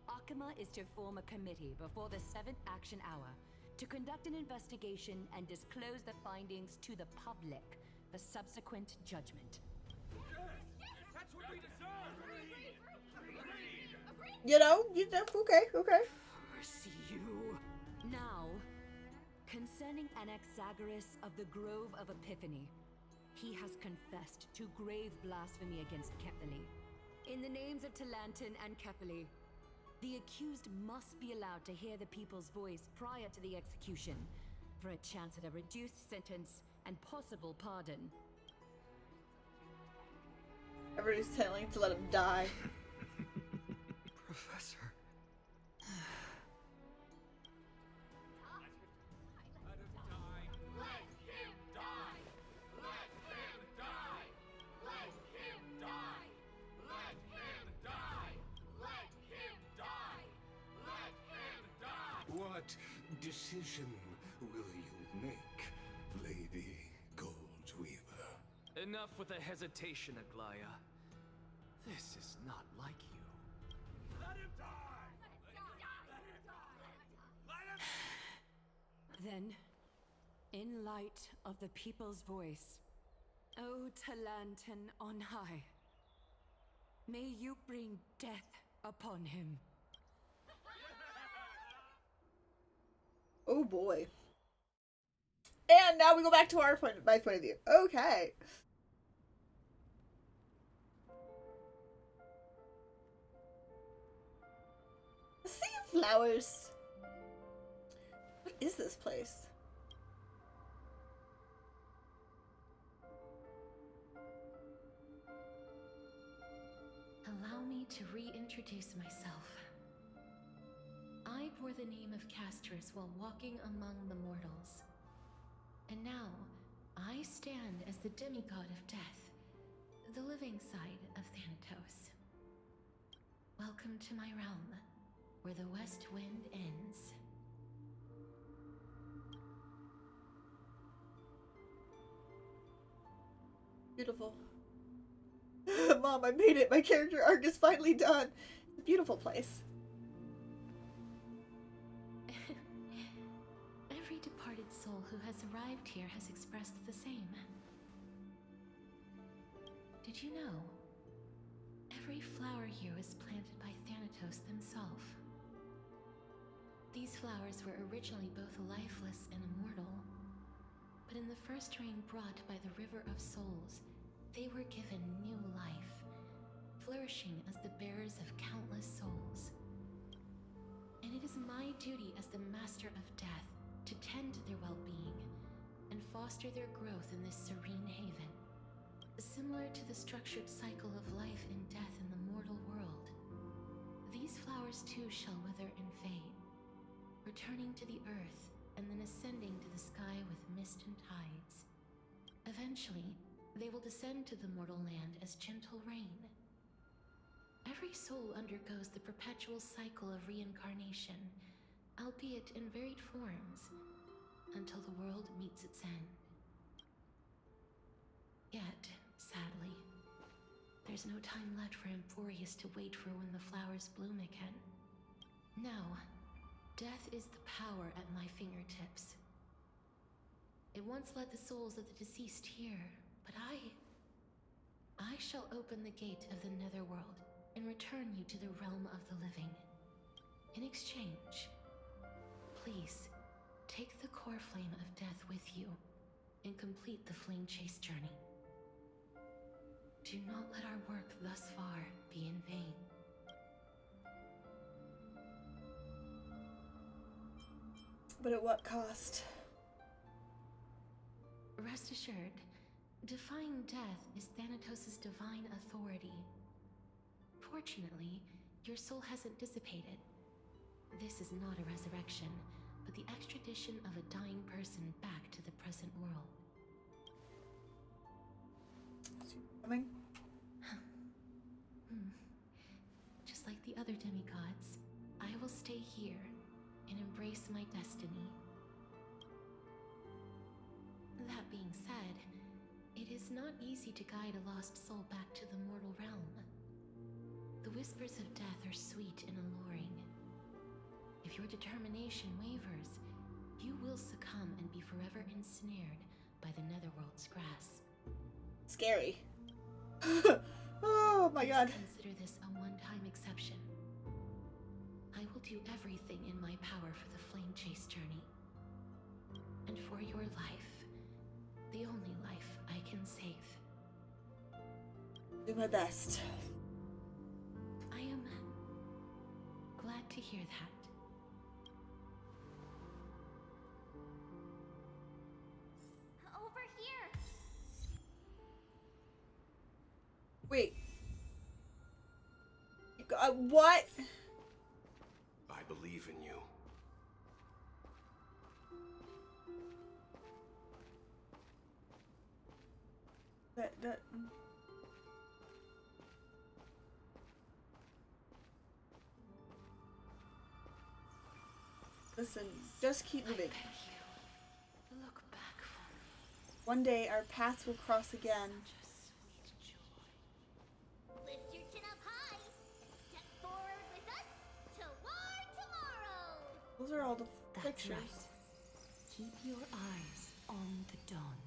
Akima is to form a committee before the 7th action hour to conduct an investigation and disclose the findings to the public for subsequent judgment. That's what we deserve! Okay. Curse you! Now, concerning Anaxagoras of the Grove of Epiphany, he has confessed to grave blasphemy against Kefali. In the names of Talantin and Kefali, the accused must be allowed to hear the people's voice prior to the execution, for a chance at a reduced sentence and possible pardon. Everybody's telling to let him die. Professor. What decision will you make, Lady Goldweaver? Enough with the hesitation, Aglaya. This is not like you. Let him die! Let him die! Then, in light of the people's voice, O Talantin on high, may you bring death upon him. Oh boy. And now we go back to my point of view. Okay. A sea of flowers. What is this place? Allow me to reintroduce myself. I bore the name of Castris while walking among the mortals. And now, I stand as the demigod of death, the living side of Thanatos. Welcome to my realm, where the west wind ends. Beautiful. Mom, I made it. My character arc is finally done. It's a beautiful place. Every departed soul who has arrived here has expressed the same. Did you know? Every flower here was planted by Thanatos himself. These flowers were originally both lifeless and immortal, but in the first rain brought by the River of Souls, they were given new life, flourishing as the bearers of countless souls. And it is my duty as the Master of Death to tend to their well-being and foster their growth in this serene haven. Similar to the structured cycle of life and death in the mortal world, these flowers too shall wither and fade, returning to the earth and then ascending to the sky with mist and tides. Eventually, they will descend to the mortal land as gentle rain. Every soul undergoes the perpetual cycle of reincarnation, albeit in varied forms, until the world meets its end. Yet, sadly, there's no time left for Emporius to wait for when the flowers bloom again. Now, death is the power at my fingertips. It once led the souls of the deceased here, But I shall open the gate of the Netherworld and return you to the realm of the living. In exchange, please, take the core flame of death with you and complete the flame chase journey. Do not let our work thus far be in vain. But at what cost? Rest assured, defying death is Thanatos' divine authority. Fortunately, your soul hasn't dissipated. This is not a resurrection, but the extradition of a dying person back to the present world. Coming? Just like the other demigods, I will stay here and embrace my destiny. That being said, it is not easy to guide a lost soul back to the mortal realm. The whispers of death are sweet and alluring. If your determination wavers, you will succumb and be forever ensnared by the Netherworld's grasp. Scary. Oh my god. Consider this a one-time exception. I will do everything in my power for the flame chase journey. And for your life, the only life I can save. Do my best. I am glad to hear that. Over here! Wait. What? I believe in you. That. Listen, just keep moving. Look back for me. One day our paths will cross again. Lift your chin up high and step forward with us toward tomorrow! Those are all the That's pictures. right. Keep your eyes on the dawn.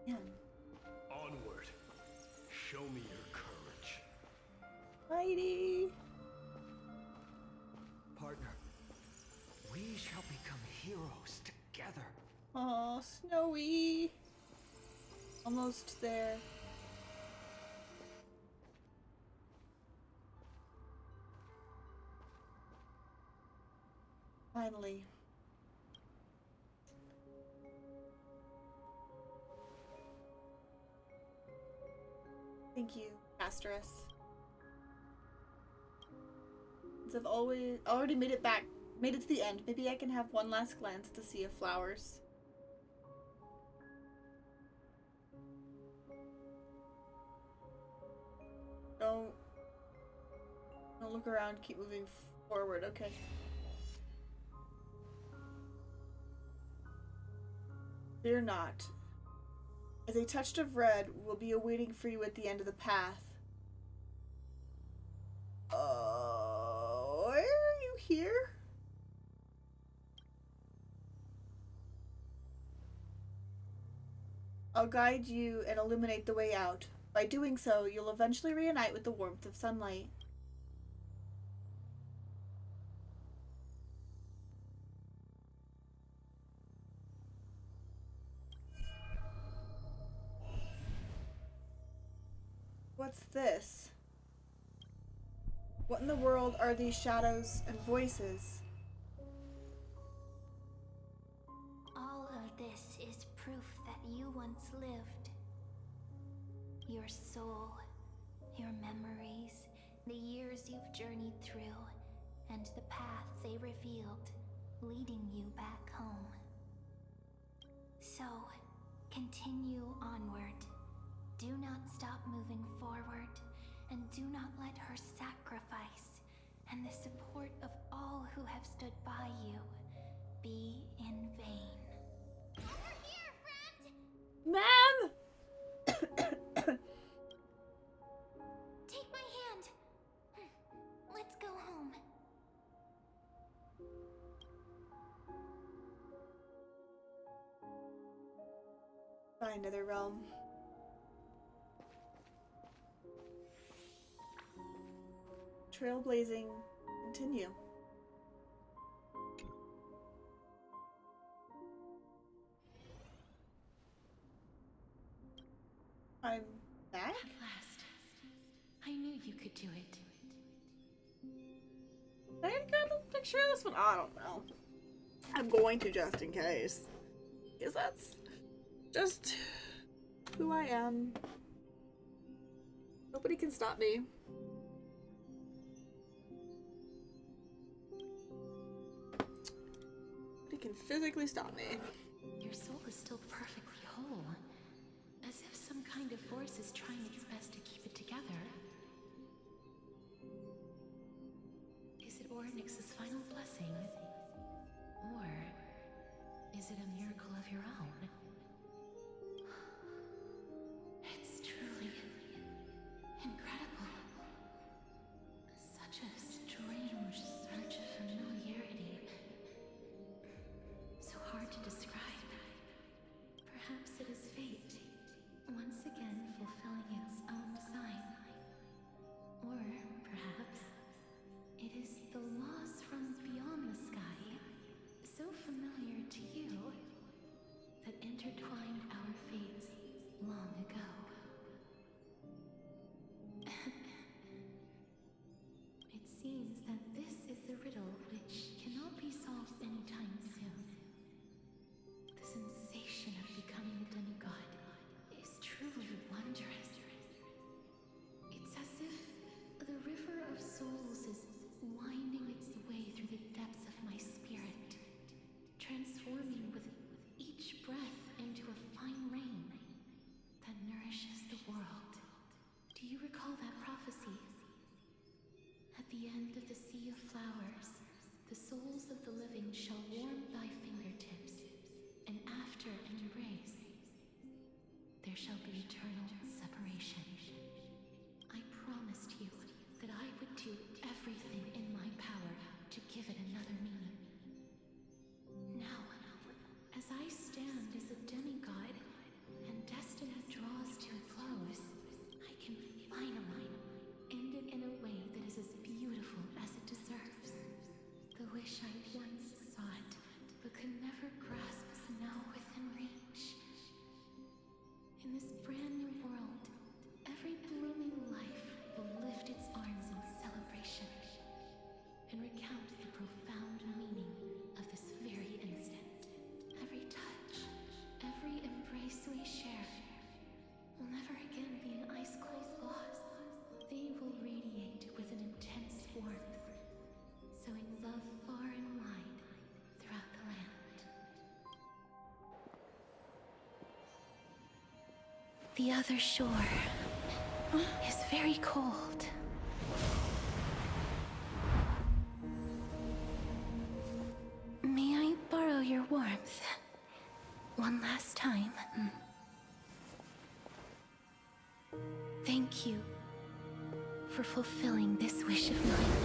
Yeah. Onward. Show me your courage. Mighty. Partner, we shall become heroes together. Oh, Snowy. Almost there. Finally. Thank you, Asterisk. Since I've already made it to the end, maybe I can have one last glance at the sea of flowers. Don't look around, keep moving forward, okay. Fear not, as a touch of red will be awaiting for you at the end of the path. Why are you here? I'll guide you and illuminate the way out. By doing so, you'll eventually reunite with the warmth of sunlight. What's this? What in the world are these shadows and voices? All of this is proof that you once lived. Your soul, your memories, the years you've journeyed through, and the path they revealed, leading you back home. So, continue onward. Do not stop moving forward, and do not let her sacrifice and the support of all who have stood by you be in vain. Over here, friend! Ma'am! Take my hand. Let's go home. Goodbye, Netherrealm. Trailblazing, continue. I'm back? At last. I knew you could do it. Did I grab a picture of this one? I don't know. I'm going to just in case. Because that's just who I am. Nobody can stop me. Nobody can physically stop me. Your soul is still perfectly whole. As if some kind of force is trying its best to keep it together. Is it Orynyx's final blessing? Or is it a miracle of your own? It's truly incredible. Such a strange surge of familiarity. So hard to describe. Perhaps it is fate, once again fulfilling its own design. Or perhaps it is the laws from beyond the sky, so familiar to you, that intertwined our fates long ago. It seems that this is the riddle which cannot be solved anytime soon. The sensation of becoming a demigod is truly wondrous. It's as if the river of souls is winding its way through the depths of my spirit, transforming with each breath into a fine rain that nourishes the world. Do you recall that prophecy? At the end of the sea of flowers, the souls of the living shall warm thy fingertips, and after an embrace, there shall be eternal separation. I promised you that I would do everything in my power to give it another meaning. Now, as I stand as a demigod, and destiny draws to a close, I can finally end it in a way that is as beautiful as it deserves. The wish I once sought, but could never grasp, is now within reach. In this brand new world, every blooming life will lift its arms in celebration and recount the profound meaning of this very instant. Every touch, every embrace we share will never again be an ice-cold loss. They will radiate with an intense warmth, sowing love far and wide throughout the land. The other shore is very cold. May I borrow your warmth one last time? Thank you for fulfilling this wish of mine.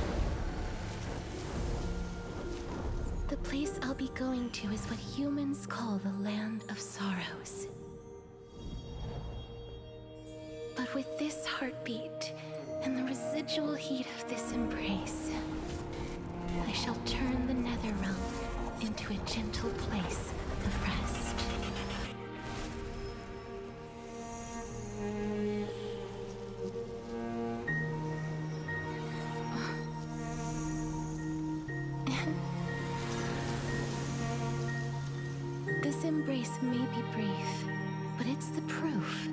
The place I'll be going to is what humans call the Land of Sorrows. But with this heartbeat and the residual heat of this embrace, I shall turn the Netherrealm into a gentle place of rest. This embrace may be brief, but it's the proof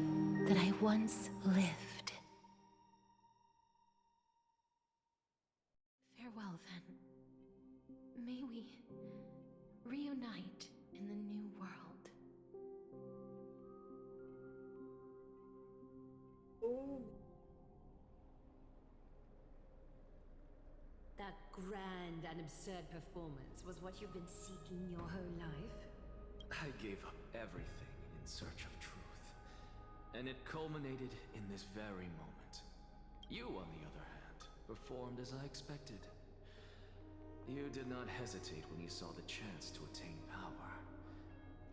that I once lived. Farewell, then. May we reunite in the new world. Oh. That grand and absurd performance was what you've been seeking your whole life? I gave up everything in search of truth. And it culminated in this very moment. You, on the other hand, performed as I expected. You did not hesitate when you saw the chance to attain power.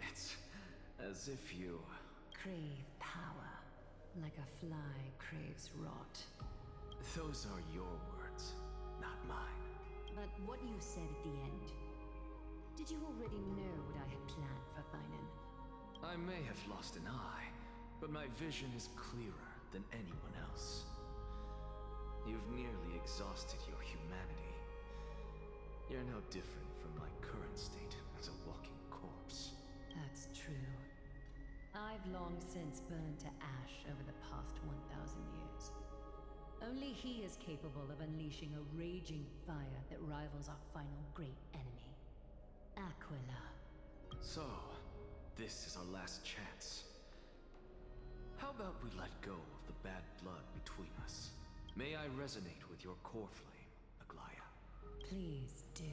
It's as if you crave power, like a fly craves rot. Those are your words, not mine. But what you said at the end, did you already know what I had planned for Thainan? I may have lost an eye, but my vision is clearer than anyone else. You've nearly exhausted your humanity. You're no different from my current state as a walking corpse. That's true. I've long since burned to ash over the past 1,000 years. Only he is capable of unleashing a raging fire that rivals our final great enemy, Aquila. So, this is our last chance. How about we let go of the bad blood between us? May I resonate with your core flame, Aglaya? Please do.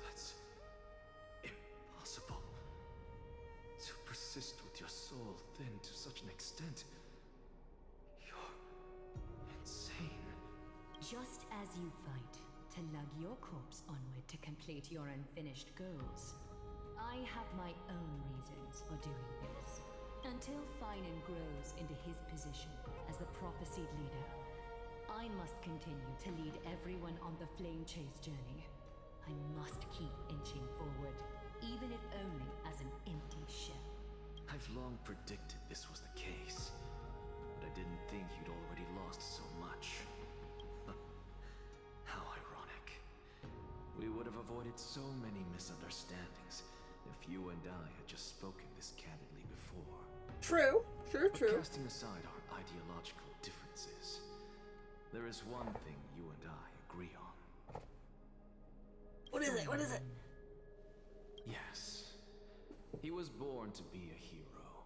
That's impossible. To persist with your soul thinned to such an extent. You're insane. Just as you fight to lug your corpse onward to complete your unfinished goals, I have my own reasons for doing this. Until Thainan grows into his position as the prophesied leader, I must continue to lead everyone on the flame chase journey. I must keep inching forward, even if only as an empty shell. I've long predicted this was the case, but I didn't think you'd already lost so much. How ironic. We would have avoided so many misunderstandings if you and I had just spoken this candidly before. True. But casting aside our ideological differences, there is one thing you and I agree on. What is it? What is it? Yes. He was born to be a hero.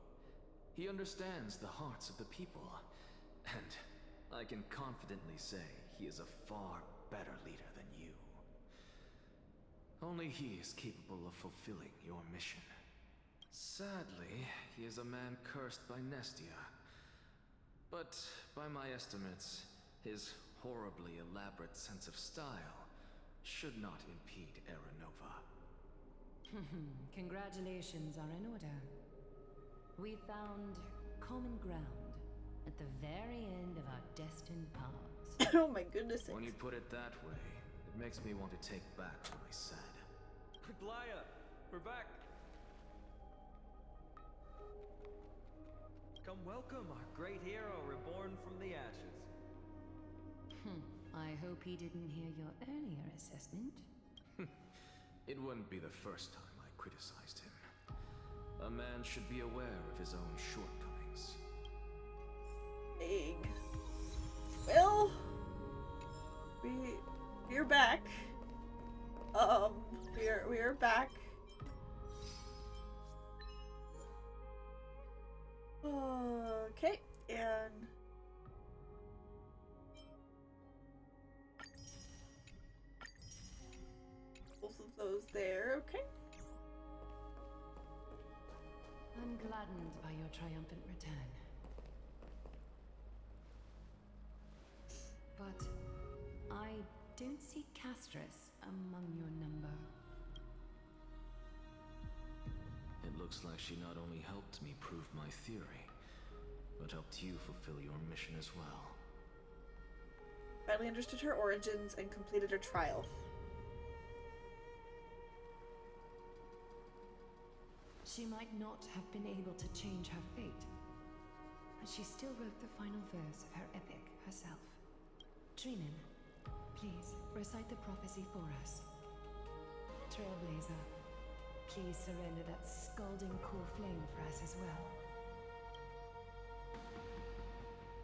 He understands the hearts of the people, and I can confidently say he is a far better leader than you. Only he is capable of fulfilling your mission. Sadly, he is a man cursed by Nestia. But by my estimates, his horribly elaborate sense of style should not impede Aranova. Congratulations are in order. We found common ground at the very end of our destined paths. Oh my goodness. When you put it that way, it makes me want to take back what I said. Aglaya, we're back. Come welcome our great hero reborn from the ashes. I hope he didn't hear your earlier assessment. It wouldn't be the first time I criticized him. A man should be aware of his own shortcomings. Egg. Well, we're back. We're back. Okay, and both of those there. Okay. I'm gladdened by your triumphant return. But I don't see Castris among your number. It looks like she not only helped me prove my theory, but helped you fulfill your mission as well. Finally understood her origins and completed her trial. She might not have been able to change her fate, but she still wrote the final verse of her epic herself. Trinan, please recite the prophecy for us. Trailblazer, please surrender that scalding core flame for us as well.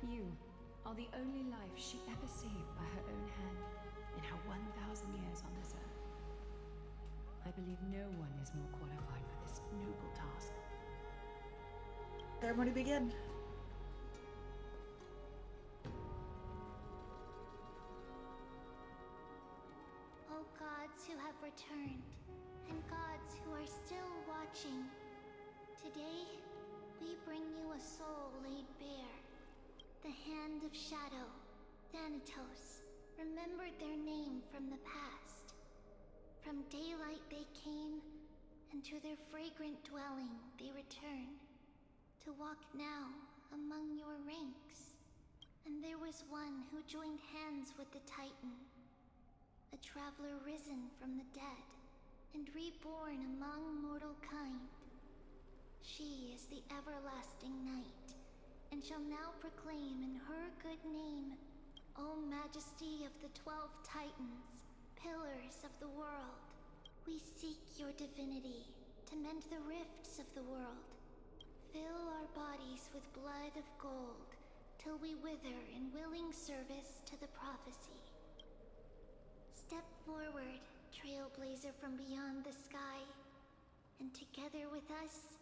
You are the only life she ever saved by her own hand in her 1,000 years on this earth. I believe no one is more qualified for this noble task. Ceremony begin. O gods who have returned, and gods who are still watching, today we bring you a soul laid bare. The Hand of Shadow, Thanatos, remembered their name from the past. From daylight they came, and to their fragrant dwelling they return, to walk now among your ranks. And there was one who joined hands with the Titan, a traveler risen from the dead, and reborn among mortal kind. She is the everlasting night, and shall now proclaim in her good name, O Majesty of the 12 Titans, pillars of the world. We seek your divinity to mend the rifts of the world. Fill our bodies with blood of gold, till we wither in willing service to the prophecy. Step forward, trailblazer from beyond the sky, and together with us,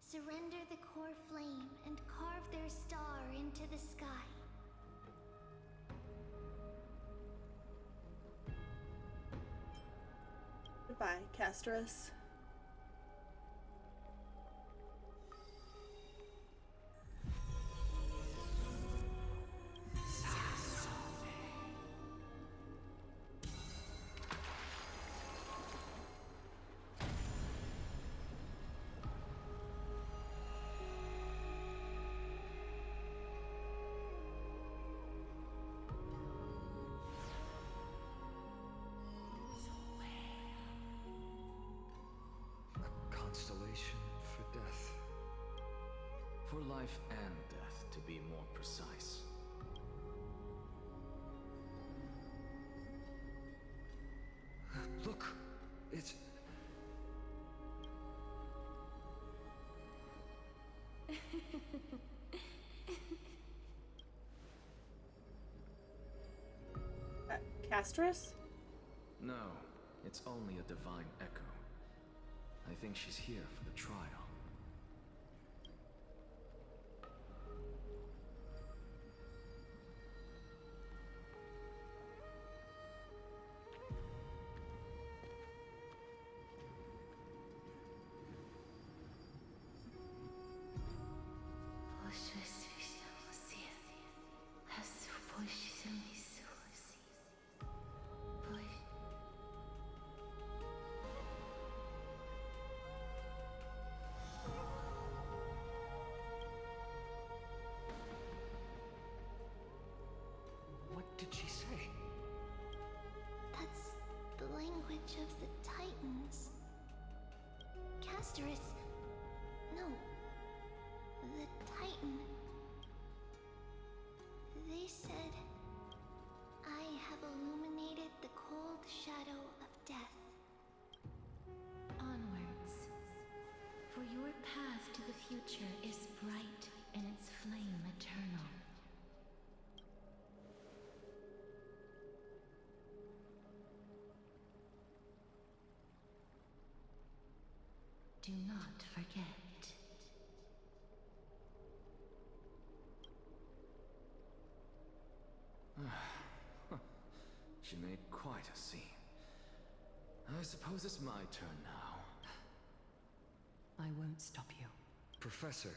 surrender the core flame and carve their star into the sky. Goodbye, Castros. Constellation for death. For life and death, to be more precise. Look, it's... Castros? No, it's only a divine echo. I think she's here for the trial. What did she say? That's the language of the Titans. Castorus. No. The Titan. They said, I have illuminated the cold shadow of death. Onwards. For your path to the future is bright and its flame eternal. Do not forget. She made quite a scene. I suppose it's my turn now. I won't stop you. Professor,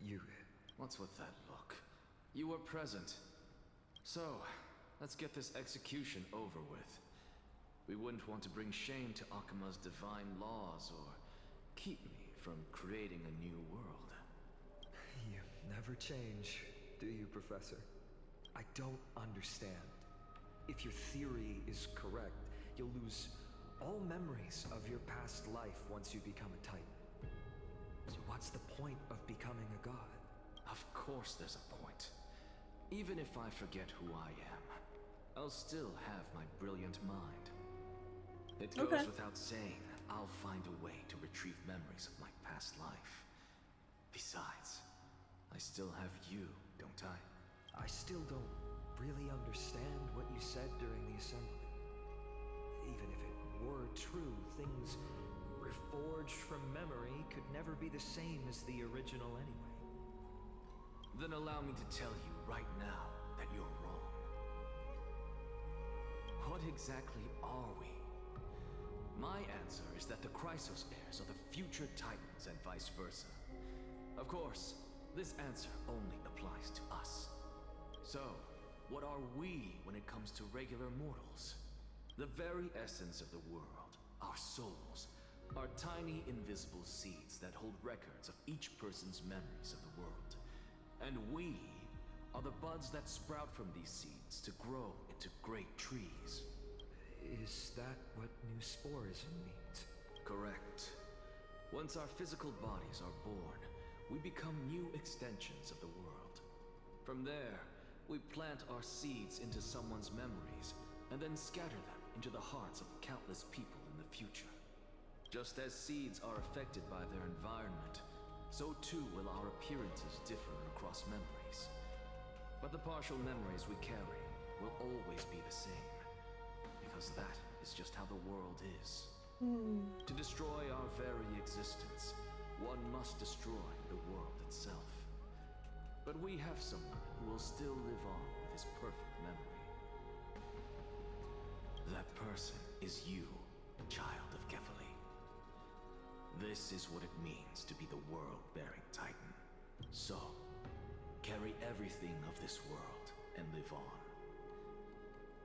you... What's with that look? You were present. So, let's get this execution over with. We wouldn't want to bring shame to Akuma's divine laws or keep me from creating a new world. You never change, do you, Professor? I don't understand. If your theory is correct, you'll lose all memories of your past life once you become a Titan. So what's the point of becoming a god? Of course there's a point. Even if I forget who I am, I'll still have my brilliant mind. It goes without saying, I'll find a way to retrieve memories of my past life. Besides, I still have you, don't I? I still don't really understand what you said during the assembly. Even if it were true, things reforged from memory could never be the same as the original anyway. Then allow me to tell you right now that you're wrong. What exactly are we? My answer is that the Chrysos heirs are the future Titans and vice versa. Of course, this answer only applies to us. So, what are we when it comes to regular mortals? The very essence of the world, our souls, are tiny invisible seeds that hold records of each person's memories of the world. And we are the buds that sprout from these seeds to grow into great trees. Is that what new sporism means? Correct. Once our physical bodies are born, we become new extensions of the world. From there, we plant our seeds into someone's memories, and then scatter them into the hearts of countless people in the future. Just as seeds are affected by their environment, so too will our appearances differ across memories. But the partial memories we carry will always be the same, because that is just how the world is. To destroy our very existence, one must destroy the world itself. But we have someone who will still live on with his perfect memory. That person is you, child of Kefali. This is what it means to be the world-bearing Titan. So, carry everything of this world and live on.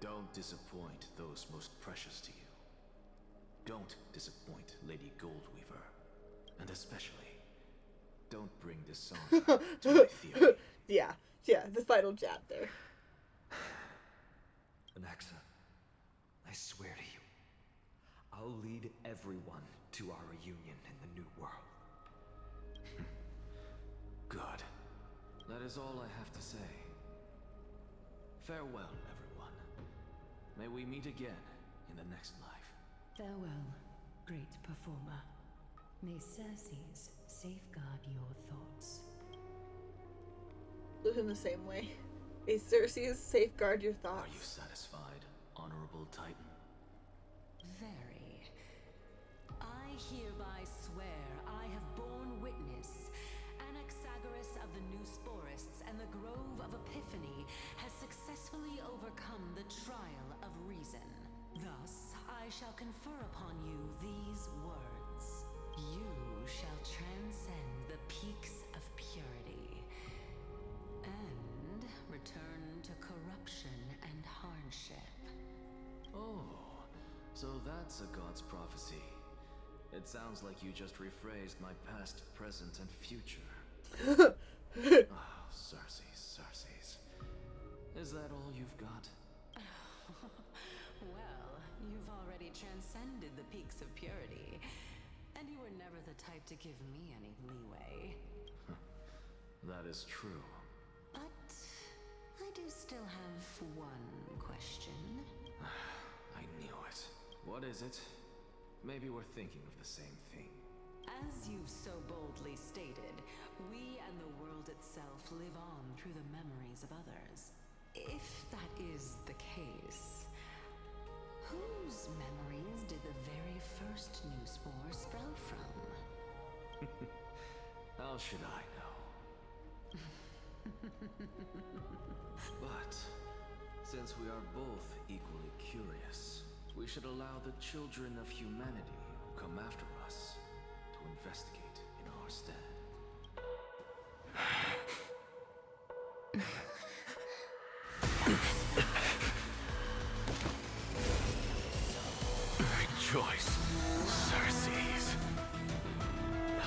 Don't disappoint those most precious to you. Don't disappoint Lady Goldweaver. And especially, don't bring dishonor to my theory. Yeah, the final jab there. Anaxa, I swear to you, I'll lead everyone to our reunion in the new world. Good. That is all I have to say. Farewell, everyone. May we meet again in the next life. Farewell, great performer. May Circes safeguard your thoughts. Look in the same way. May Circes safeguard your thoughts. Are you satisfied, honorable Titan? Very. I hereby swear I have borne witness. Anaxagoras of the New Sporists and the Grove of Epiphany has successfully overcome the trial of reason. Thus, I shall confer upon you these words. You shall transcend the peaks of purity and return to corruption and hardship. Oh, so that's a god's prophecy. It sounds like you just rephrased my past, present, and future. Circes. Is that all you've got? Well, you've already transcended the peaks of purity, and you were never the type to give me any leeway. That is true. But I do still have one question. I knew it. What is it? Maybe we're thinking of the same thing. As you've so boldly stated, we and the world itself live on through the memories of others. If that is the case, whose memories did the very first new spore sprout from? How should I know? But, since we are both equally curious, we should allow the children of humanity who come after us to investigate in our stead. Rejoice, Circes. I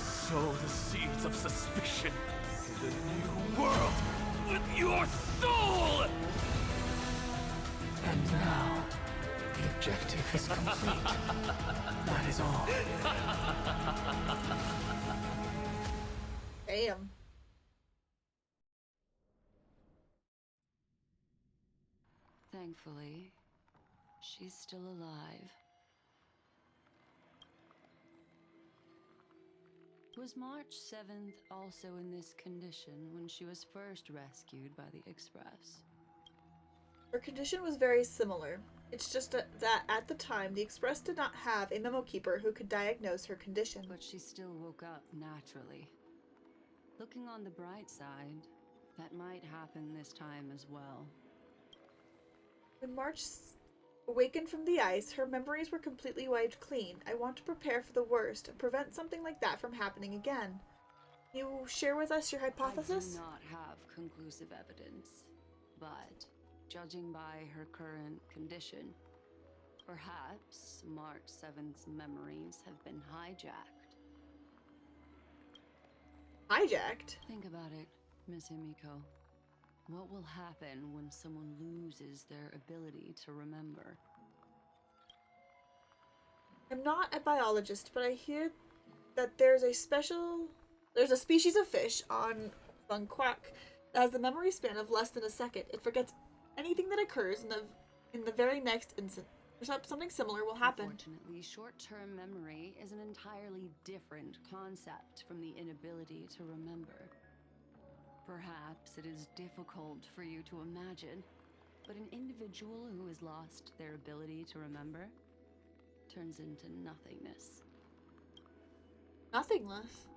sow the seeds of suspicion in the new world with your soul! And now, the objective is complete. That is all. Damn. Thankfully, she's still alive. Was March 7th also in this condition when she was first rescued by the Express? Her condition was very similar. It's just that at the time, the Express did not have a memo keeper who could diagnose her condition. But she still woke up naturally. Looking on the bright side, that might happen this time as well. When March awakened from the ice, her memories were completely wiped clean. I want to prepare for the worst and prevent something like that from happening again. Can you share with us your hypothesis? I do not have conclusive evidence, but judging by her current condition, Perhaps March 7th's memories have been hijacked. Hijacked? Think about it, Miss Himiko. What will happen when someone loses their ability to remember? I'm not a biologist, but I hear that there's a species of fish on Funquack that has the memory span of less than a second. It forgets anything that occurs in the very next instant. Something similar will happen. Unfortunately, short-term memory is an entirely different concept from the inability to remember. Perhaps it is difficult for you to imagine, but an individual who has lost their ability to remember turns into nothingness. Nothingness?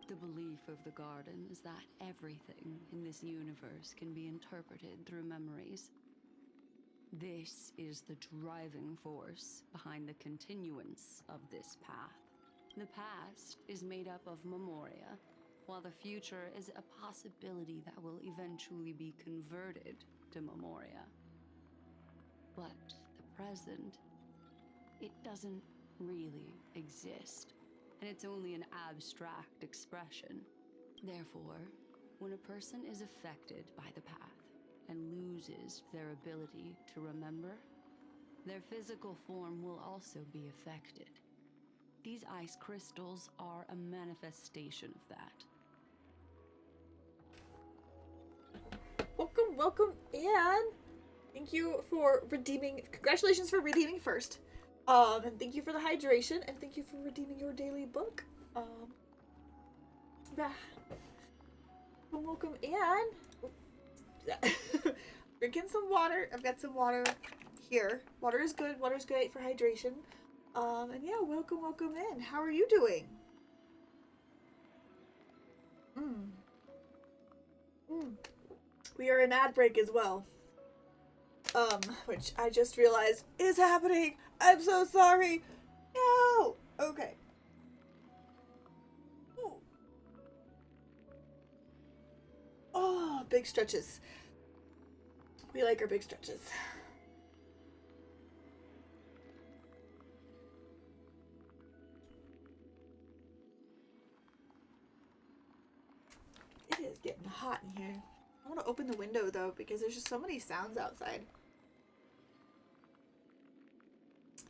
The belief of the Garden is that everything in this universe can be interpreted through memories. This is the driving force behind the continuance of this path. The past is made up of memoria, while the future is a possibility that will eventually be converted to memoria. But the present, it doesn't really exist, and it's only an abstract expression. Therefore, when a person is affected by the path and loses their ability to remember, their physical form will also be affected. These ice crystals are a manifestation of that. Welcome, Anne! Thank you for redeeming. Congratulations for redeeming first. And thank you for the hydration, and thank you for redeeming your daily book. Yeah. Welcome, Anne. Drinking some water. I've got some water here. Water is good. Water is great for hydration. And yeah, welcome in. How are you doing? We are in ad break as well. Which I just realized is happening. I'm so sorry. No. Okay. Ooh. Oh, big stretches. We like our big stretches. It is getting hot in here. I want to open the window though because there's just so many sounds outside.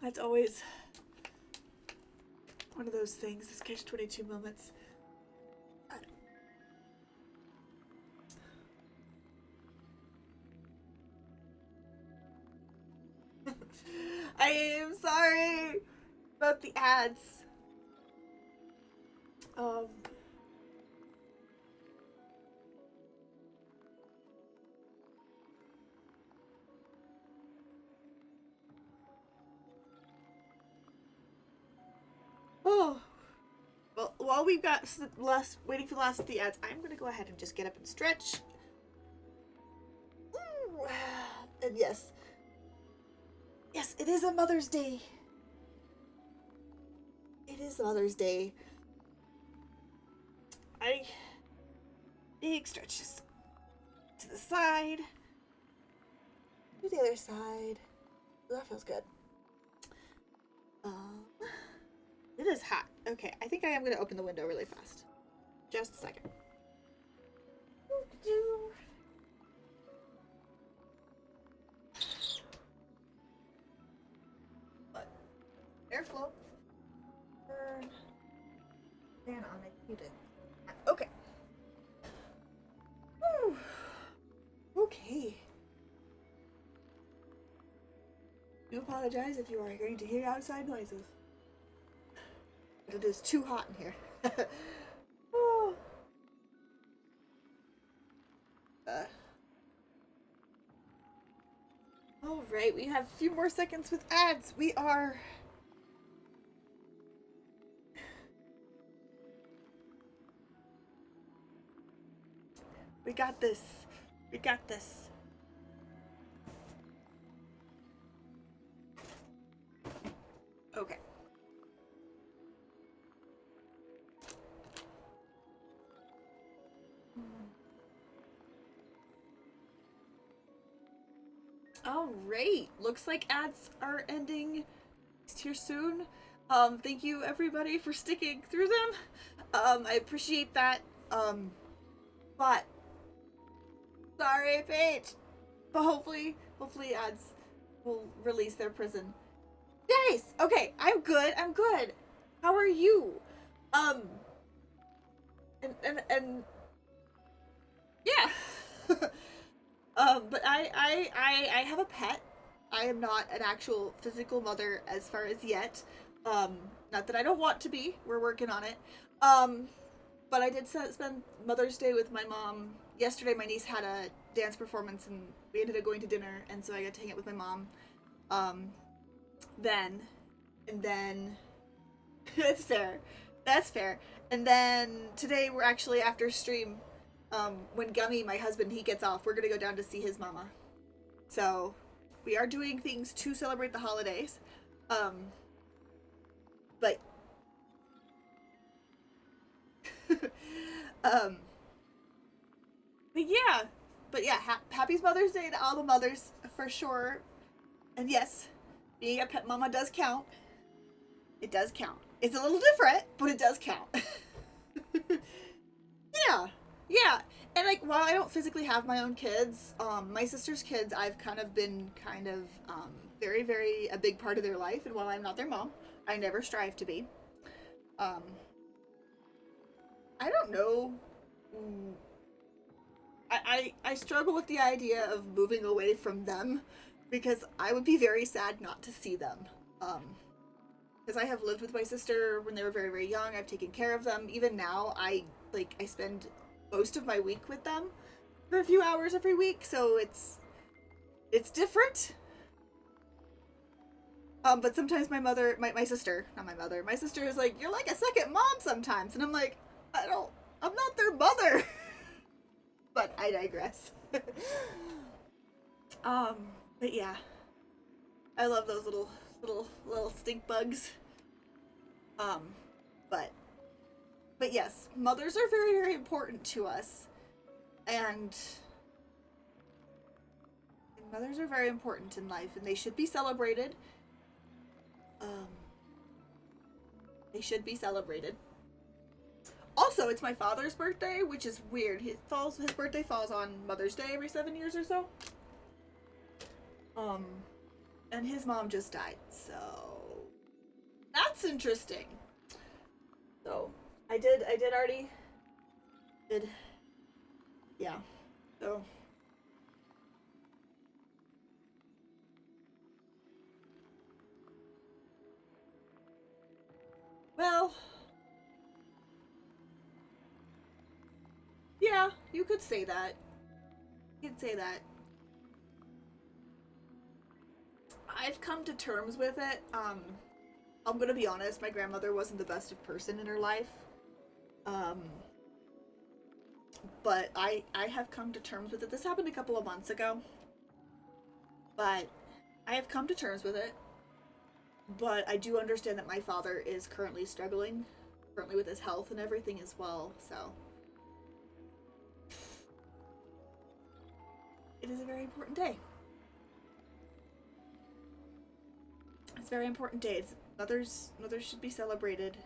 That's always one of those things, this catch-22 moments. I am sorry about the ads. Oh, well, while we've got waiting for the last of the ads, I'm gonna go ahead and just get up and stretch. Ooh. And yes, it is a Mother's Day. It is Mother's Day. Big stretches to the side, to the other side. Ooh, that feels good. It is hot. Okay, I think I am going to open the window really fast. Just a second. But airflow. Turn. Fan on it. You did. Okay. Whew. Okay. I do apologize if you are going to hear outside noises. But it is too hot in here. Oh. Alright, we have a few more seconds with ads. We got this. We got this. Okay. All right. Looks like ads are ending here soon. Thank you everybody for sticking through them. I appreciate that. But sorry, Paige. But hopefully ads will release their prison. Nice. Okay, I'm good. How are you? And yeah. But I have a pet. I am not an actual physical mother as far as yet. Not that I don't want to be. We're working on it. But I did spend Mother's Day with my mom. Yesterday, my niece had a dance performance, and we ended up going to dinner, and so I got to hang out with my mom. Then that's fair. That's fair. And then today we're actually after stream. When Gummy, my husband, he gets off, we're gonna go down to see his mama. So we are doing things to celebrate the holidays. But but yeah, happy Mother's Day to all the mothers for sure. And yes, being a pet mama does count. It does count. It's a little different, but it does count. Yeah. And like, while I don't physically have my own kids, my sister's kids, I've kind of been very, very a big part of their life. And while I'm not their mom, I never strive to be. I don't know. I struggle with the idea of moving away from them because I would be very sad not to see them. Because I have lived with my sister when they were very, very young. I've taken care of them. Even now, I spend most of my week with them for a few hours every week, so it's different. But sometimes my sister is like, you're like a second mom sometimes, and I'm like, I'm not their mother. But I digress. But yeah, I love those little stink bugs. But yes, mothers are very, very important to us, and mothers are very important in life, and they should be celebrated. They should be celebrated. Also, it's my father's birthday, which is weird. His birthday falls on Mother's Day every 7 years or so. And his mom just died, so that's interesting. So I did already yeah. So well, yeah, you could say that. You could say that. I've come to terms with it. I'm gonna be honest, my grandmother wasn't the best of person in her life. But I have come to terms with it. This happened a couple of months ago. But I have come to terms with it. But I do understand that my father is currently struggling, with his health and everything as well, so. It is a very important day. It's a very important day. Mothers should be celebrated.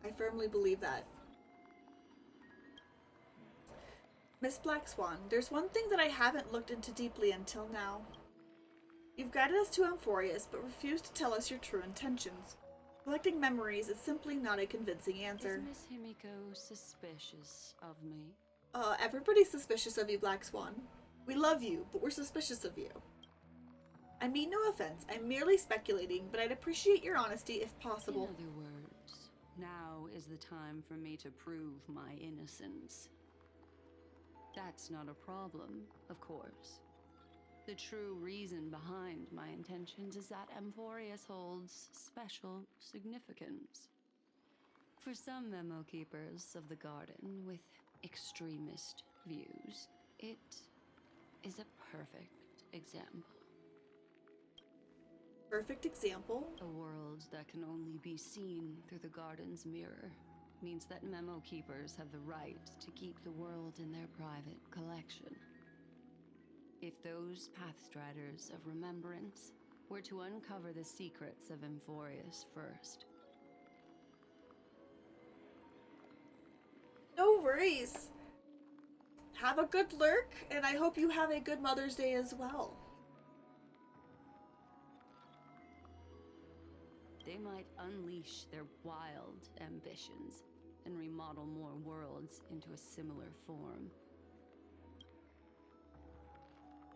I firmly believe that. Miss Black Swan, there's one thing that I haven't looked into deeply until now. You've guided us to Amphorius, but refused to tell us your true intentions. Collecting memories is simply not a convincing answer. Is Miss Himiko suspicious of me? Everybody's suspicious of you, Black Swan. We love you, but we're suspicious of you. I mean no offense, I'm merely speculating, but I'd appreciate your honesty if possible. In other words, now is the time for me to prove my innocence. That's not a problem, of course. The true reason behind my intentions is that Amphorius holds special significance. For some memo keepers of the garden with extremist views, it is a perfect example. Perfect example? A world that can only be seen through the garden's mirror means that memo keepers have the right to keep the world in their private collection. If those Pathstriders of Remembrance were to uncover the secrets of Amphorius first. No worries. Have a good lurk, and I hope you have a good Mother's Day as well. They might unleash their wild ambitions and remodel more worlds into a similar form.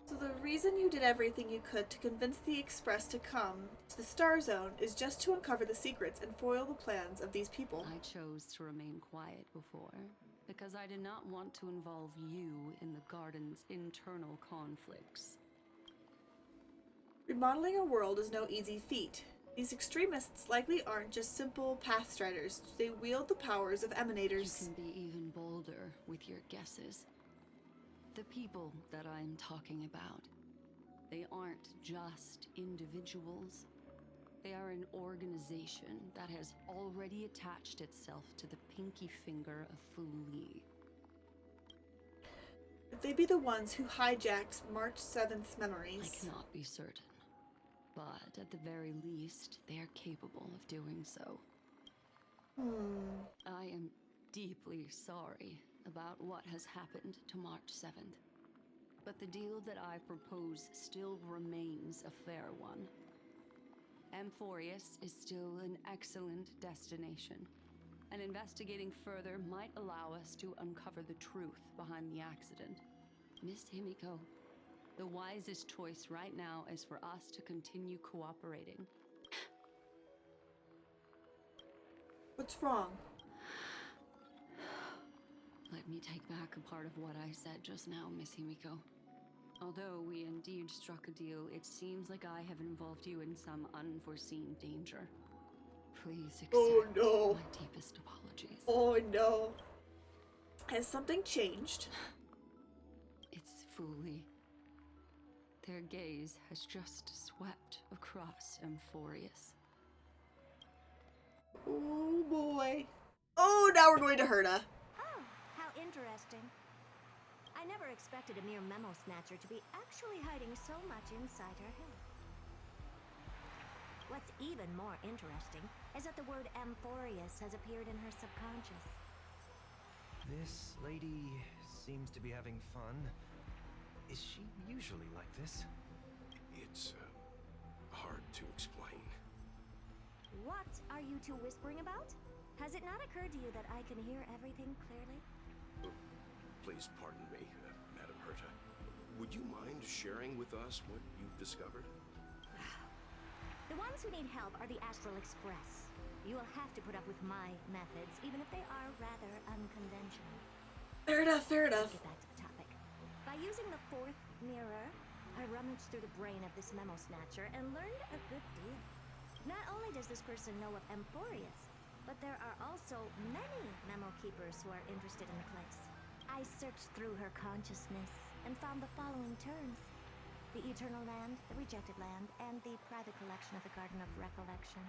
So the reason you did everything you could to convince the Express to come to the Star Zone is just to uncover the secrets and foil the plans of these people. I chose to remain quiet before, because I did not want to involve you in the Garden's internal conflicts. Remodeling a world is no easy feat. These extremists likely aren't just simple Pathstriders. They wield the powers of Emanators. You can be even bolder with your guesses. The people that I'm talking about, they aren't just individuals. They are an organization that has already attached itself to the pinky finger of Fu Li. Would they be the ones who hijacked March 7th's memories? I cannot be certain, but at the very least, they are capable of doing so. I am deeply sorry about what has happened to March 7th. But the deal that I propose still remains a fair one. Amphorius is still an excellent destination, and investigating further might allow us to uncover the truth behind the accident. Miss Himiko, the wisest choice right now is for us to continue cooperating. What's wrong? Let me take back a part of what I said just now, Miss Himiko. Although we indeed struck a deal, it seems like I have involved you in some unforeseen danger. Please accept my deepest apologies. Oh no. Has something changed? It's Fu Li. Their gaze has just swept across Amphorius. Oh boy. Oh, now we're going to Herta. Oh, how interesting. I never expected a mere memo snatcher to be actually hiding so much inside her head. What's even more interesting is that the word Amphorius has appeared in her subconscious. This lady seems to be having fun. Is she usually like this? It's hard to explain. What are you two whispering about? Has it not occurred to you that I can hear everything clearly? Please pardon me, Madam Herta. Would you mind sharing with us what you've discovered? The ones who need help are the Astral Express. You will have to put up with my methods, even if they are rather unconventional. Fair enough, fair enough. Get back to the topic. By using the fourth mirror, I rummaged through the brain of this memo snatcher and learned a good deal. Not only does this person know of Amphorius, but there are also many memo keepers who are interested in the place. I searched through her consciousness and found the following terms: the Eternal Land, the Rejected Land, and the private collection of the Garden of Recollection.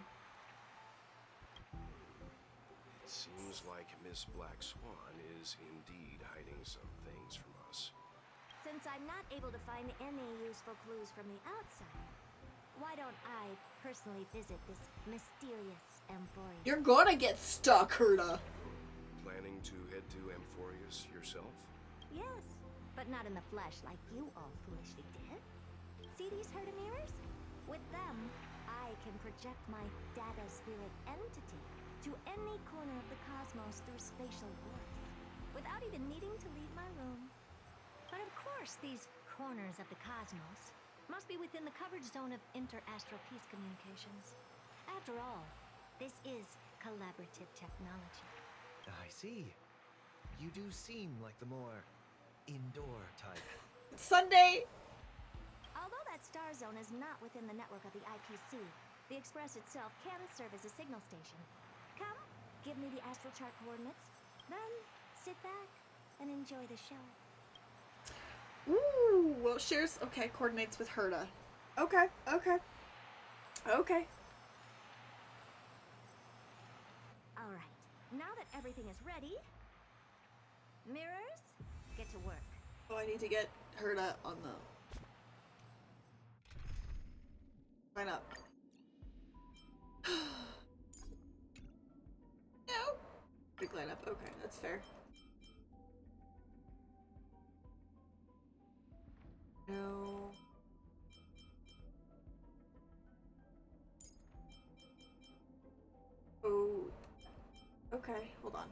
It seems like Miss Black Swan is indeed hiding some things from us. Since I'm not able to find any useful clues from the outside, why don't I personally visit this mysterious Amphorius? You're gonna get stuck, Herta. Planning to head to Amphorius yourself? Yes, but not in the flesh like you all foolishly did. See these Herta mirrors? With them, I can project my data spirit entity to any corner of the cosmos through spatial warps, without even needing to leave my room. But of course, these corners of the cosmos must be within the coverage zone of inter-astral peace communications. After all, this is collaborative technology. I see. You do seem like the more indoor type. Sunday! Although that star zone is not within the network of the IPC, the Express itself can serve as a signal station. Come, give me the astral chart coordinates, then sit back and enjoy the show. Ooh, well, shares, okay, coordinates with Herta. Okay, okay. Okay. Alright, now that everything is ready, mirrors, get to work. Oh, I need to get Herta on the Line up. No. Big lineup. Okay, that's fair. No. Oh. Okay, hold on.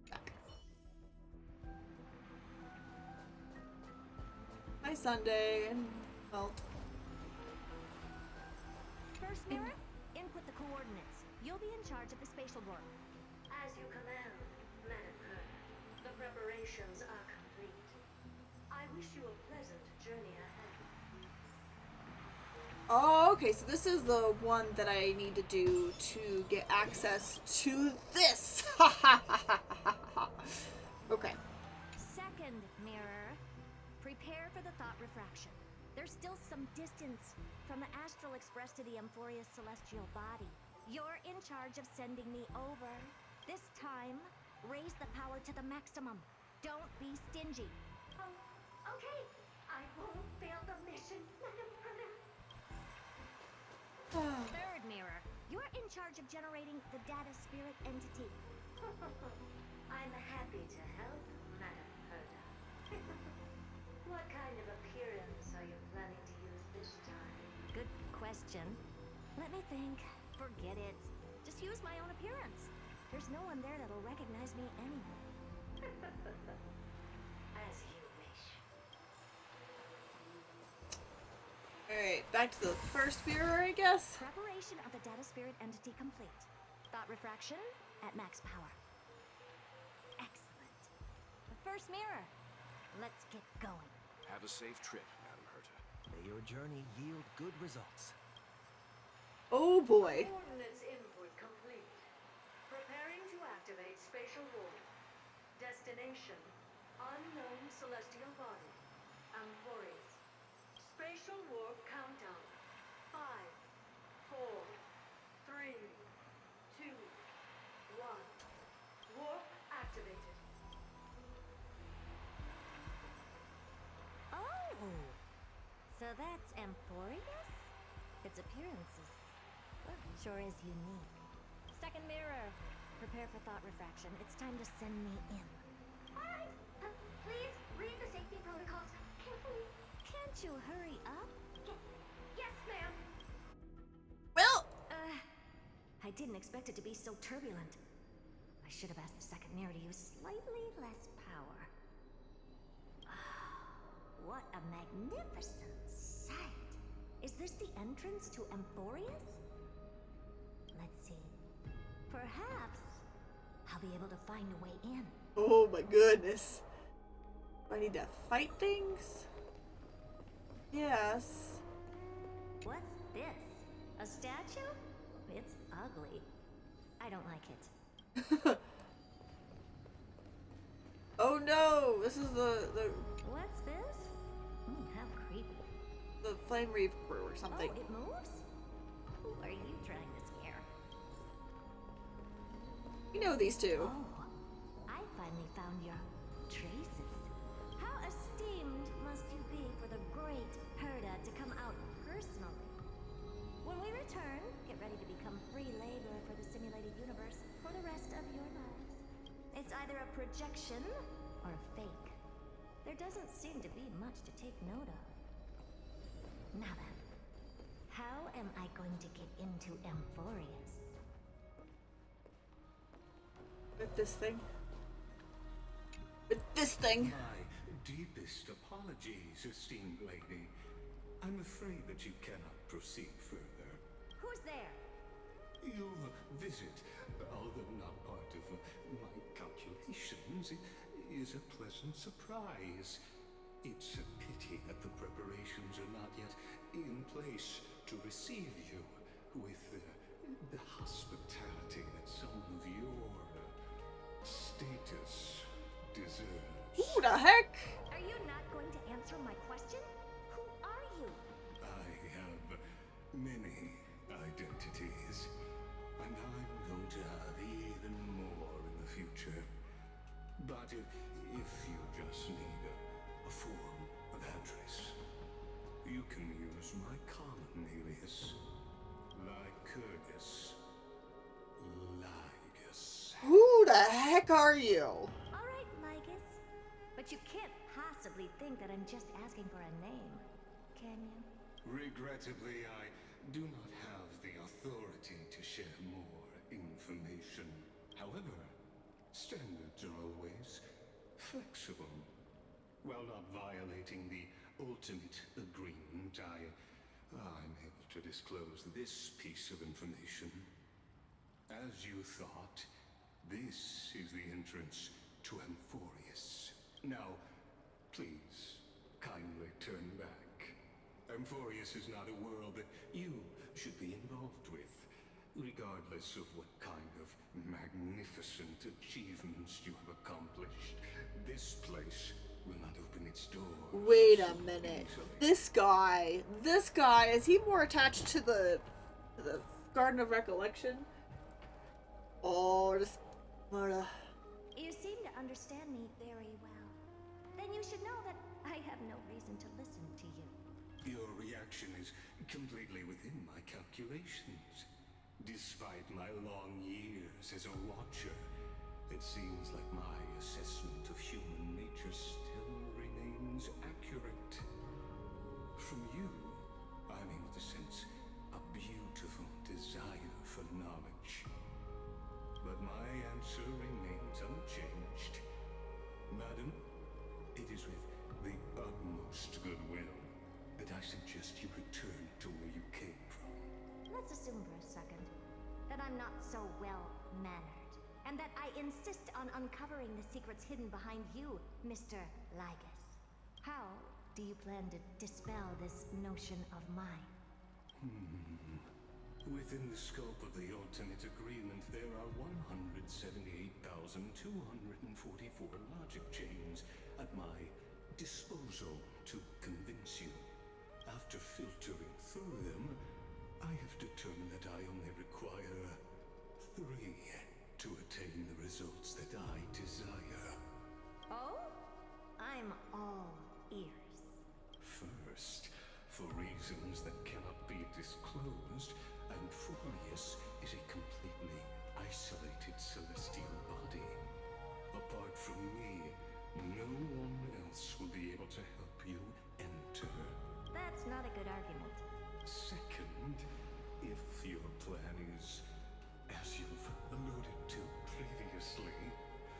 Back. Hi, Sunday, and well. First mirror, input the coordinates. You'll be in charge of the spatial work. As you command, Madam Herder. The preparations are complete. I wish you a pleasant journey ahead. Oh, okay, so this is the one that I need to do to get access to this. Okay. Second mirror, prepare for the thought refraction. There's still some distance from the astral express to the Amphoria's celestial body. You're in charge of sending me over. This time, raise the power to the maximum. Don't be stingy. Oh, okay. I won't fail the mission, Madam Herder. Third mirror, you're in charge of generating the data spirit entity. I'm happy to help, Madam Herder. What kind of appearance are you planning to use this time? Good question. Let me think. Forget it. Just use my own appearance. There's no one there that'll recognize me anyway. As you wish. Alright, back to the first mirror, I guess. Preparation of the data spirit entity complete. Thought refraction at max power. Excellent. The first mirror. Let's get going. Have a safe trip, Madam Herta. May your journey yield good results. Oh boy. Coordinates input complete. Preparing to activate spatial warp. Destination: unknown celestial body. Amphorius. Spatial warp countdown. 5, 4, 3, 2, 1. Warp activated. Oh! So that's Amphorius? Its appearance is, well, sure is unique. Second mirror. Prepare for thought refraction. It's time to send me in. Alright, please read the safety protocols carefully. Can't you hurry up? Yes, ma'am. Well, I didn't expect it to be so turbulent. I should have asked the second mirror to use slightly less power. What a magnificent sight. Is this the entrance to Amphorius? Let's see. Perhaps I'll be able to find a way in. Oh my goodness. Do I need to fight things? Yes. What's this? A statue? It's ugly. I don't like it. Oh no! This is the What's this? How creepy. the flame reaper or something. Oh, it moves? Who are you trying to scare? You know these two. Oh, I finally found your traces. How esteemed must you be for the great Herda to come out personally? When we return, get ready to become free labor for the simulated universe for the rest of your lives. It's either a projection or a fake. There doesn't seem to be much to take note of. Now then, how am I going to get into Amphorius? With this thing. With this thing. My deepest apologies, esteemed lady. I'm afraid that you cannot proceed further. Who's there? Your visit, although not part of my calculations, is a pleasant surprise. It's a pity that the preparations are not yet in place to receive you with the hospitality that some of your status deserves. Who the heck? Are you not going to answer my question? Who are you? I have many identities, and I'm going to have even more in the future. But if you just need a form of address, my common alias. Lycurgus. Lygus. Who the heck are you? Alright, Lygus. But you can't possibly think that I'm just asking for a name, can you? Regrettably, I do not have the authority to share more information. However, standards are always flexible. While not violating the ultimate agreement, I'm able to disclose this piece of information. As you thought, this is the entrance to Amphorius. Now, please, kindly turn back. Amphorius is not a world that you should be involved with, regardless of what kind of magnificent achievements you have accomplished. This place will not open its doors. Wait a minute. This guy, is he more attached to the Garden of Recollection? Or just Murda? You seem to understand me very well. Then you should know that I have no reason to listen to you. Your reaction is completely within my calculations. Despite my long years as a watcher, it seems like my assessment of human nature still remains accurate. From you, I'm able to sense a beautiful desire for knowledge. But my answer remains unchanged. Madam, it is with the utmost goodwill that I suggest you return to where you came from. Let's assume for a second that I'm not so well-mannered, and that I insist on uncovering the secrets hidden behind you, Mr. Lygus. How do you plan to dispel this notion of mine? Within the scope of the ultimate agreement, there are 178,244 logic chains at my disposal to convince you. After filtering through them, I have determined that I only require 3 to attain the results that I desire. Oh? I'm all ears. First, for reasons that cannot be disclosed, Amphorius is a completely isolated celestial body. Apart from me, no one else will be able to help you enter. That's not a good argument. Second, if your plan is, as you've alluded to previously,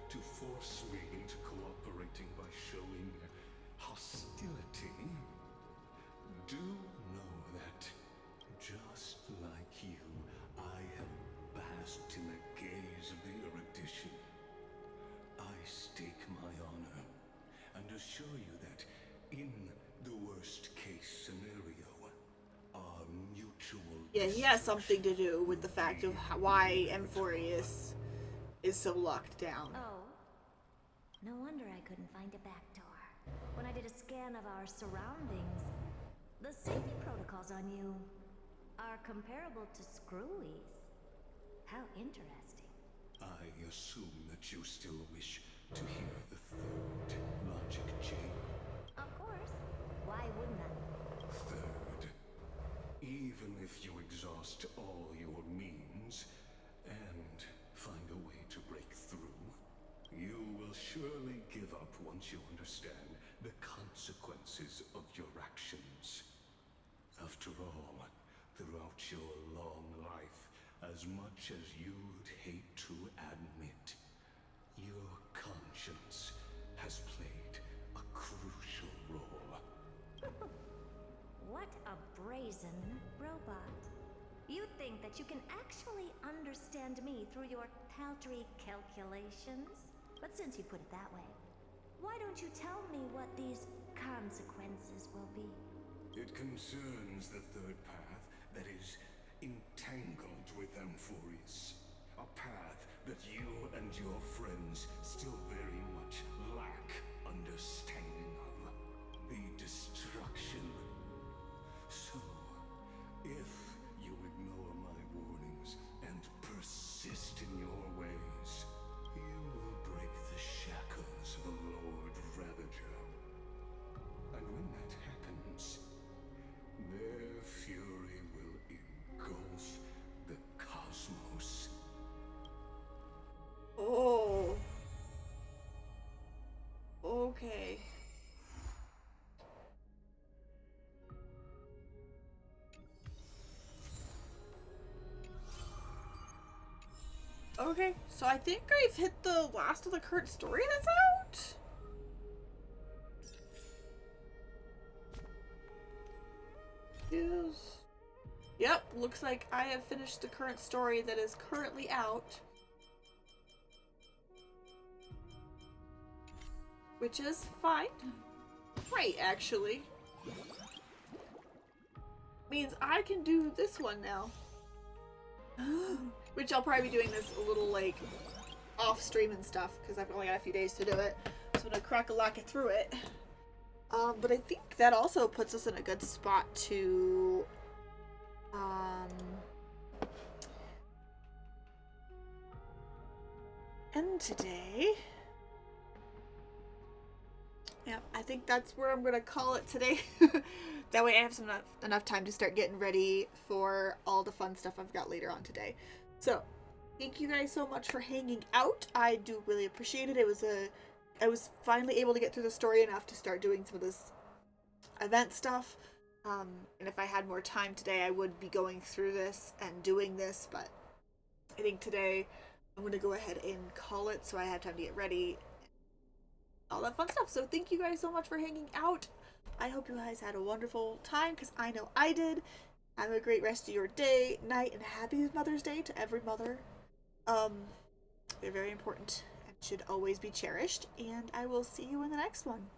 to force me into cooperating by showing hostility, do know that, just like you, I have basked in the gaze of the erudition. I stake my honor and assure you that in the worst case scenario, our mutual Yeah, he has something to do with the fact of why Amphorius is so locked down. Oh. No wonder I couldn't find a back door. When I did a scan of our surroundings, the safety protocols on you are comparable to Screwy's. How interesting. I assume that you still wish to hear the third logic chain. Of course. Why wouldn't I? Third, even if you exhaust all your means and find a way to break through, you will surely give up once you understand the consequences of your actions. After all, throughout your long life, as much as you'd hate to admit, your conscience has played a crucial role. What a brazen robot. You think that you can actually understand me through your paltry calculations? But since you put it that way, why don't you tell me what these consequences will be? It concerns the third path that is entangled with Amphorius. A path that you and your friends still very much lack understanding of. The destruction. So, if you ignore my warnings and persist in your ways, you will break the shackles of a Lord Ravager. And when that happens, there Okay, so I think I've hit the last of the current story that's out. Yep, looks like I have finished the current story that is currently out. Which is fine. Great, actually. Means I can do this one now. Which I'll probably be doing this a little, like, off stream and stuff, because I've only got a few days to do it. So I'm gonna crack-a-lack it through it. But I think that also puts us in a good spot to, end today. Yeah, I think that's where I'm gonna call it today. That way I have enough time to start getting ready for all the fun stuff I've got later on today. So, thank you guys so much for hanging out. I do really appreciate it. I was finally able to get through the story enough to start doing some of this event stuff. And if I had more time today, I would be going through this and doing this, but I think today I'm going to go ahead and call it so I have time to get ready. All that fun stuff. So thank you guys so much for hanging out. I hope you guys had a wonderful time, because I know I did. Have a great rest of your day, night, and happy Mother's Day to every mother. They're very important and should always be cherished, and I will see you in the next one.